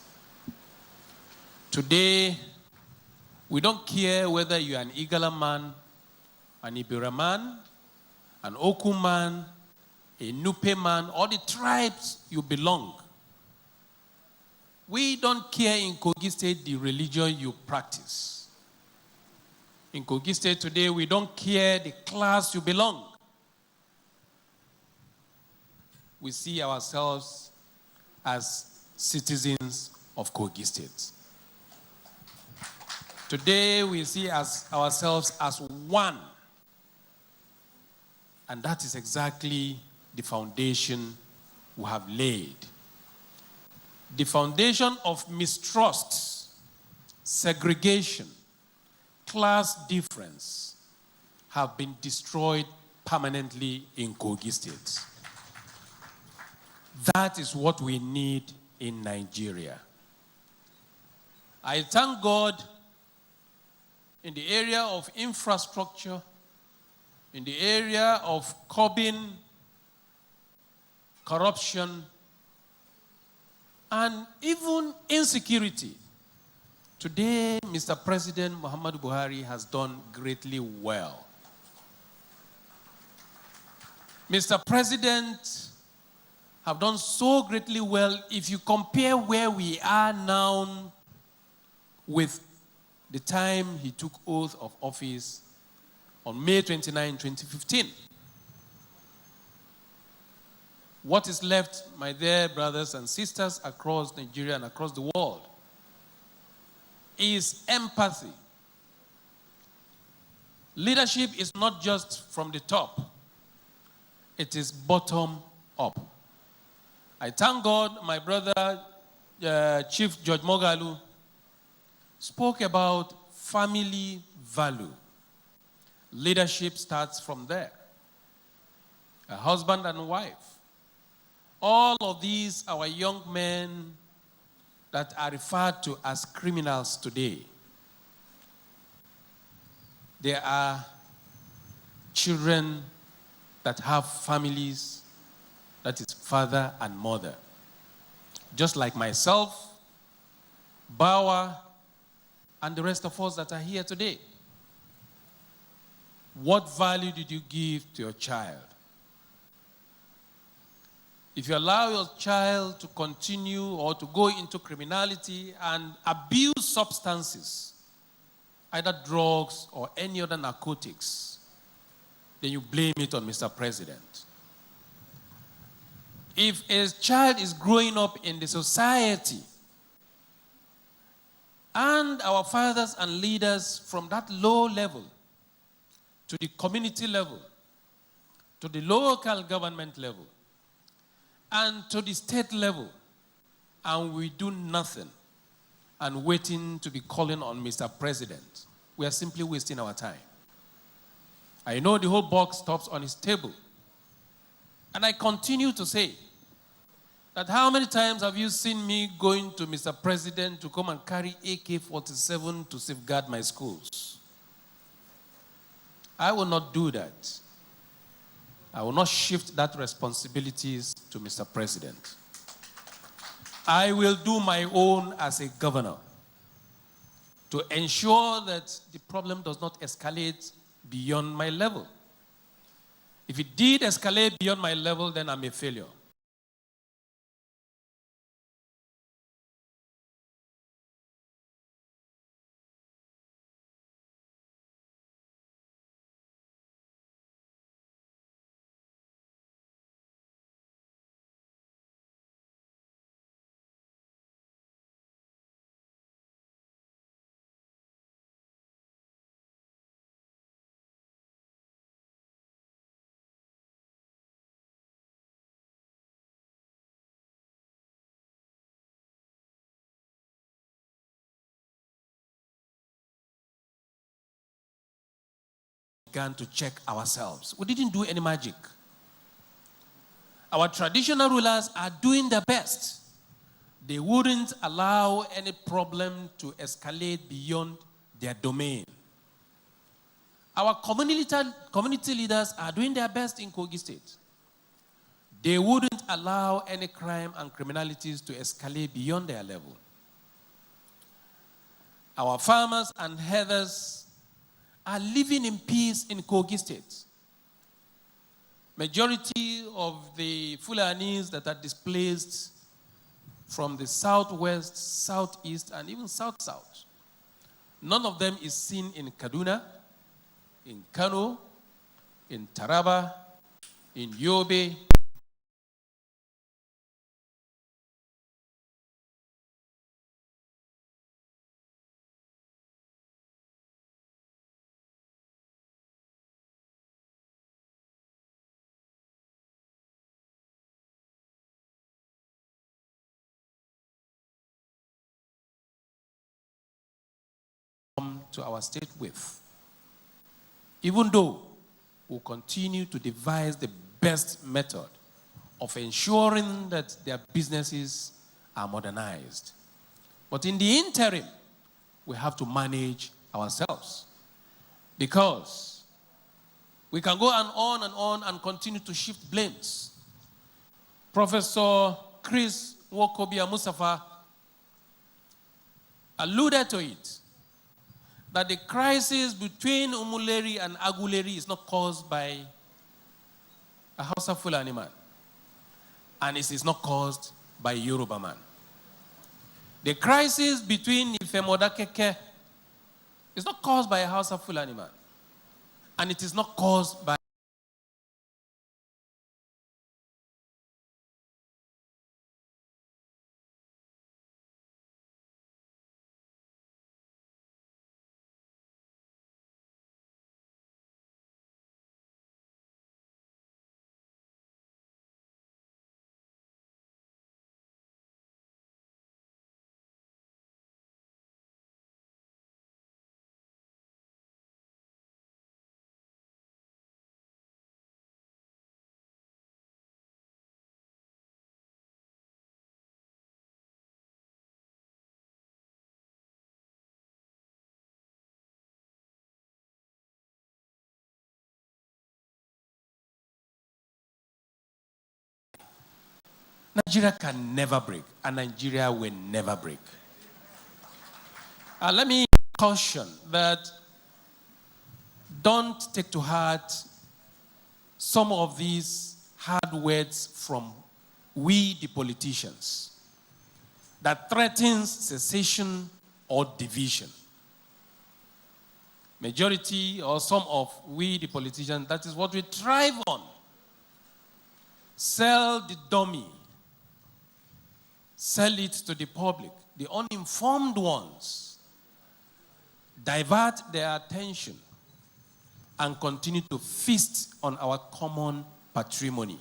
S21: Today, we don't care whether you're an Igala man, an Ibira man, an Oku man, a Nupe man, or the tribes you belong. We don't care in Kogi State the religion you practice. In Kogi State today, we don't care the class you belong. We see ourselves as citizens of Kogi State. Today, we see ourselves as one. And that is exactly the foundation we have laid. The foundation of mistrust, segregation, class difference have been destroyed permanently in Kogi State. That is what we need in Nigeria. I thank God in the area of infrastructure, in the area of curbing corruption, and even insecurity. Today, Mr. President Muhammadu Buhari has done greatly well. Mr. President have done so greatly well if you compare where we are now with the time he took oath of office on May 29, 2015. What is left, my dear brothers and sisters across Nigeria and across the world, is empathy. Leadership is not just from the top. It is bottom up. I thank God my brother, Chief George Mogalu, spoke about family value. Leadership starts from there. a husband and wife. All of these, our young men that are referred to as criminals today, they are children that have families, that is father and mother. Just like myself, Bauer, and the rest of us that are here today. What value did you give to your child? If you allow your child to continue or to go into criminality and abuse substances, either drugs or any other narcotics, then you blame it on Mr. President. If a child is growing up in the society and our fathers and leaders from that low level to the community level, to the local government level, and to the state level, and we do nothing and waiting to be calling on Mr. President, we are simply wasting our time. I know the whole box stops on his table. And I continue to say that how many times have you seen me going to Mr. President to come and carry AK-47 to safeguard my schools? I will not do that. I will not shift that responsibilities to Mr. President. I will do my own as a governor to ensure that the problem does not escalate beyond my level. If it did escalate beyond my level, then I'm a failure. Began to check ourselves. We didn't do any magic. Our traditional rulers are doing their best. They wouldn't allow any problem to escalate beyond their domain. Our community leaders are doing their best in Kogi State. They wouldn't allow any crime and criminalities to escalate beyond their level. Our farmers and herders are living in peace in Kogi State. Majority of the Fulanis that are displaced from the southwest, southeast, and even south-south, none of them is seen in Kaduna, in Kano, in Taraba, in Yobe. To our state with. Even though we'll continue to devise the best method of ensuring that their businesses are modernized. But in the interim, we have to manage ourselves. Because we can go on and continue to shift blames. Professor Chris Nwokobia Mustafa alluded to it, that the crisis between Umuleri and Aguleri is not caused by a Hausa Fulani man. And it is not caused by a Yoruba man. The crisis between Ifemodakeke is not caused by a Hausa Fulani man. And it is not caused by Nigeria can never break, and Nigeria will never break. Let me caution that don't take to heart some of these hard words from we, the politicians, that threatens secession or division. Majority or some of we, the politicians, that is what we thrive on. Sell the dummy. Sell it to the public, the uninformed ones. Divert their attention and continue to feast on our common patrimony.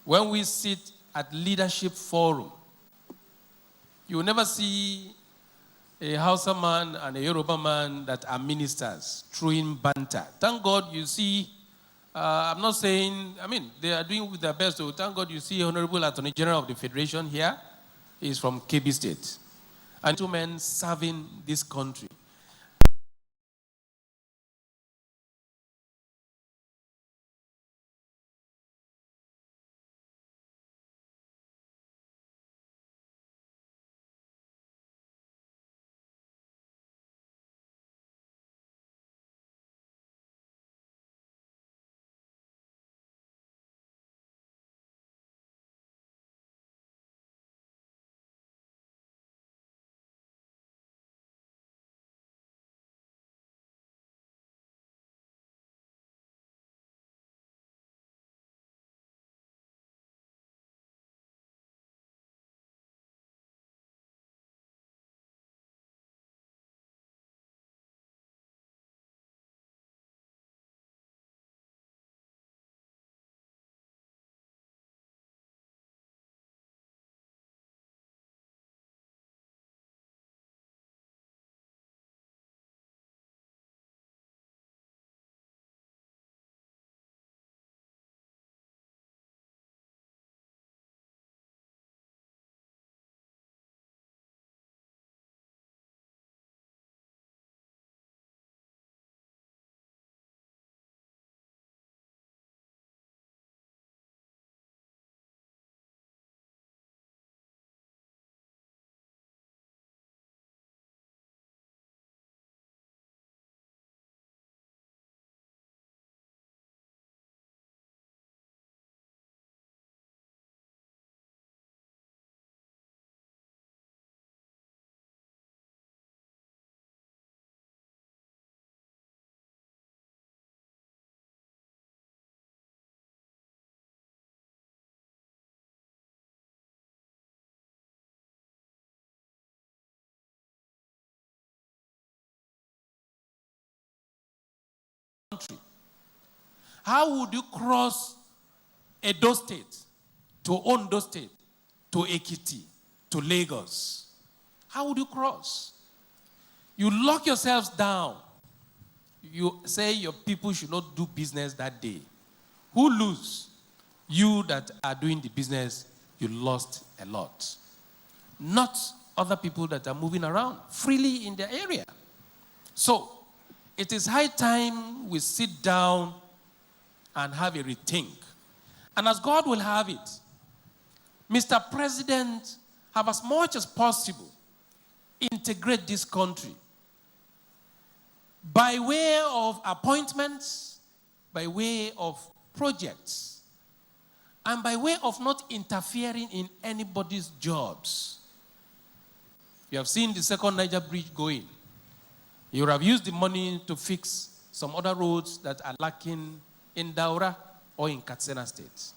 S21: When we sit at leadership forum, you will never see a Hausa man and a Yoruba man that are ministers throwing banter. Thank God you see, I'm not saying, they are doing with their best. So thank God you see Honorable Attorney General of the Federation here. He is from Kebbi State. And two men serving this country. How would you cross Edo State to Ondo State to Ekiti to Lagos? How would you cross? You lock yourselves down. You say your people should not do business that day. Who lose? You that are doing the business, you lost a lot. Not other people that are moving around freely in their area. So, it is high time we sit down and have a rethink. And as God will have it, Mr. President, have as much as possible integrate this country by way of appointments, by way of projects, and by way of not interfering in anybody's jobs. You have seen the second Niger Bridge going. You would have used the money to fix some other roads that are lacking in Daura or in Katsina State.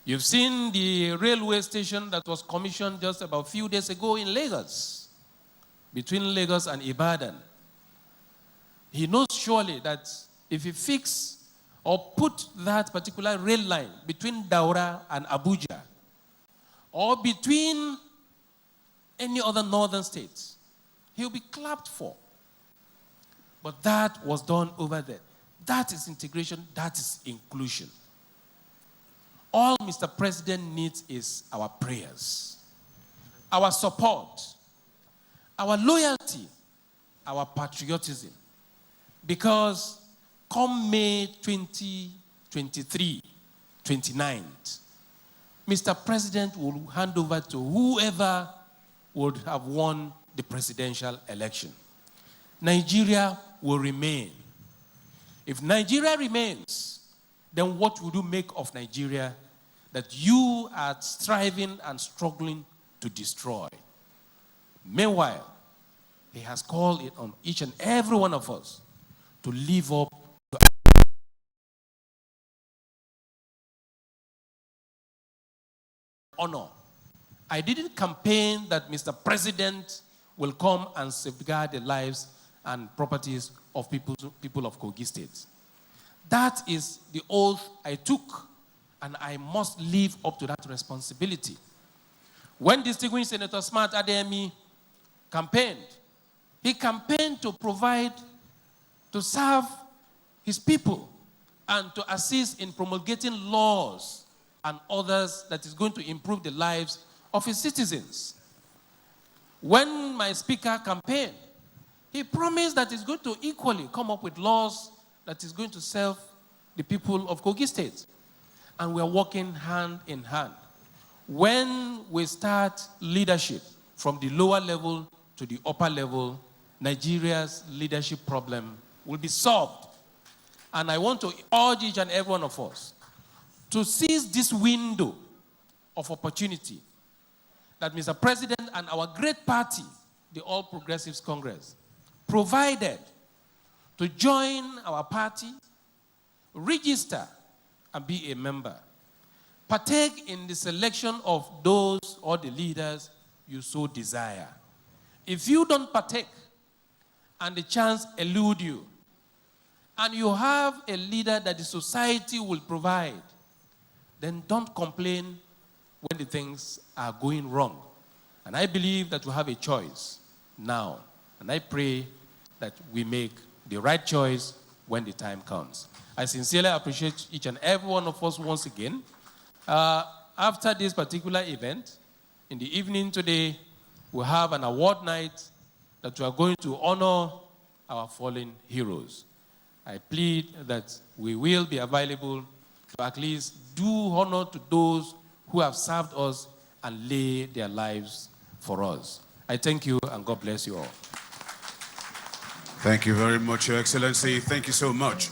S21: You've seen the railway station that was commissioned just about a few days ago in Lagos, between Lagos and Ibadan. He knows surely that if he fix or put that particular rail line between Daura and Abuja, or between any other northern states, he'll be clapped for. But that was done over there. That is integration, that is inclusion. All Mr. President needs is our prayers, our support, our loyalty, our patriotism. Because come May 2023, 29th, Mr. President will hand over to whoever would have won the presidential election. Nigeria will remain. If Nigeria remains, then what would you make of Nigeria that you are striving and struggling to destroy? Meanwhile, he has called it on each and every one of us to live up to honor. I didn't campaign that Mr. President will come and safeguard the lives and properties of people of Kogi State. That is the oath I took, and I must live up to that responsibility. When distinguished Senator Smart Adeyemi campaigned, he campaigned to provide, to serve his people and to assist in promulgating laws and others that is going to improve the lives of his citizens. When my speaker campaigned, he promised that he's going to equally come up with laws that is going to serve the people of Kogi State. And we're working hand in hand. When we start leadership from the lower level to the upper level, Nigeria's leadership problem will be solved. And I want to urge each and every one of us to seize this window of opportunity that Mr. President and our great party, the All Progressives Congress, provided to join our party, register, and be a member. Partake in the selection of those or the leaders you so desire. If you don't partake and the chance elude you, and you have a leader that the society will provide, then don't complain when the things are going wrong. And I believe that we have a choice now. And I pray that we make the right choice when the time comes. I sincerely appreciate each and every one of us once again. After this particular event, in the evening today, we have an award night that we are going to honor our fallen heroes. I plead that we will be available to at least do honor to those who have served us and lay their lives for us. I thank you, and God bless you all.
S14: Thank you very much, Your Excellency. Thank you so much.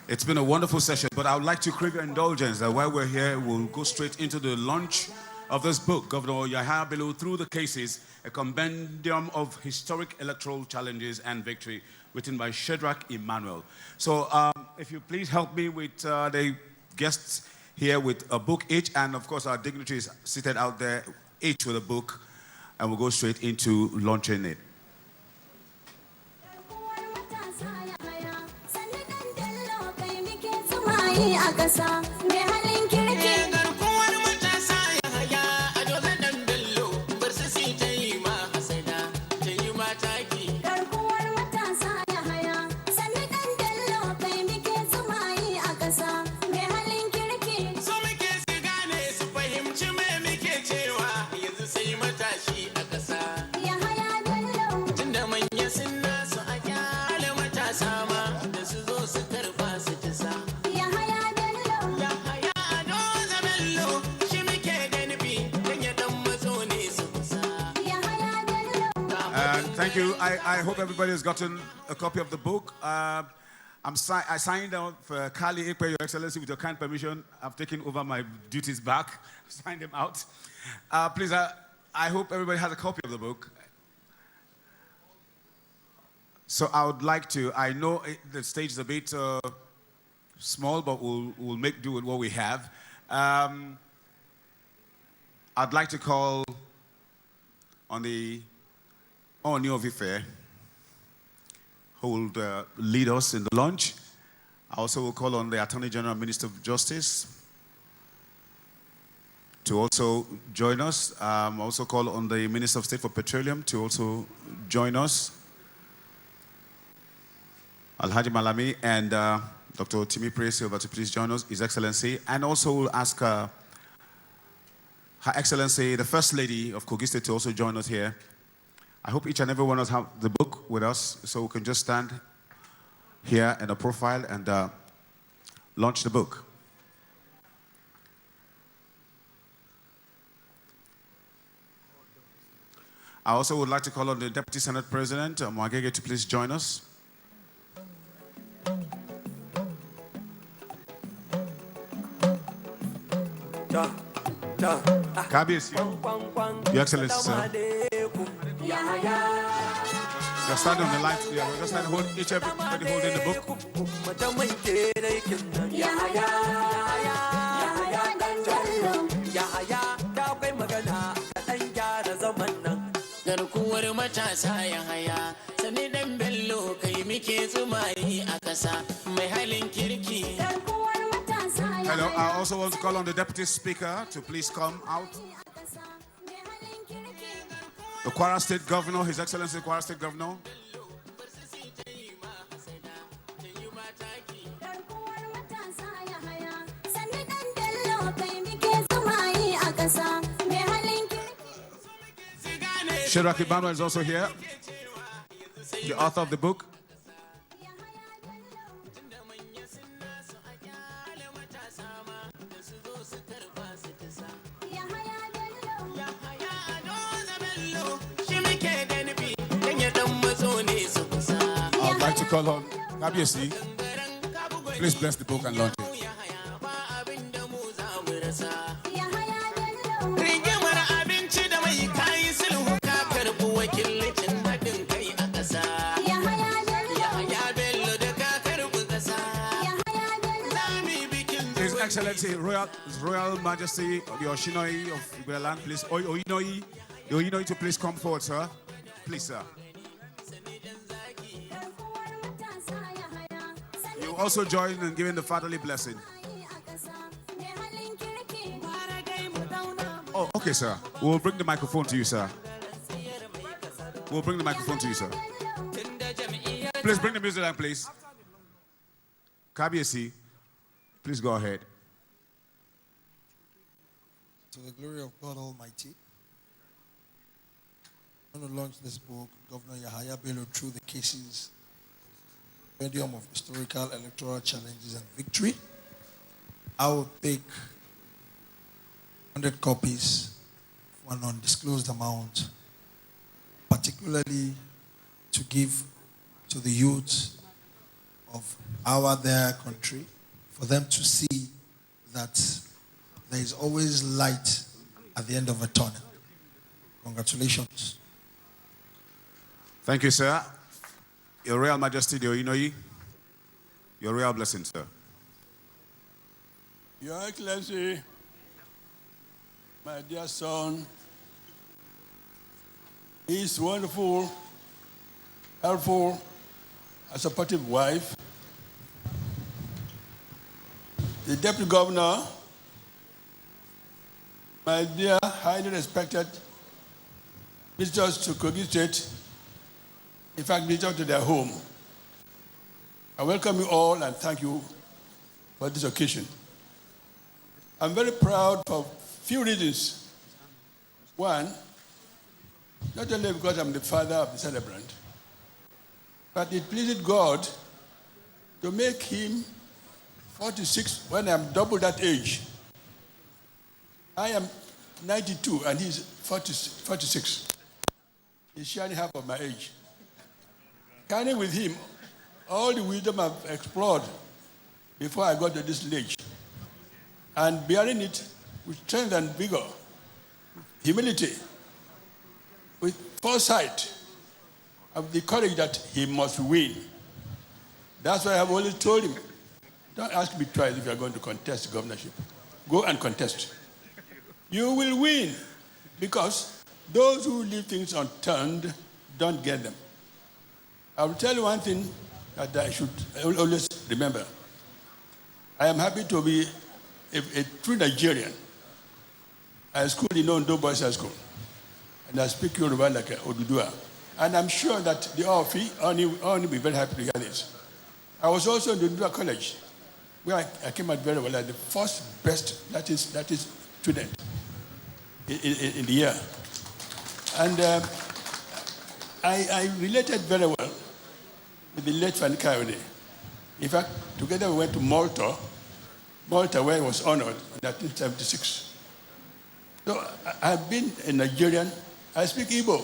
S14: It's been a wonderful session, but I would like to crave your indulgence that while we're here, we'll go straight into the launch of this book, Governor Yahya Bello, Through the Cases, a compendium of historic electoral challenges and victory, written by Shadrach Emmanuel. So if you please help me with the guests here with a book each, and of course our dignitaries seated out there, each with a book, and we'll go straight into launching it. Thank you. I hope everybody has gotten a copy of the book. I signed out for Kali Ekpe, Your Excellency, with your kind permission. I've taken over my duties back. Signed them out. Please, I hope everybody has a copy of the book. So I would like to, I know the stage is a bit small, but we'll make do with what we have. I'd like to call on the Oni of Ife, who will lead us in the launch. I also will call on the Attorney General and Minister of Justice to also join us. Also call on the Minister of State for Petroleum to also join us. Alhaji Malami and Dr. Timi Presi to please join us, His Excellency. And also we'll ask Her Excellency, the First Lady of Kogi State, to also join us here. I hope each and every one of us have the book with us, so we can just stand here in a profile and launch the book. I also would like to call on the Deputy Senate President, Mwagege, to please join us. Kabiyesi, Your Excellency, sir. You're standing on the line. Yeah, we're just standing, everybody holding the book. Hello, I also want to call on the Deputy Speaker to please come out. The Kwara State Governor, His Excellency the Kwara State Governor. Shadrach Ibano is also here, the author of the book. I'd like to call on Kabiyesi. Please bless the book and launch it. His Excellency, His Royal Majesty, the Oshinoi of Ibeland, please, Oyinoi, the Oyinoi to please come forward, sir. Please, sir. You also join in giving the fatherly blessing. Oh, okay, sir. We'll bring the microphone to you, sir. We'll bring the microphone to you, sir. Please bring the music down, please. Kabiyesi, please go ahead.
S1: To the glory of God Almighty, I'm going to launch this book, Governor Yahaya Bello Through the Cases, Medium of Historical Electoral Challenges and Victory. I will take 100 copies for an undisclosed amount, particularly to give to the youth of their country, for them to see that there is always light at the end of a tunnel. Congratulations.
S14: Thank you, sir. Your Royal Majesty, the Oyinoi, your royal blessing, sir.
S8: Your Excellency, my dear son, his wonderful, helpful, and supportive wife, the Deputy Governor, my dear, highly respected visitors to Kogi State, in fact, visitors to their home. I welcome you all and thank you for this occasion. I'm very proud for a few reasons. One, not only because I'm the father of the celebrant, but it pleased God to make him 46 when I'm double that age. I am 92 and he's 46. He's sharing half of my age. Carrying with him all the wisdom I've explored before I got to this age, and bearing it with strength and vigor, humility, with foresight, of the courage that he must win. That's why I've always told him, don't ask me twice if you're going to contest the governorship. Go and contest. You will win, because those who leave things unturned don't get them. I will tell you one thing that I should always remember. I am happy to be a true Nigerian. I schooled in Ondo Boys High School, and I speak Yoruba like Odudua. And I'm sure that the OFI only be very happy to hear this. I was also in the Odudua College, where I came out very well as the first best that is student in the year. And I related very well with the late Fanny Kayode. In fact, together we went to Malta, where he was honored in 1976. So I've been a Nigerian. I speak Igbo.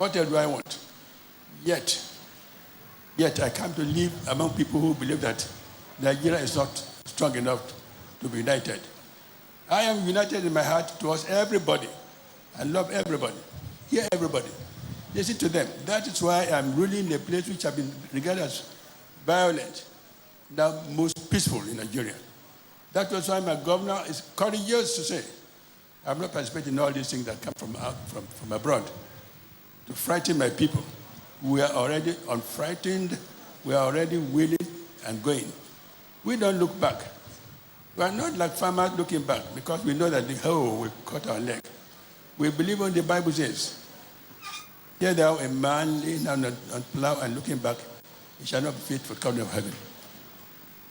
S8: What else do I want? Yet I come to live among people who believe that Nigeria is not strong enough to be united. I am united in my heart towards everybody. I love everybody. Hear everybody. Listen to them. That is why I'm ruling a place which has been regarded as violent, now most peaceful in Nigeria. That was why my governor is courageous to say, I'm not participating in all these things that come from abroad to frighten my people. We are already unfrightened. We are already willing and going. We don't look back. We are not like farmers looking back because we know that the hoe will cut our leg. We believe what the Bible says. Here thou a man laying down on plow and looking back, he shall not be fit for the kingdom of heaven.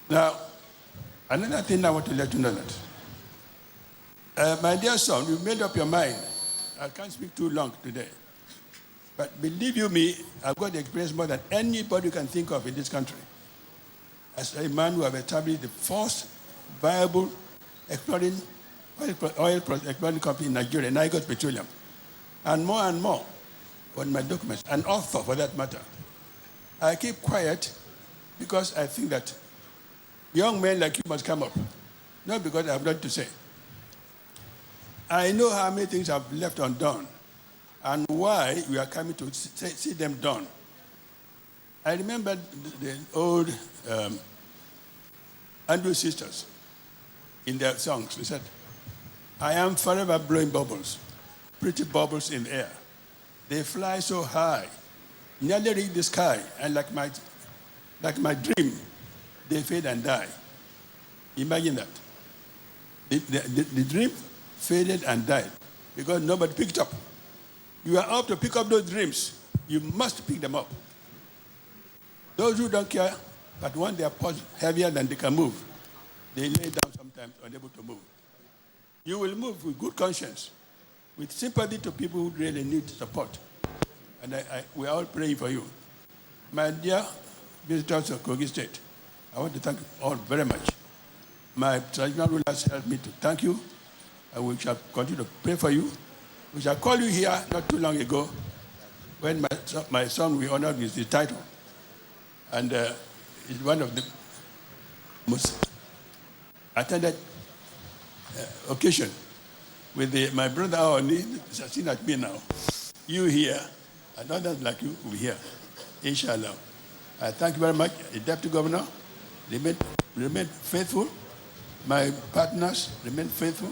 S8: Now, another thing I want to let you know that. My dear son, you've made up your mind. I can't speak too long today. But believe you me, I've got the experience more than anybody can think of in this country. As a man who have established the first viable exploring exploring company in Nigeria, Niger Petroleum, and more on my documents, an author for that matter. I keep quiet because I think that young men like you must come up, not because I have nothing to say. I know how many things I've left undone and why we are coming to see them done. I remember the old Andrew sisters in their songs. They said, I am forever blowing bubbles, pretty bubbles in the air. They fly so high, nearly reach the sky, and like my dream, they fade and die. Imagine that. The dream faded and died because nobody picked up. You are up to pick up those dreams. You must pick them up. Those who don't care, but when they are heavier than they can move, they lay down sometimes, unable to move. You will move with good conscience, with sympathy to people who really need support. And we are all praying for you. My dear visitors of Kogi State, I want to thank you all very much. My traditional rulers helped me to thank you, and we shall continue to pray for you. We shall call you here not too long ago when my son will be honored with the title. And it's one of the most attended occasion with my brother Aoni sitting at me now. You here, and others like you will be here, inshallah. I thank you very much. The Deputy Governor, remain faithful. My partners, remain faithful.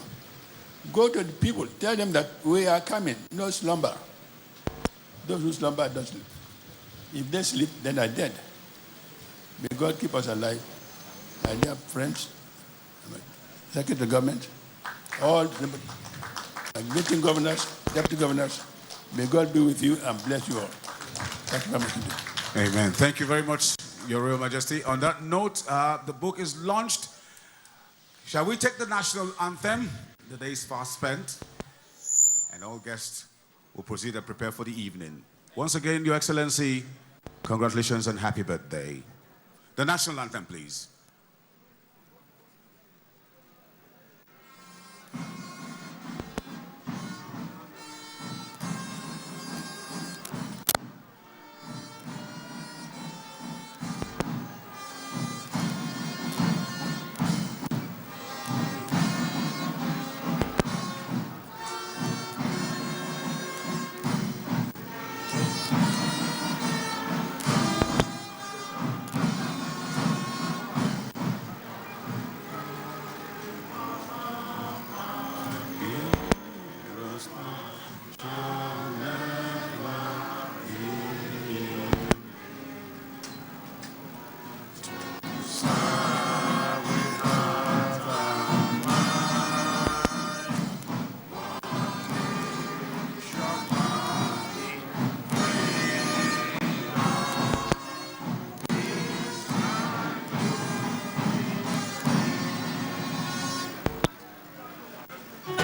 S8: Go to the people, tell them that we are coming, no slumber. Those who slumber don't sleep. If they sleep, then they're dead. May God keep us alive. My dear friends, Secretary of Government, all the meeting governors, deputy governors, may God be with you and bless you all. Thank you very much indeed.
S14: Amen. Thank you very much, Your Royal Majesty. On that note, the book is launched. Shall we take the national anthem? The day is fast spent, and all guests will proceed and prepare for the evening. Once again, Your Excellency, congratulations and happy birthday. The national anthem, please.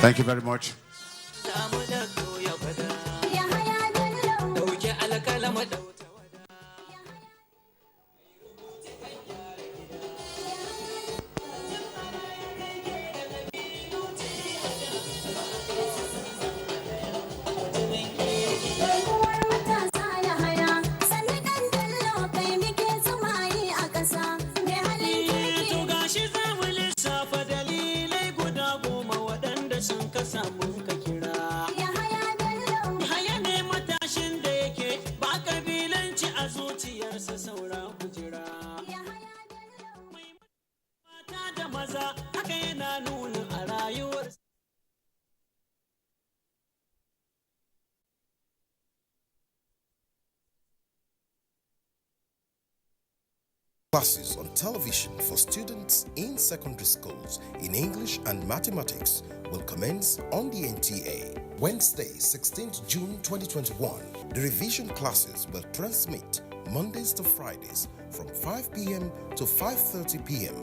S14: Thank you very much.
S9: siyasa mun ka kira. Yahaya ne matashin da yake ba kabilanci a zuciyarsa saura kujira. Mata da maza haka yana nuna a rayuwarsa.
S17: Classes on television for students in secondary schools in English and mathematics will commence on the NTA. Wednesday, 16th June 2021. The revision classes will transmit Mondays to Fridays from 5 p.m. to 5:30 p.m.